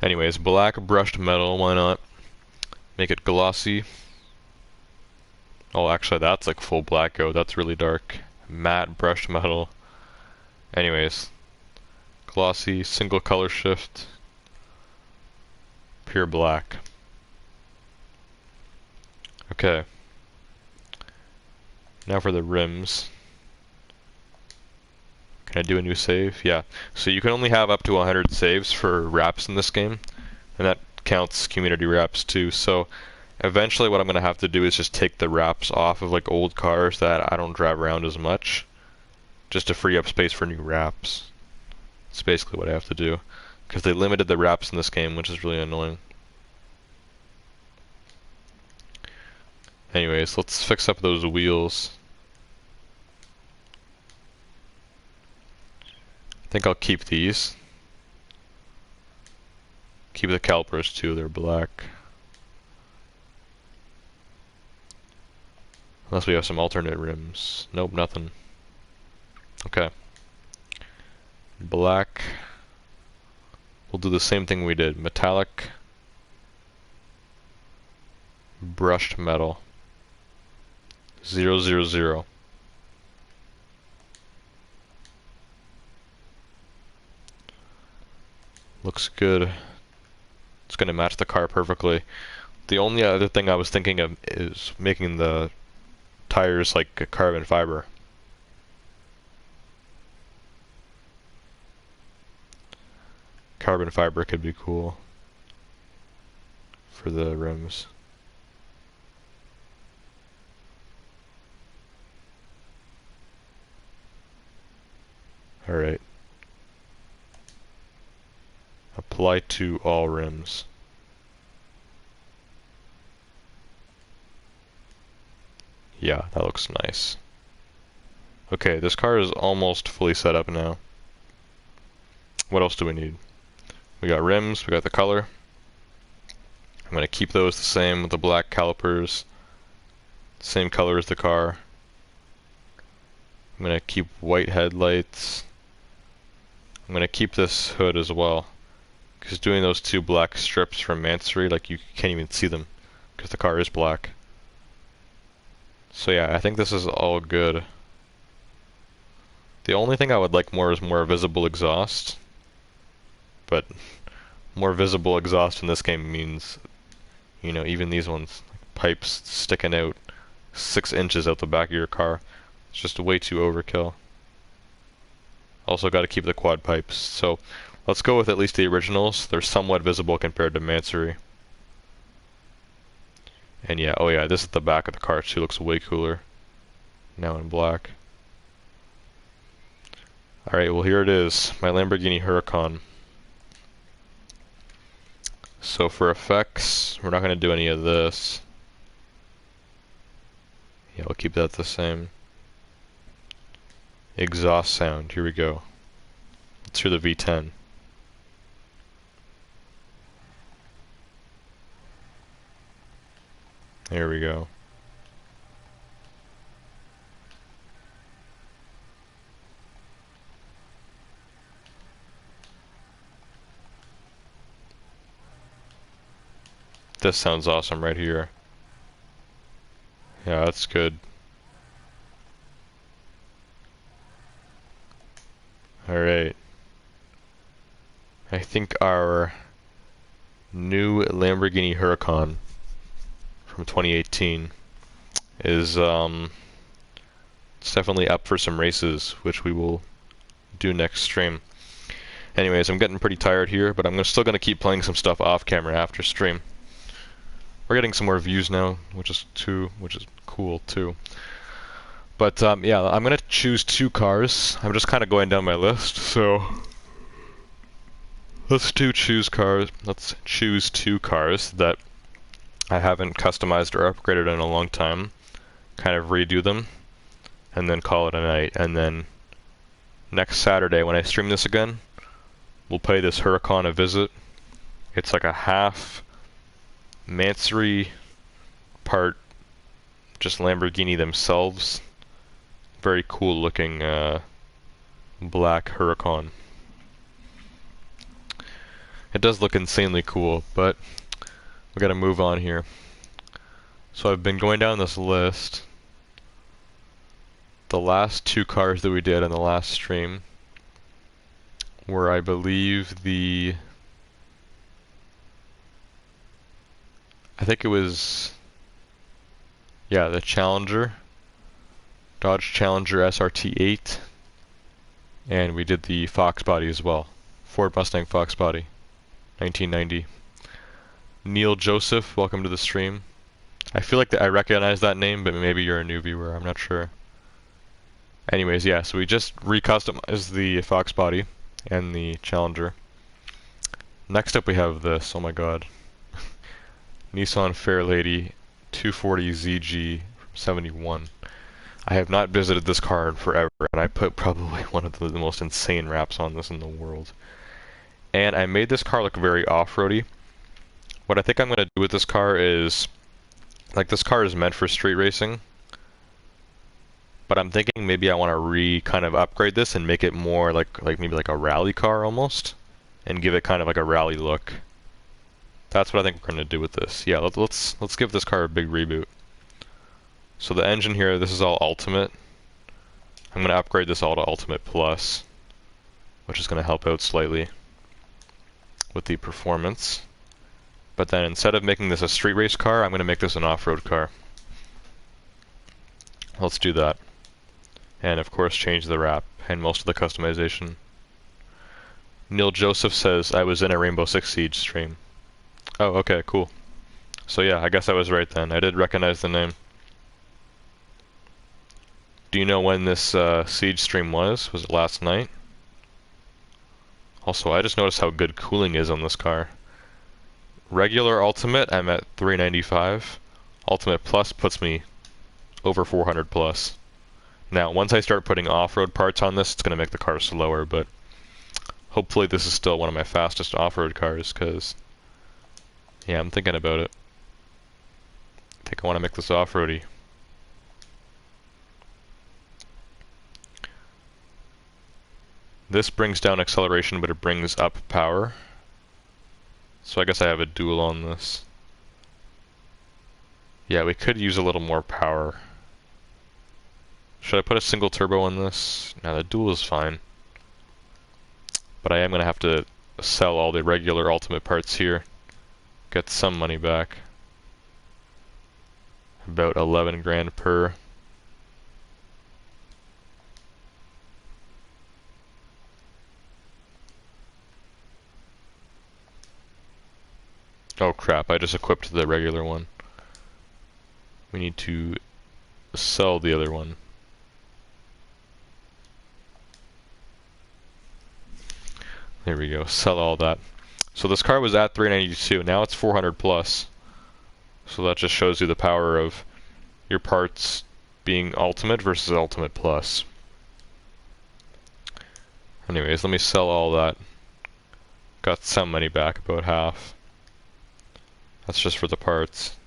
Anyways, black brushed metal, why not? Make it glossy. Oh, actually that's like full blackout, that's really dark. Matte brushed metal. Anyways, glossy, single color shift, pure black. Okay. Now for the rims. Can I do a new save? Yeah. So you can only have up to 100 saves for wraps in this game, and that counts community wraps too. So eventually what I'm going to have to do is just take the wraps off of like old cars that I don't drive around as much, just to free up space for new wraps. That's basically what I have to do, because they limited the wraps in this game, which is really annoying. Anyways, let's fix up those wheels. I think I'll keep these. Keep the calipers too, they're black. Unless we have some alternate rims. Nope, nothing. Okay. Black. We'll do the same thing we did. Metallic. Brushed metal. 000. Looks good. It's gonna match the car perfectly. The only other thing I was thinking of is making the tires like a carbon fiber. Carbon fiber could be cool for the rims. Alright. Apply to all rims. Yeah, that looks nice. Okay, this car is almost fully set up now. What else do we need? We got rims, we got the color. I'm going to keep those the same with the black calipers. Same color as the car. I'm going to keep white headlights. I'm going to keep this hood as well, because doing those two black strips from Mansory, like you can't even see them because the car is black. So yeah, I think this is all good. The only thing I would like more is more visible exhaust. But more visible exhaust in this game means, you know, even these ones, like pipes sticking out 6 inches out the back of your car. It's just way too overkill. Also got to keep the quad pipes. So let's go with at least the originals. They're somewhat visible compared to Mansory. And yeah, oh yeah, this is the back of the car too. Looks way cooler now in black. Alright, well here it is, my Lamborghini Huracan. So for effects, we're not going to do any of this. Yeah, we'll keep that the same. Exhaust sound, here we go. Let's hear the V10. There we go. This sounds awesome right here. Yeah, that's good. Alright. I think our new Lamborghini Huracan from 2018 is it's definitely up for some races, which we will do next stream. Anyways, I'm getting pretty tired here, but I'm still gonna keep playing some stuff off camera after stream. We're getting some more views now, which is cool too. But yeah, I'm gonna choose 2 cars. I'm just kind of going down my list, so let's choose cars. Let's choose 2 cars that I haven't customized or upgraded in a long time. Kind of redo them, and then call it a night. And then next Saturday when I stream this again, we'll pay this Huracan a visit. It's like a half Mansory part just Lamborghini themselves. Very cool looking black Huracan. It does look insanely cool, but we gotta move on here. So I've been going down this list. The last 2 cars that we did in the last stream were, I believe, I think it was, yeah, the Challenger, Dodge Challenger SRT8, and we did the Fox body as well, Ford Mustang Fox body, 1990. Neil Joseph, welcome to the stream. I feel like I recognize that name, but maybe you're a new viewer, I'm not sure. Anyways, yeah, so we just recustomized the Fox body and the Challenger. Next up we have this, oh my god. Nissan Fairlady 240 ZG from 71. I have not visited this car in forever, and I put probably one of the most insane wraps on this in the world. And I made this car look very off-roady. What I think I'm going to do with this car is, like, this car is meant for street racing, but I'm thinking maybe I want to kind of upgrade this and make it more like maybe like a rally car almost, and give it kind of like a rally look. That's what I think we're going to do with this. Yeah, let's give this car a big reboot. So the engine here, this is all Ultimate. I'm going to upgrade this all to Ultimate Plus, which is going to help out slightly with the performance. But then instead of making this a street race car, I'm going to make this an off-road car. Let's do that. And of course change the wrap and most of the customization. Neil Joseph says, I was in a Rainbow Six Siege stream. Oh, okay, cool. So yeah, I guess I was right then. I did recognize the name. Do you know when this Siege stream was? Was it last night? Also, I just noticed how good cooling is on this car. Regular Ultimate, I'm at 395. Ultimate Plus puts me over 400 plus. Now, once I start putting off-road parts on this, it's going to make the car slower, but hopefully this is still one of my fastest off-road cars, because, yeah, I'm thinking about it. I think I want to make this off-roady. This brings down acceleration, but it brings up power. So I guess I have a dual on this. Yeah, we could use a little more power. Should I put a single turbo on this? Nah, the dual is fine. But I am going to have to sell all the regular ultimate parts here. Get some money back. About 11 grand per. Oh crap, I just equipped the regular one. We need to sell the other one. There we go, sell all that. So this car was at 392, now it's 400 plus. So that just shows you the power of your parts being ultimate versus ultimate plus. Anyways, let me sell all that. Got some money back, about half. That's just for the parts.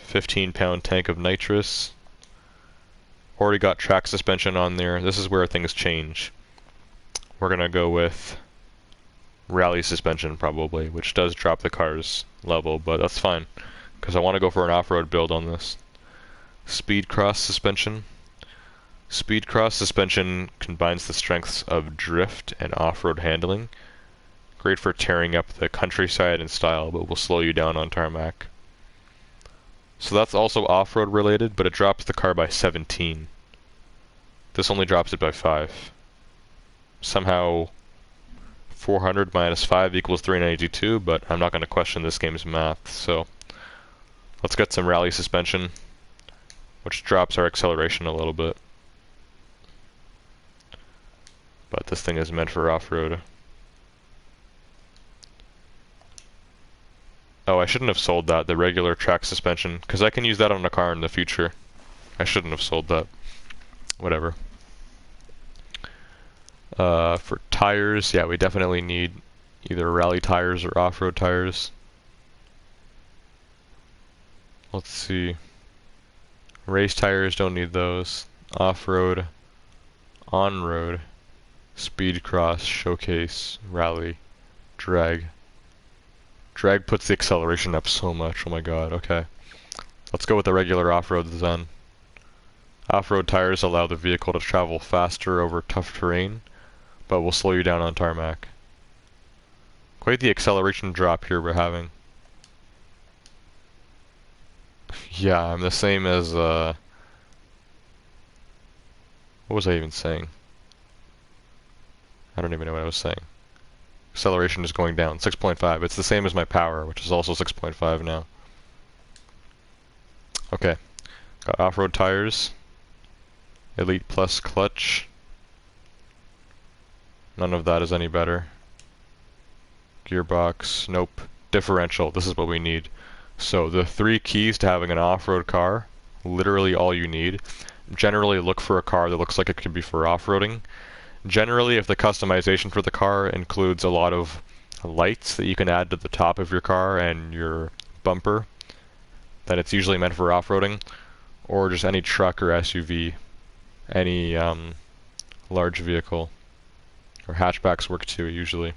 £15 tank of nitrous. Already got track suspension on there. This is where things change. We're gonna go with rally suspension probably, which does drop the car's level, but that's fine, because I want to go for an off-road build on this. Speed cross suspension. Speed cross suspension combines the strengths of drift and off-road handling. Great for tearing up the countryside in style, but will slow you down on tarmac. So that's also off-road related, but it drops the car by 17. This only drops it by 5. Somehow 400 minus 5 equals 392, but I'm not going to question this game's math, so let's get some rally suspension, which drops our acceleration a little bit. But this thing is meant for off-road. Oh, I shouldn't have sold that, the regular track suspension, because I can use that on a car in the future. I shouldn't have sold that. Whatever. For tires, yeah, we definitely need either rally tires or off-road tires. Let's see. Race tires, don't need those. Off-road, on-road, speed cross, showcase, rally, drag. Drag puts the acceleration up so much, oh my god, okay. Let's go with the regular off-road then. Off-road tires allow the vehicle to travel faster over tough terrain, but will slow you down on tarmac. Quite the acceleration drop here we're having. Yeah, I'm the same as, what was I even saying? I don't even know what I was saying. Acceleration is going down, 6.5. It's the same as my power, which is also 6.5 now. Okay, got off-road tires. Elite Plus clutch. None of that is any better. Gearbox, nope. Differential, this is what we need. So the 3 keys to having an off-road car, literally all you need. Generally look for a car that looks like it could be for off-roading. Generally, if the customization for the car includes a lot of lights that you can add to the top of your car and your bumper, then it's usually meant for off-roading, or just any truck or SUV, any large vehicle, or hatchbacks work too usually.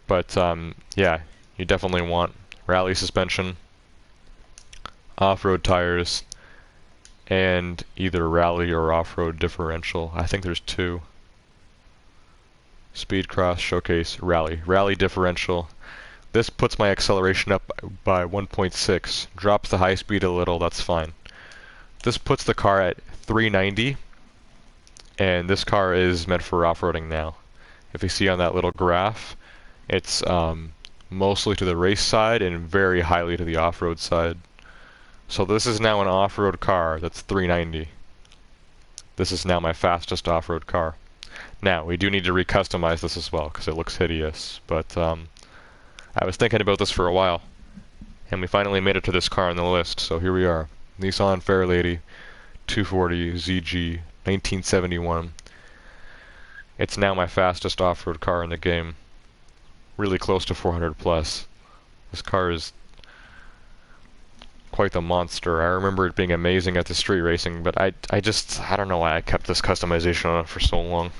But yeah, you definitely want rally suspension, off-road tires, and either rally or off-road differential. I think there's 2. Speed cross, showcase, rally. Rally differential. This puts my acceleration up by 1.6. Drops the high speed a little, that's fine. This puts the car at 390, and this car is meant for off-roading now. If you see on that little graph, it's mostly to the race side and very highly to the off-road side. So this is now an off-road car that's 390. This is now my fastest off-road car. Now, we do need to recustomize this as well, because it looks hideous, but I was thinking about this for a while, and we finally made it to this car on the list, so here we are. Nissan Fairlady 240 ZG 1971. It's now my fastest off-road car in the game. Really close to 400 plus. This car is quite the monster. I remember it being amazing at the street racing, but I don't know why I kept this customization on it for so long.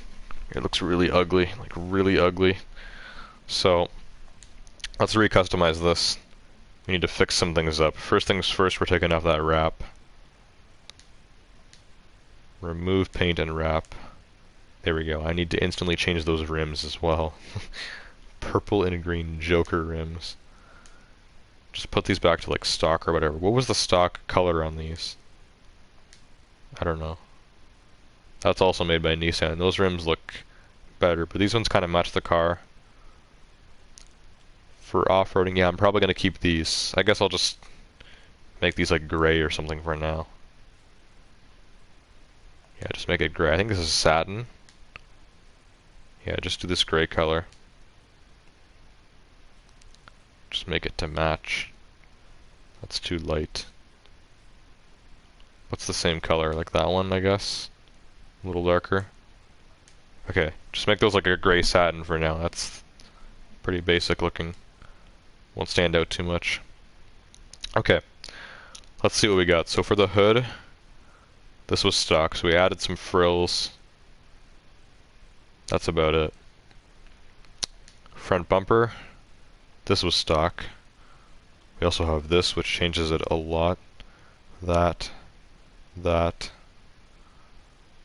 It looks really ugly, like really ugly. So let's recustomize this We need to fix some things up. First things first, we're taking off that wrap. Remove paint and wrap. There we go. I need to instantly change those rims as well. Purple and green Joker rims. Just put these back to like stock or whatever. What was the stock color on these? I don't know. That's also made by Nissan. Those rims look better, but these ones kind of match the car. For off-roading, yeah, I'm probably going to keep these. I guess I'll just make these like gray or something for now. Yeah, just make it gray. I think this is satin. Yeah, just do this gray color. Just make it to match. That's too light. What's the same color? Like that one, I guess? A little darker. Okay, just make those like a gray satin for now. That's pretty basic looking. Won't stand out too much. Okay, let's see what we got. So for the hood, this was stock, so we added some frills. That's about it. Front bumper, this was stock. We also have this, which changes it a lot. That,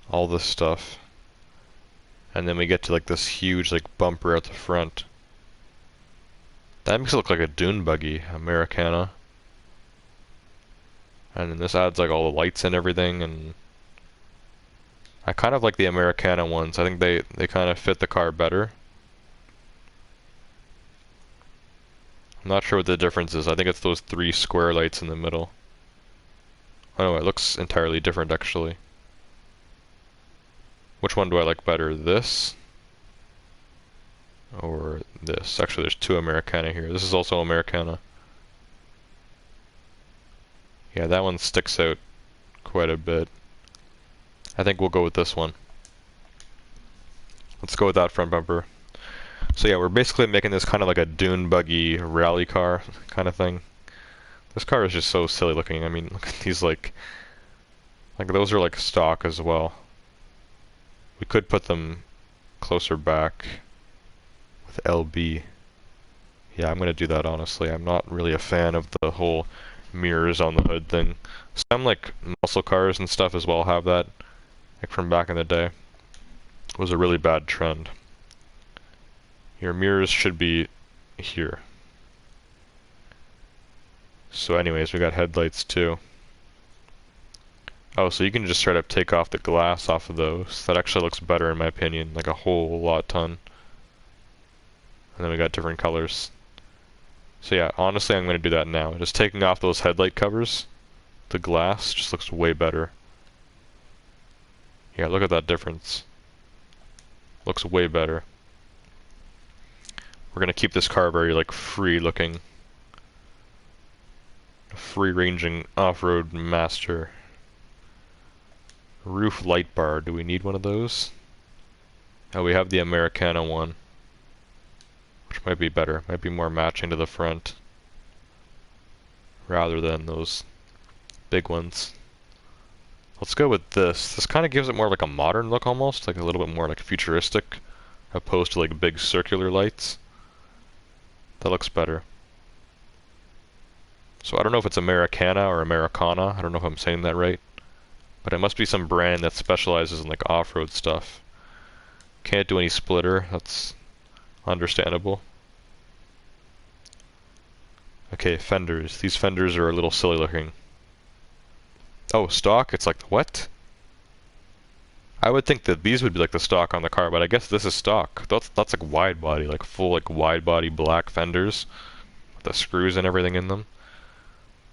all this stuff. And then we get to like this huge like bumper at the front. That makes it look like a dune buggy, Americana. And then this adds like all the lights and everything, and I kind of like the Americana ones. I think they kind of fit the car better. I'm not sure what the difference is. I think it's those 3 square lights in the middle. Oh no, it looks entirely different actually. Which one do I like better? This? Or this? Actually, there's 2 Americana here. This is also Americana. Yeah, that one sticks out quite a bit. I think we'll go with this one. Let's go with that front bumper. So yeah, we're basically making this kind of like a dune buggy rally car kind of thing. This car is just so silly looking. I mean, look at these like those are like stock as well. We could put them closer back with LB. Yeah, I'm gonna do that honestly. I'm not really a fan of the whole mirrors on the hood thing. Some like muscle cars and stuff as well have that, like from back in the day. It was a really bad trend. Your mirrors should be here. So anyways, we got headlights too. Oh, so you can just straight up take off the glass off of those. That actually looks better in my opinion, like a whole ton. And then we got different colors. So yeah, honestly I'm going to do that now. Just taking off those headlight covers, the glass just looks way better. Yeah, look at that difference. Looks way better. We're going to keep this car very like free looking. Free ranging off-road master. Roof light bar, do we need one of those? Oh, we have the Americana one, which might be better, might be more matching to the front rather than those big ones. Let's go with this. This kind of gives it more like a modern look almost, like a little bit more like futuristic opposed to like big circular lights. That looks better. So I don't know if it's Americana or Americana, I don't know if I'm saying that right. But it must be some brand that specializes in like off-road stuff. Can't do any splitter, that's understandable. Okay, fenders. These fenders are a little silly looking. Oh, stock? It's like, what? I would think that these would be like the stock on the car, but I guess this is stock. That's like wide body, like full like wide body black fenders with the screws and everything in them.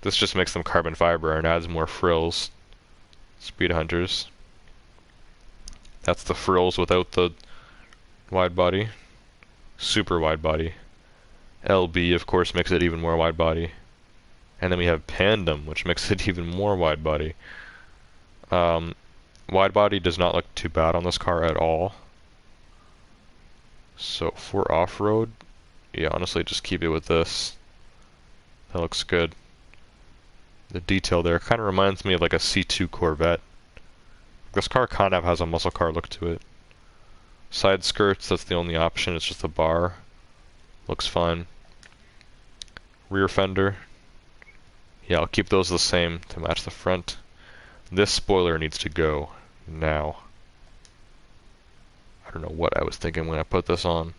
This just makes them carbon fiber and adds more frills. Speed Hunters. That's the frills without the wide body. Super wide body. LB of course makes it even more wide body. And then we have Pandem, which makes it even more wide body. Wide body does not look too bad on this car at all. So for off-road, yeah, honestly just keep it with this. That looks good. The detail there kind of reminds me of like a C2 Corvette. This car kind of has a muscle car look to it. Side skirts, that's the only option, it's just a bar. Looks fine. Rear fender, Yeah, I'll keep those the same to match the front. This spoiler needs to go now. I don't know what I was thinking when I put this on.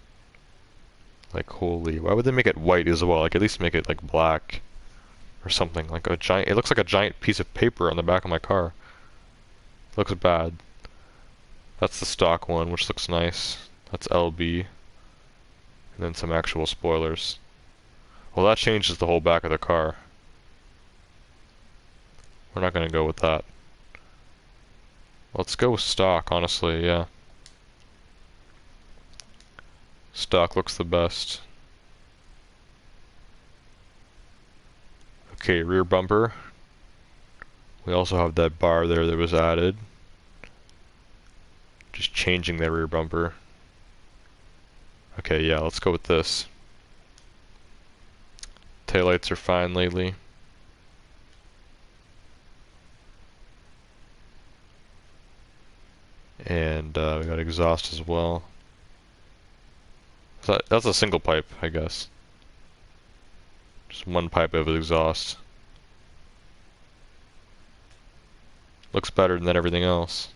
Like, holy, why would they make it white as well? Like, at least make it like black or something. Like a giant, it looks like a giant piece of paper on the back of my car. Looks bad. That's the stock one, which looks nice. That's LB. And then some actual spoilers. Well, that changes the whole back of the car. We're not gonna go with that. Let's go with stock, honestly, yeah. Stock looks the best. Okay, rear bumper. We also have that bar there that was added. Just changing the rear bumper. Okay, yeah, let's go with this. Taillights are fine lately. And we got exhaust as well. That's a single pipe, I guess. Just one pipe of exhaust. Looks better than everything else.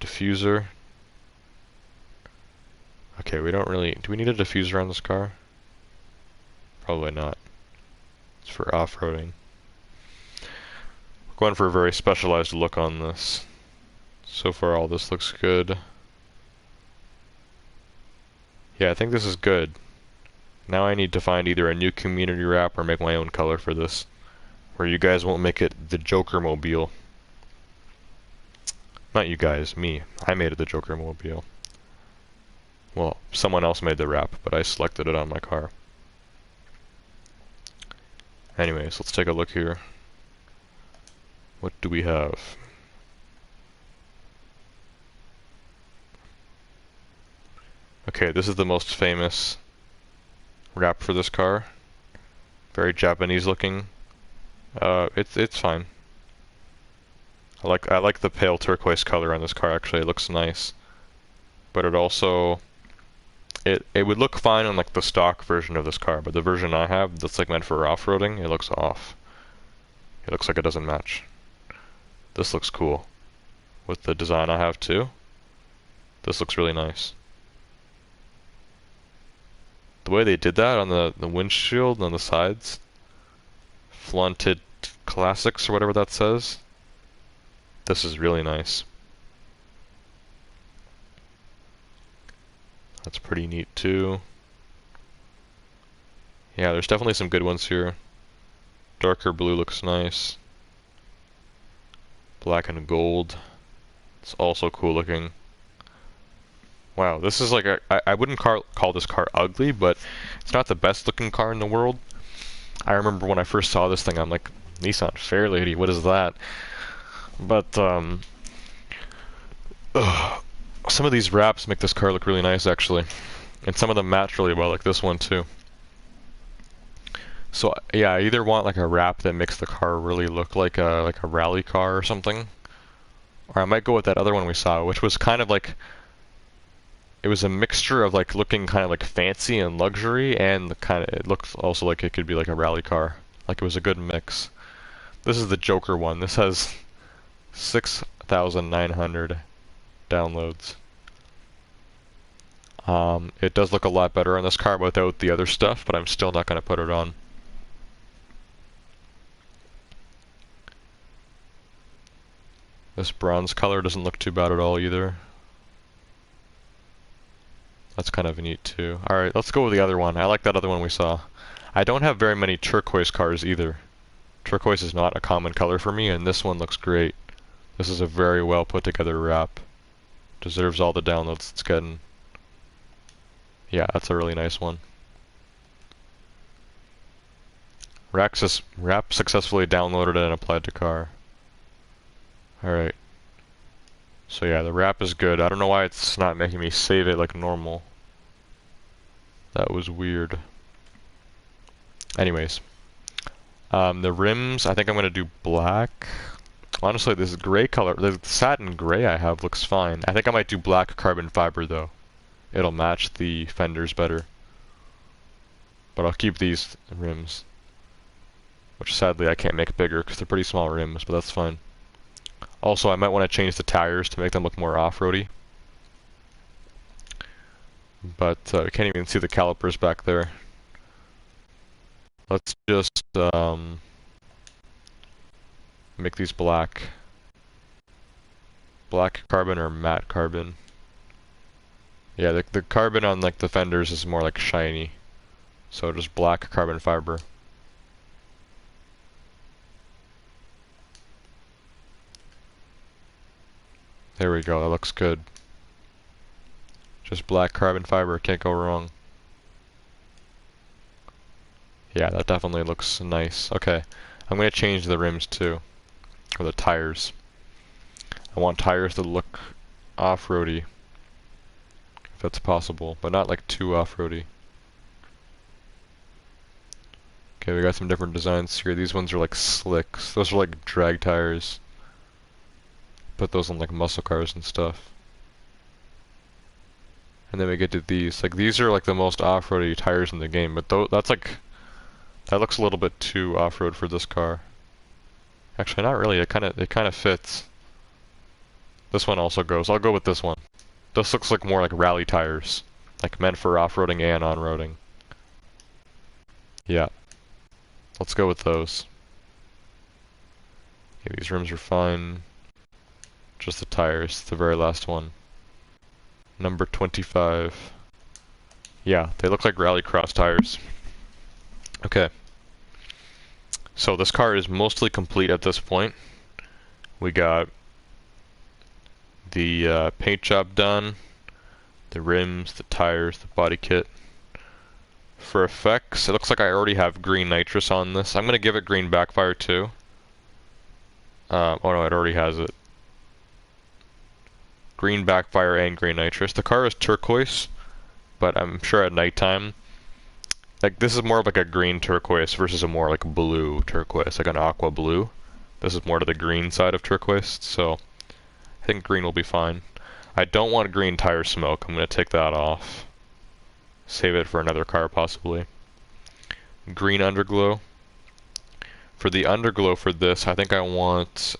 Diffuser. Okay, we don't really... Do we need a diffuser on this car? Probably not. It's for off-roading. We're going for a very specialized look on this. So far all this looks good. Yeah, I think this is good. Now I need to find either a new community wrap or make my own color for this. Where you guys won't make it the Joker Mobile. Not you guys, me. I made it the Joker Mobile. Well, someone else made the wrap, but I selected it on my car. Anyways, let's take a look here. What do we have? Okay, this is the most famous wrap for this car. Very Japanese looking. It's fine. I like the pale turquoise color on this car. Actually, it looks nice. But it also it would look fine on like the stock version of this car, but the version I have that's like meant for off-roading, it looks off. It looks like it doesn't match. This looks cool. With the design I have too. This looks really nice. The way they did that on the windshield and on the sides, flaunted classics or whatever that says, this is really nice. That's pretty neat too. Yeah, there's definitely some good ones here. Darker blue looks nice. Black and gold. It's also cool looking. Wow, this is like I wouldn't call this car ugly, but it's not the best looking car in the world. I remember when I first saw this thing, I'm like, Nissan Fairlady, what is that? But some of these wraps make this car look really nice actually. And some of them match really well, like this one too. So yeah, I either want like a wrap that makes the car really look like a rally car or something, or I might go with that other one we saw, which was kind of like, it was a mixture of like looking kind of like fancy and luxury, and it looked also like it could be like a rally car. Like it was a good mix. This is the Joker one. This has 6,900 downloads. It does look a lot better on this car without the other stuff, but I'm still not going to put it on. This bronze color doesn't look too bad at all either. That's kind of neat too. Alright, let's go with the other one. I like that other one we saw. I don't have very many turquoise cars either. Turquoise is not a common color for me, and this one looks great. This is a very well put together wrap. Deserves all the downloads it's getting. Yeah, that's a really nice one. Wrap successfully downloaded and applied to car. Alright. So yeah, the wrap is good. I don't know why it's not making me save it like normal. That was weird. Anyways. The rims, I think I'm going to do black. Honestly, this gray color, the satin gray I have looks fine. I think I might do black carbon fiber though. It'll match the fenders better. But I'll keep these rims. which sadly I can't make bigger because they're pretty small rims, but that's fine. Also, I might want to change the tires to make them look more off-roady. But you can't even see the calipers back there. Let's just make these black. Black carbon or matte carbon. Yeah, the carbon on like the fenders is more like shiny. So just black carbon fiber. There we go, that looks good. Just black carbon fiber, can't go wrong. Yeah, that definitely looks nice. Okay, I'm gonna change the rims too. Or the tires. I want tires that look off-roady. If that's possible, but not like too off-roady. Okay, we got some different designs here. These ones are like slicks. Those are like drag tires. Put those on like muscle cars and stuff. And then we get to these. Like these are like the most off-roady tires in the game, but that's like that looks a little bit too off-road for this car. Actually, not really. It kind of fits. This one also goes. I'll go with this one. This looks like more like rally tires, like meant for off-roading and on-roading. Yeah. Let's go with those. Okay, these rims are fine. Just the tires, the very last one. Number 25. Yeah, they look like rallycross tires. Okay. So this car is mostly complete at this point. We got the paint job done, the rims, the tires, the body kit. For effects, it looks like I already have green nitrous on this. I'm going to give it green backfire too. Oh no, it already has it. Green backfire and green nitrous. The car is turquoise, but I'm sure at nighttime, like this is more of like a green turquoise versus a more like blue turquoise, like an aqua blue. This is more to the green side of turquoise, so I think green will be fine. I don't want green tire smoke. I'm going to take that off. Save it for another car possibly. Green underglow. For the underglow for this, I think I want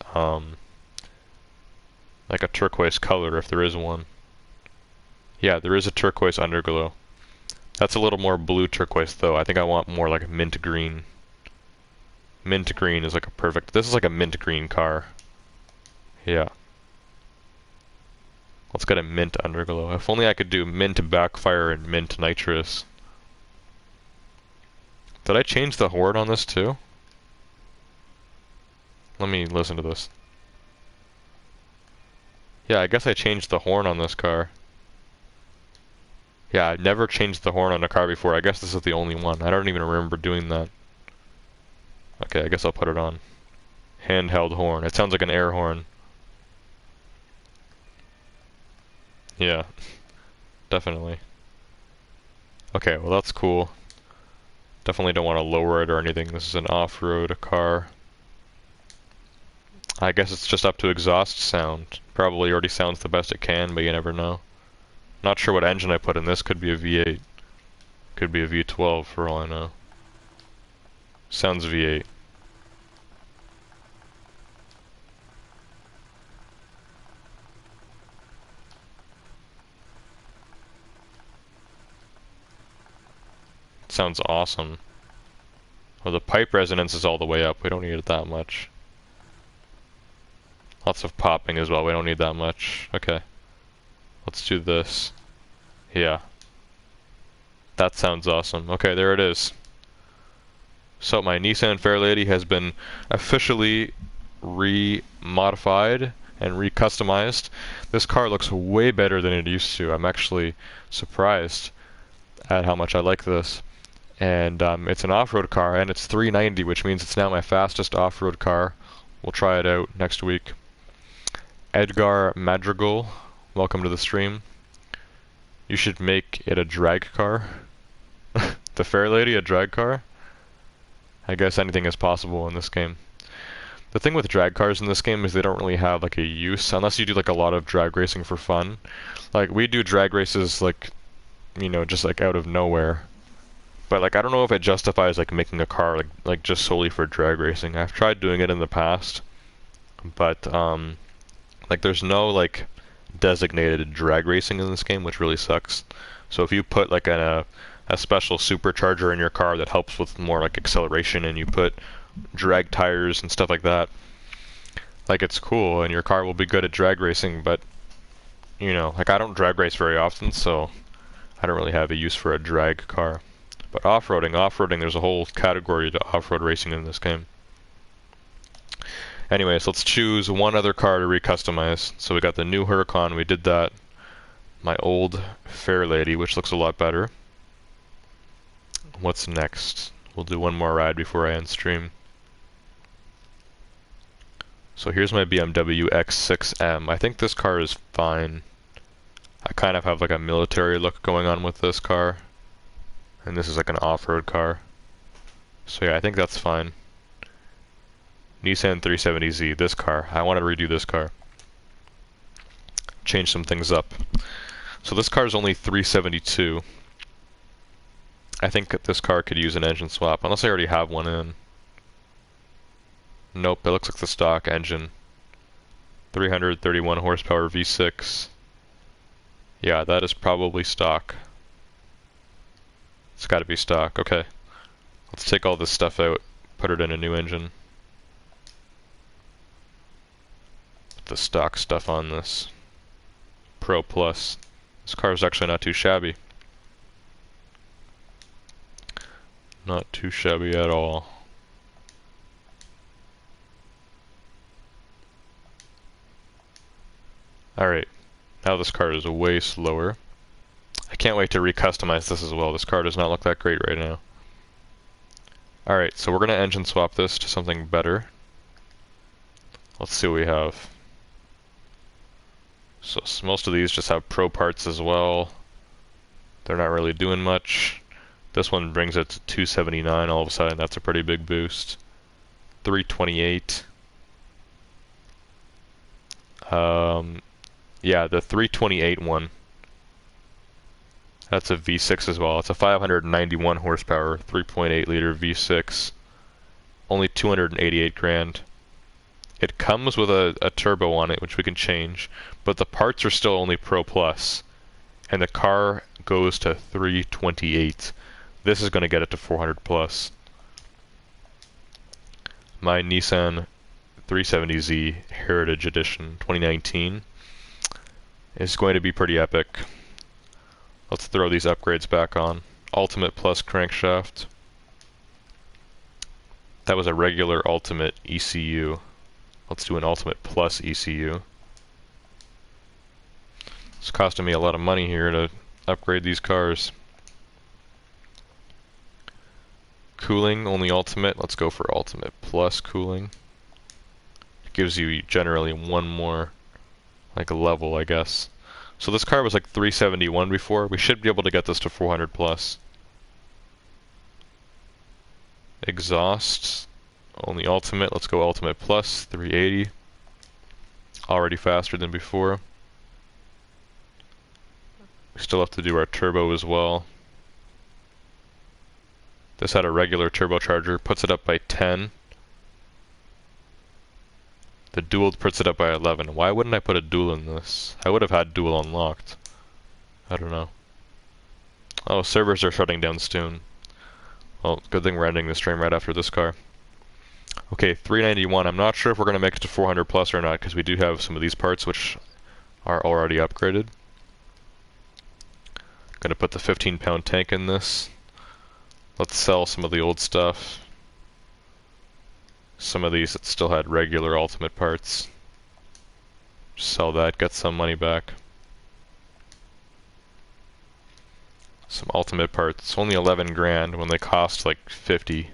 like a turquoise color if there is one. Yeah, there is a turquoise underglow. That's a little more blue turquoise though. I think I want more like mint green. Mint green is like a perfect. This is like a mint green car. Yeah. Let's get a mint underglow. If only I could do mint backfire and mint nitrous. Did I change the horn on this too? Let me listen to this. Yeah, I guess I changed the horn on this car. Yeah, I've never changed the horn on a car before. I guess this is the only one. I don't even remember doing that. Okay, I guess I'll put it on. Handheld horn. It sounds like an air horn. Yeah, definitely. Okay, well that's cool. Definitely don't want to lower it or anything. This is an off-road car. I guess it's just up to exhaust sound. Probably already sounds the best it can, but you never know. Not sure what engine I put in this. Could be a V8. Could be a V12 for all I know. Sounds V8. Sounds awesome. Well, the pipe resonance is all the way up. We don't need it that much. Lots of popping as well. We don't need that much. Okay. Let's do this. Yeah. That sounds awesome. Okay, there it is. So my Nissan Fairlady has been officially re-modified and re-customized. This car looks way better than it used to. I'm actually surprised at how much I like this. And it's an off-road car, and it's 390, which means it's now my fastest off-road car. We'll try it out next week. Edgar Madrigal, welcome to the stream. You should make it a drag car. The Fairlady, a drag car? I guess anything is possible in this game. The thing with drag cars in this game is they don't really have like a use, unless you do like a lot of drag racing for fun. Like we do drag races like, you know, just like out of nowhere. But like I don't know if it justifies like making a car like just solely for drag racing. I've tried doing it in the past, but like there's no like designated drag racing in this game, which really sucks. So if you put like a special supercharger in your car that helps with more like acceleration, and you put drag tires and stuff like that, like it's cool and your car will be good at drag racing, but you know, like I don't drag race very often, so I don't really have a use for a drag car. But off-roading, there's a whole category to off-road racing in this game. Anyways, let's choose one other car to recustomize. So we got the new Huracan, we did that. My old Fairlady, which looks a lot better. What's next? We'll do one more ride before I end stream. So here's my BMW X6m. I think this car is fine. I kind of have like a military look going on with this car. And this is like an off-road car. So yeah, I think that's fine. Nissan 370Z, this car. I want to redo this car. Change some things up. So this car is only 372. I think this car could use an engine swap, unless I already have one in. Nope, it looks like the stock engine. 331 horsepower V6. Yeah, that is probably stock. It's gotta be stock. Okay. Let's take all this stuff out, put it in a new engine. Put the stock stuff on this. Pro Plus. This car is actually not too shabby. Not too shabby at all. Alright, now this car is way slower. I can't wait to recustomize this as well. This car does not look that great right now. Alright, so we're going to engine swap this to something better. Let's see what we have. So most of these just have pro parts as well. They're not really doing much. This one brings it to 279 all of a sudden. That's a pretty big boost. 328. Yeah, the 328 one. That's a V6 as well. It's a 591 horsepower, 3.8 liter V6. Only 288 grand. It comes with a turbo on it, which we can change, but the parts are still only Pro Plus. And the car goes to 328. This is going to get it to 400 plus. My Nissan 370Z Heritage Edition 2019 is going to be pretty epic. Let's throw these upgrades back on. Ultimate Plus crankshaft. That was a regular Ultimate ECU. Let's do an Ultimate Plus ECU. It's costing me a lot of money here to upgrade these cars. Cooling, only Ultimate. Let's go for Ultimate Plus cooling. It gives you generally one more like a level, I guess. So this car was like 371 before. We should be able to get this to 400 plus. Exhaust, only Ultimate. Let's go Ultimate Plus, 380. Already faster than before. We still have to do our turbo as well. This had a regular turbocharger, puts it up by 10. The dual puts it up by 11. Why wouldn't I put a dual in this? I would have had dual unlocked. I don't know. Oh, servers are shutting down soon. Well, good thing we're ending the stream right after this car. Okay, 391. I'm not sure if we're going to make it to 400 plus or not, because we do have some of these parts which are already upgraded. Gonna put the 15-pound tank in this. Let's sell some of the old stuff. Some of these that still had regular Ultimate parts. Sell that, get some money back. Some Ultimate parts, only 11 grand when they cost like 50.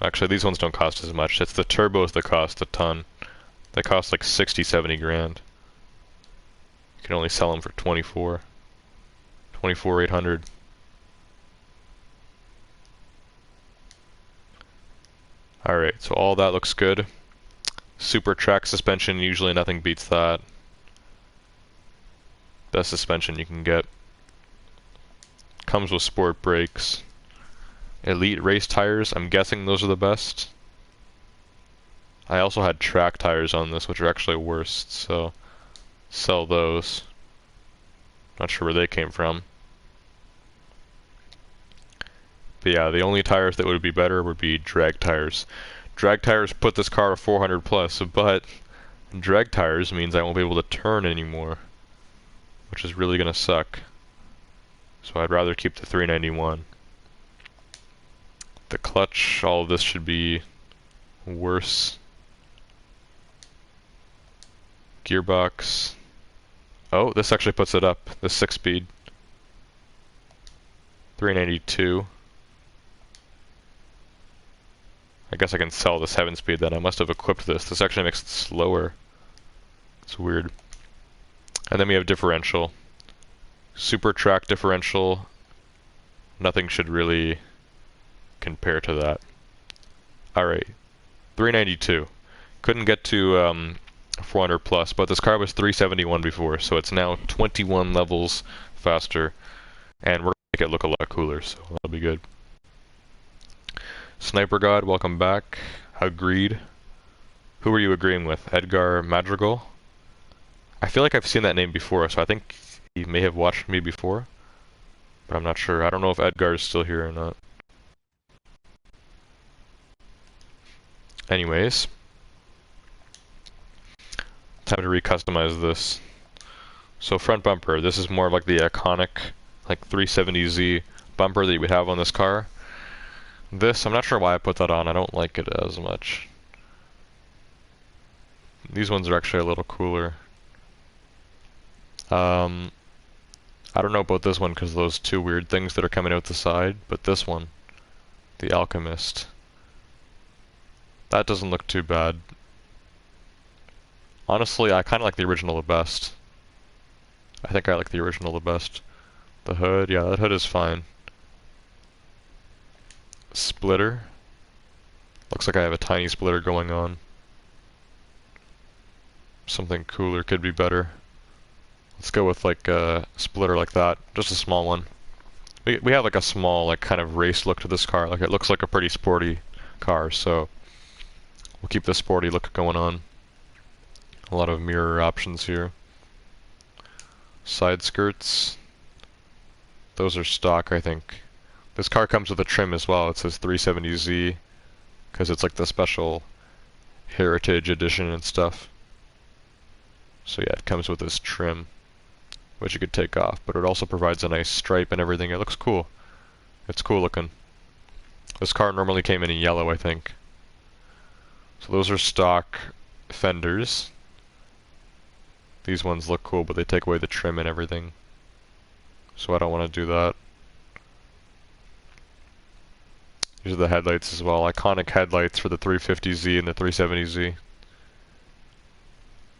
Actually, these ones don't cost as much. It's the turbos that cost a ton. They cost like 60, 70 grand. You can only sell them for 24. 24,800. Alright, so all that looks good. Super track suspension, usually nothing beats that. Best suspension you can get. Comes with sport brakes. Elite race tires. I'm guessing those are the best. I also had track tires on this, which are actually worse, so sell those. Not sure where they came from. But yeah, the only tires that would be better would be drag tires. Drag tires put this car to 400 plus, but drag tires means I won't be able to turn anymore, which is really gonna suck. So I'd rather keep the 391. The clutch, all of this should be worse. Gearbox. Oh, this actually puts it up. The 6-speed. 392. I guess I can sell the 7-speed then. I must have equipped this. This actually makes it slower. It's weird. And then we have differential. Super track differential. Nothing should really compare to that. Alright. 392. Couldn't get to 400 plus, but this car was 371 before, so it's now 21 levels faster. And we're gonna make it look a lot cooler, so that'll be good. Sniper God, welcome back. Agreed. Who are you agreeing with? Edgar Madrigal? I feel like I've seen that name before, so I think he may have watched me before. But I'm not sure. I don't know if Edgar is still here or not. Anyways. Time to recustomize this. So front bumper, this is more like the iconic like 370Z bumper that you would have on this car. This, I'm not sure why I put that on. I don't like it as much. These ones are actually a little cooler. I don't know about this one because of those two weird things that are coming out the side, but this one, the Alchemist, that doesn't look too bad. Honestly, I kind of like the original the best. I think I like the original the best. The hood, yeah, that hood is fine. Splitter. Looks like I have a tiny splitter going on. Something cooler could be better. Let's go with like a splitter like that, just a small one. We have like a small like kind of race look to this car. Like it looks like a pretty sporty car, so we'll keep the sporty look going on. A lot of mirror options here. Side skirts. Those are stock, I think. This car comes with a trim as well. It says 370Z because it's like the special heritage edition and stuff. So yeah, it comes with this trim, which you could take off, but it also provides a nice stripe and everything. It looks cool. It's cool looking. This car normally came in yellow, I think. So those are stock fenders. These ones look cool, but they take away the trim and everything. So I don't want to do that. These are the headlights as well. Iconic headlights for the 350Z and the 370Z.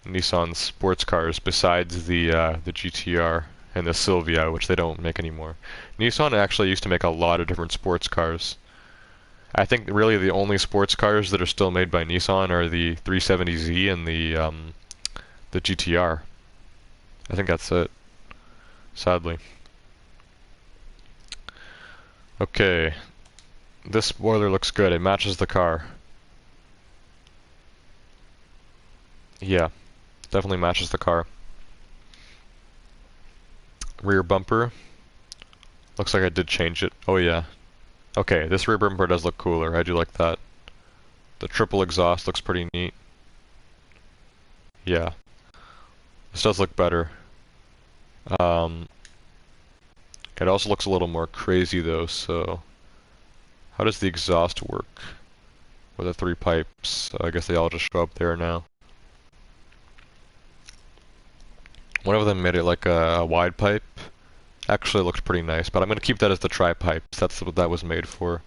Nissan sports cars besides the GTR and the Silvia, which they don't make anymore. Nissan actually used to make a lot of different sports cars. I think really the only sports cars that are still made by Nissan are the 370Z and the GTR. I think that's it, sadly. Okay, this spoiler looks good. It matches the car. Yeah, definitely matches the car. Rear bumper. Looks like I did change it. Oh yeah. Okay, this rear bumper does look cooler. I do like that. The triple exhaust looks pretty neat. Yeah. This does look better. It also looks a little more crazy though, so how does the exhaust work with the 3 pipes? I guess they all just show up there now. One of them made it like a wide pipe. Actually looked pretty nice, but I'm going to keep that as the tri-pipes. That's what that was made for.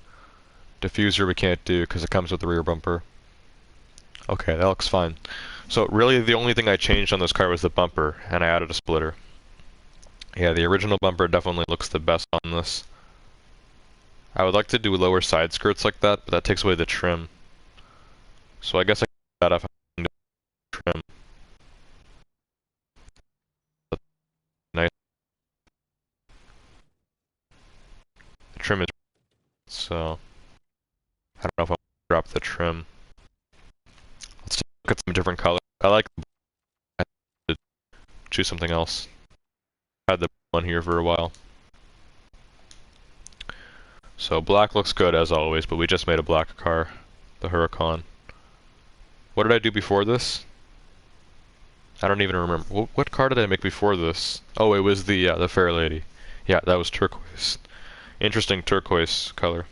Diffuser we can't do because it comes with the rear bumper. Okay, that looks fine. So really the only thing I changed on this car was the bumper, and I added a splitter. Yeah, the original bumper definitely looks the best on this. I would like to do lower side skirts like that, but that takes away the trim. So I guess I can do that if I can do trim. Nice. The trim is So I don't know if I'll drop the trim. Let's look at some different colors. I like the black. I had to choose something else. I had the one here for a while. So black looks good as always, but we just made a black car, the Huracan. What did I do before this? I don't even remember. What car did I make before this? Oh, it was the Fair Lady. Yeah, that was turquoise. Interesting turquoise color.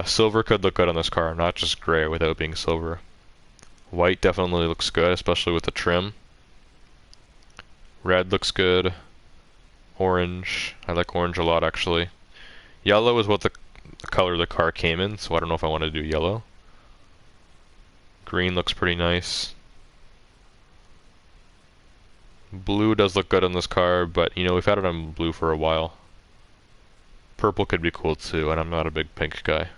Silver could look good on this car, not just gray without being silver. White definitely looks good, especially with the trim. Red looks good. Orange. I like orange a lot, actually. Yellow is what the color the car came in, so I don't know if I want to do yellow. Green looks pretty nice. Blue does look good on this car, but you know, we've had it on blue for a while. Purple could be cool too, and I'm not a big pink guy.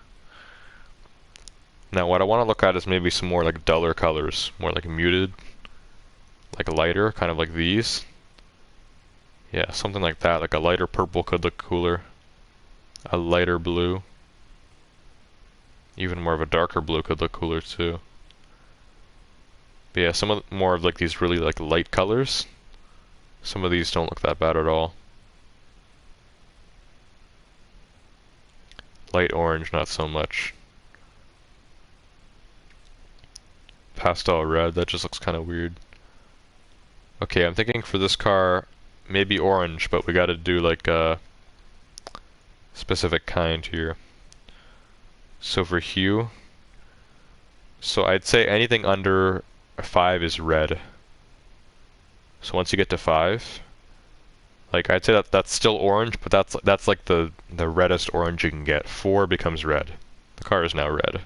Now what I want to look at is maybe some more like duller colors, more like muted, like lighter, kind of like these. Yeah, something like that, like a lighter purple could look cooler. A lighter blue. Even more of a darker blue could look cooler too. But yeah, some of more of like these really like light colors. Some of these don't look that bad at all. Light orange, not so much. Pastel red, that just looks kind of weird. Okay, I'm thinking for this car, maybe orange, but we gotta do like a specific kind here. So for hue, so I'd say anything under 5 is red. So once you get to 5, like I'd say that that's still orange, but that's like the reddest orange you can get. 4 becomes red. The car is now red.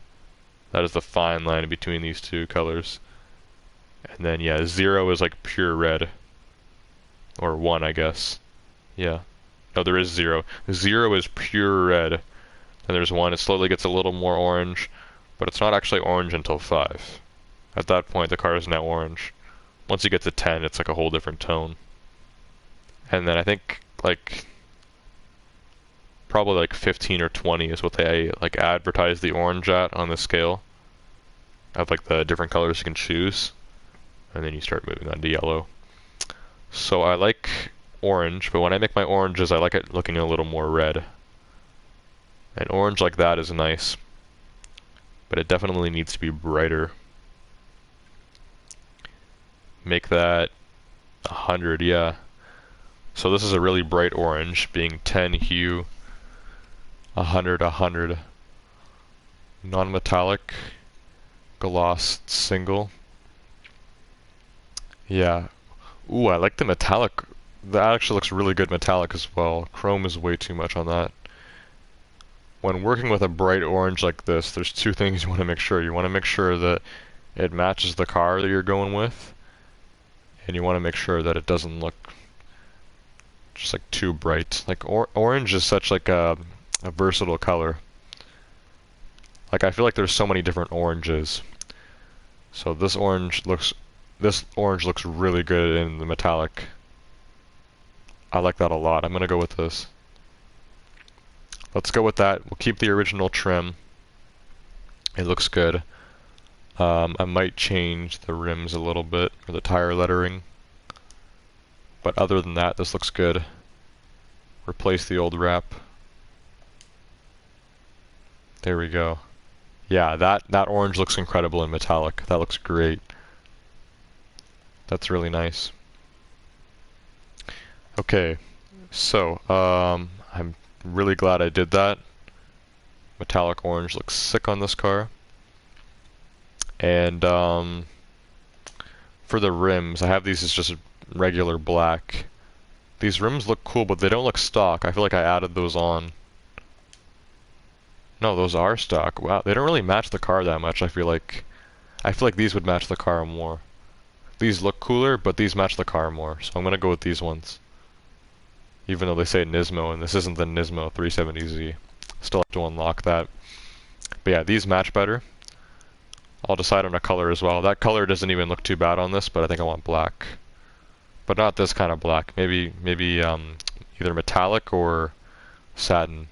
That is the fine line between these two colors. And then yeah, 0 is like pure red. Or 1, I guess. Yeah. No, there is 0. 0 is pure red. Then there's 1, it slowly gets a little more orange, but it's not actually orange until 5. At that point, the car is now orange. Once you get to 10, it's like a whole different tone. And then I think, like, probably like 15 or 20 is what they, like, advertise the orange at on the scale. Of, like, the different colors you can choose. And then you start moving on to yellow. So I like orange, but when I make my oranges, I like it looking a little more red. And orange like that is nice. But it definitely needs to be brighter. Make that 100, yeah. So this is a really bright orange, being 10 hue, 100, 100. Non-metallic, gloss single. Yeah. Ooh, I like the metallic. That actually looks really good metallic as well. Chrome is way too much on that. When working with a bright orange like this, there's two things you want to make sure. You want to make sure that it matches the car that you're going with, and you want to make sure that it doesn't look just like too bright. Like orange is such like a versatile color. Like I feel like there's so many different oranges. So this orange looks really good in the metallic. I like that a lot. I'm gonna go with this. Let's go with that. We'll keep the original trim. It looks good. I might change the rims a little bit, or the tire lettering. But other than that, this looks good. Replace the old wrap. There we go. Yeah, that orange looks incredible in metallic. That looks great. That's really nice. Okay, so I'm really glad I did that. Metallic orange looks sick on this car. And for the rims, I have these as just regular black. These rims look cool, but they don't look stock. I feel like I added those on. No, those are stock. Wow, they don't really match the car that much, I feel like. I feel like these would match the car more. These look cooler, but these match the car more, so I'm gonna go with these ones. Even though they say Nismo, and this isn't the Nismo 370Z. Still have to unlock that. But yeah, these match better. I'll decide on a color as well. That color doesn't even look too bad on this, but I think I want black. But not this kind of black. Maybe either metallic or satin.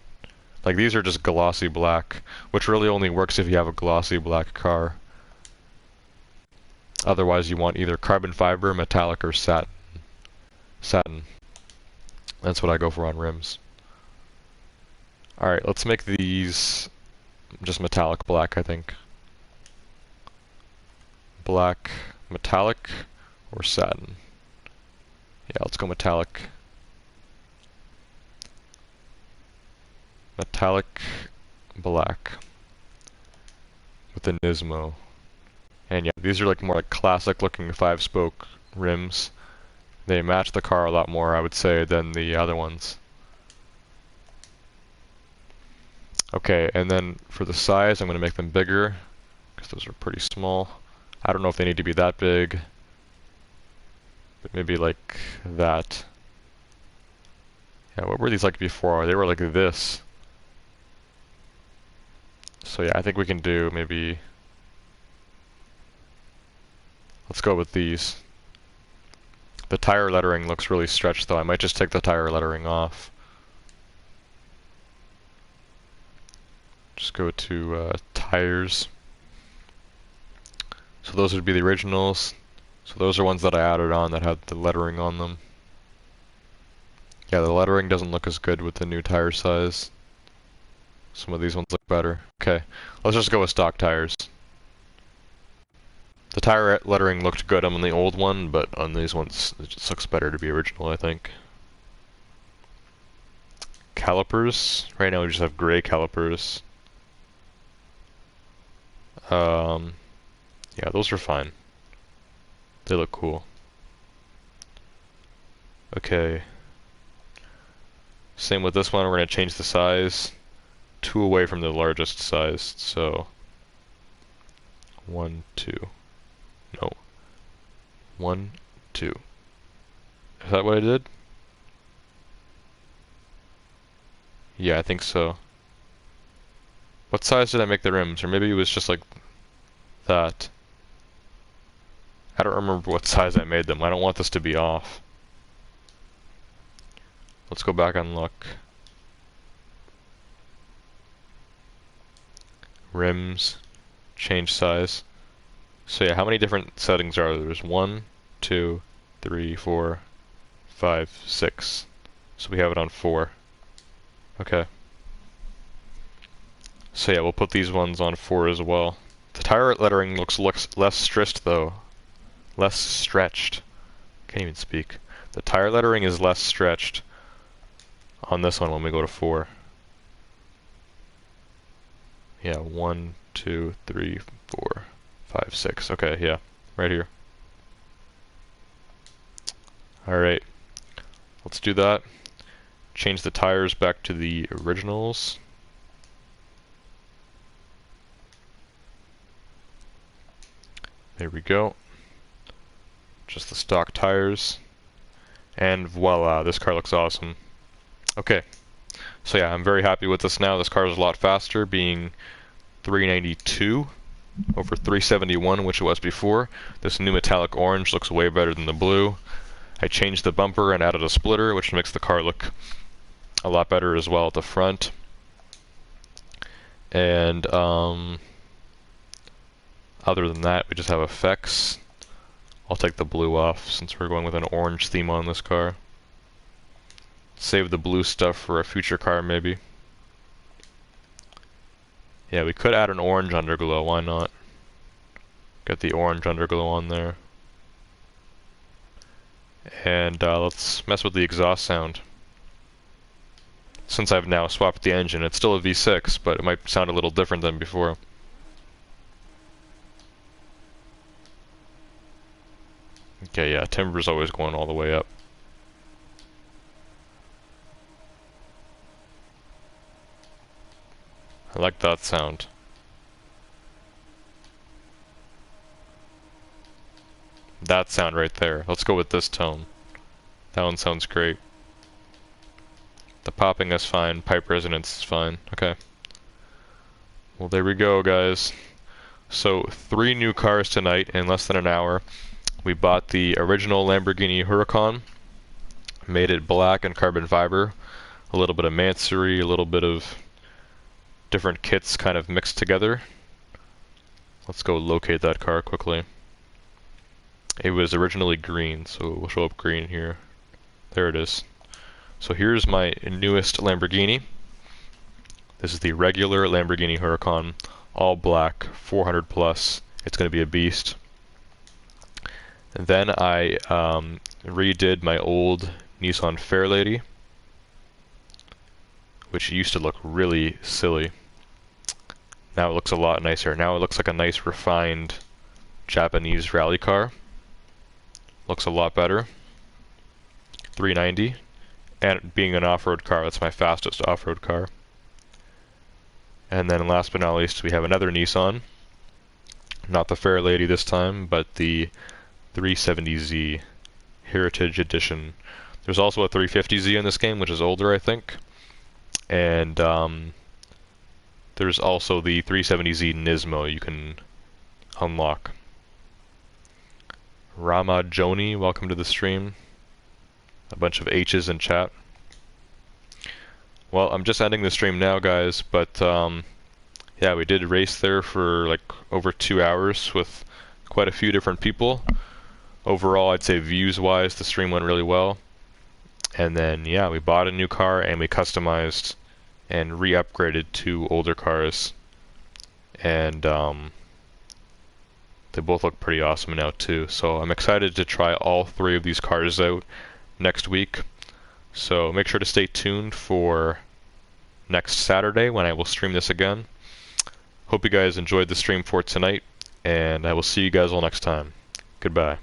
Like these are just glossy black, which really only works if you have a glossy black car. Otherwise you want either carbon fiber, metallic, or satin. Satin. That's what I go for on rims. Alright, let's make these just metallic black, I think. Black, metallic, or satin. Yeah, let's go metallic. Metallic black with the Nismo. And yeah, these are like more like classic looking 5-spoke rims. They match the car a lot more, I would say, than the other ones. Okay, and then for the size, I'm going to make them bigger, because those are pretty small. I don't know if they need to be that big, but maybe like that. Yeah, what were these like before? They were like this. So yeah, I think we can do maybe... Let's go with these. The tire lettering looks really stretched though. I might just take the tire lettering off. Just go to tires. So those would be the originals. So those are ones that I added on that had the lettering on them. Yeah, the lettering doesn't look as good with the new tire size. Some of these ones look better. Okay, let's just go with stock tires. The tire lettering looked good on the old one, but on these ones it just looks better to be original, I think. Calipers. Right now we just have gray calipers. Yeah, those are fine. They look cool. Okay. Same with this one, we're going to change the size. 2 away from the largest size, so 1, 2. No. 1, 2. Is that what I did? Yeah, I think so. What size did I make the rims? Or maybe it was just like that. I don't remember what size I made them. I don't want this to be off. Let's go back and look. Rims, change size. So yeah, how many different settings are there? There's 1, 2, 3, 4, 5, 6. So we have it on 4. Okay. So yeah, we'll put these ones on 4 as well. The tire lettering looks less stretched though. Less stretched. Can't even speak. The tire lettering is less stretched on this one when we go to 4. Yeah, 1, 2, 3, 4, 5, 6. Okay, yeah, right here. Alright, let's do that. Change the tires back to the originals. There we go. Just the stock tires. And voila, this car looks awesome. Okay. So yeah, I'm very happy with this now. This car is a lot faster, being 392 over 371, which it was before. This new metallic orange looks way better than the blue. I changed the bumper and added a splitter, which makes the car look a lot better as well at the front. And other than that, we just have effects. I'll take the blue off since we're going with an orange theme on this car. Save the blue stuff for a future car, maybe. Yeah, we could add an orange underglow, why not? Get the orange underglow on there. And let's mess with the exhaust sound. Since I've now swapped the engine, it's still a V6, but it might sound a little different than before. Okay, yeah, timber's always going all the way up. I like that sound. That sound right there. Let's go with this tone. That one sounds great. The popping is fine, pipe resonance is fine. Okay. Well, there we go, guys. So, 3 new cars tonight in less than an hour. We bought the original Lamborghini Huracan, made it black and carbon fiber, a little bit of Mansory, a little bit of different kits kind of mixed together. Let's go locate that car quickly. It was originally green, so we'll show up green here. There it is. So here's my newest Lamborghini. This is the regular Lamborghini Huracan, all black, 400 plus. It's going to be a beast. And then I redid my old Nissan Fairlady, which used to look really silly. Now it looks a lot nicer. Now it looks like a nice refined Japanese rally car. Looks a lot better. 390. And being an off-road car, that's my fastest off-road car. And then last but not least, we have another Nissan. Not the Fairlady this time, but the 370Z Heritage Edition. There's also a 350Z in this game, which is older, I think. And there's also the 370Z Nismo you can unlock. Rama Joni, welcome to the stream. A bunch of H's in chat. Well, I'm just ending the stream now, guys, but yeah, we did race there for like over 2 hours with quite a few different people. Overall, I'd say views-wise, the stream went really well. And then, yeah, we bought a new car and we customized and re-upgraded 2 older cars. And they both look pretty awesome now too. So I'm excited to try all 3 of these cars out next week. So make sure to stay tuned for next Saturday when I will stream this again. Hope you guys enjoyed the stream for tonight, and I will see you guys all next time. Goodbye.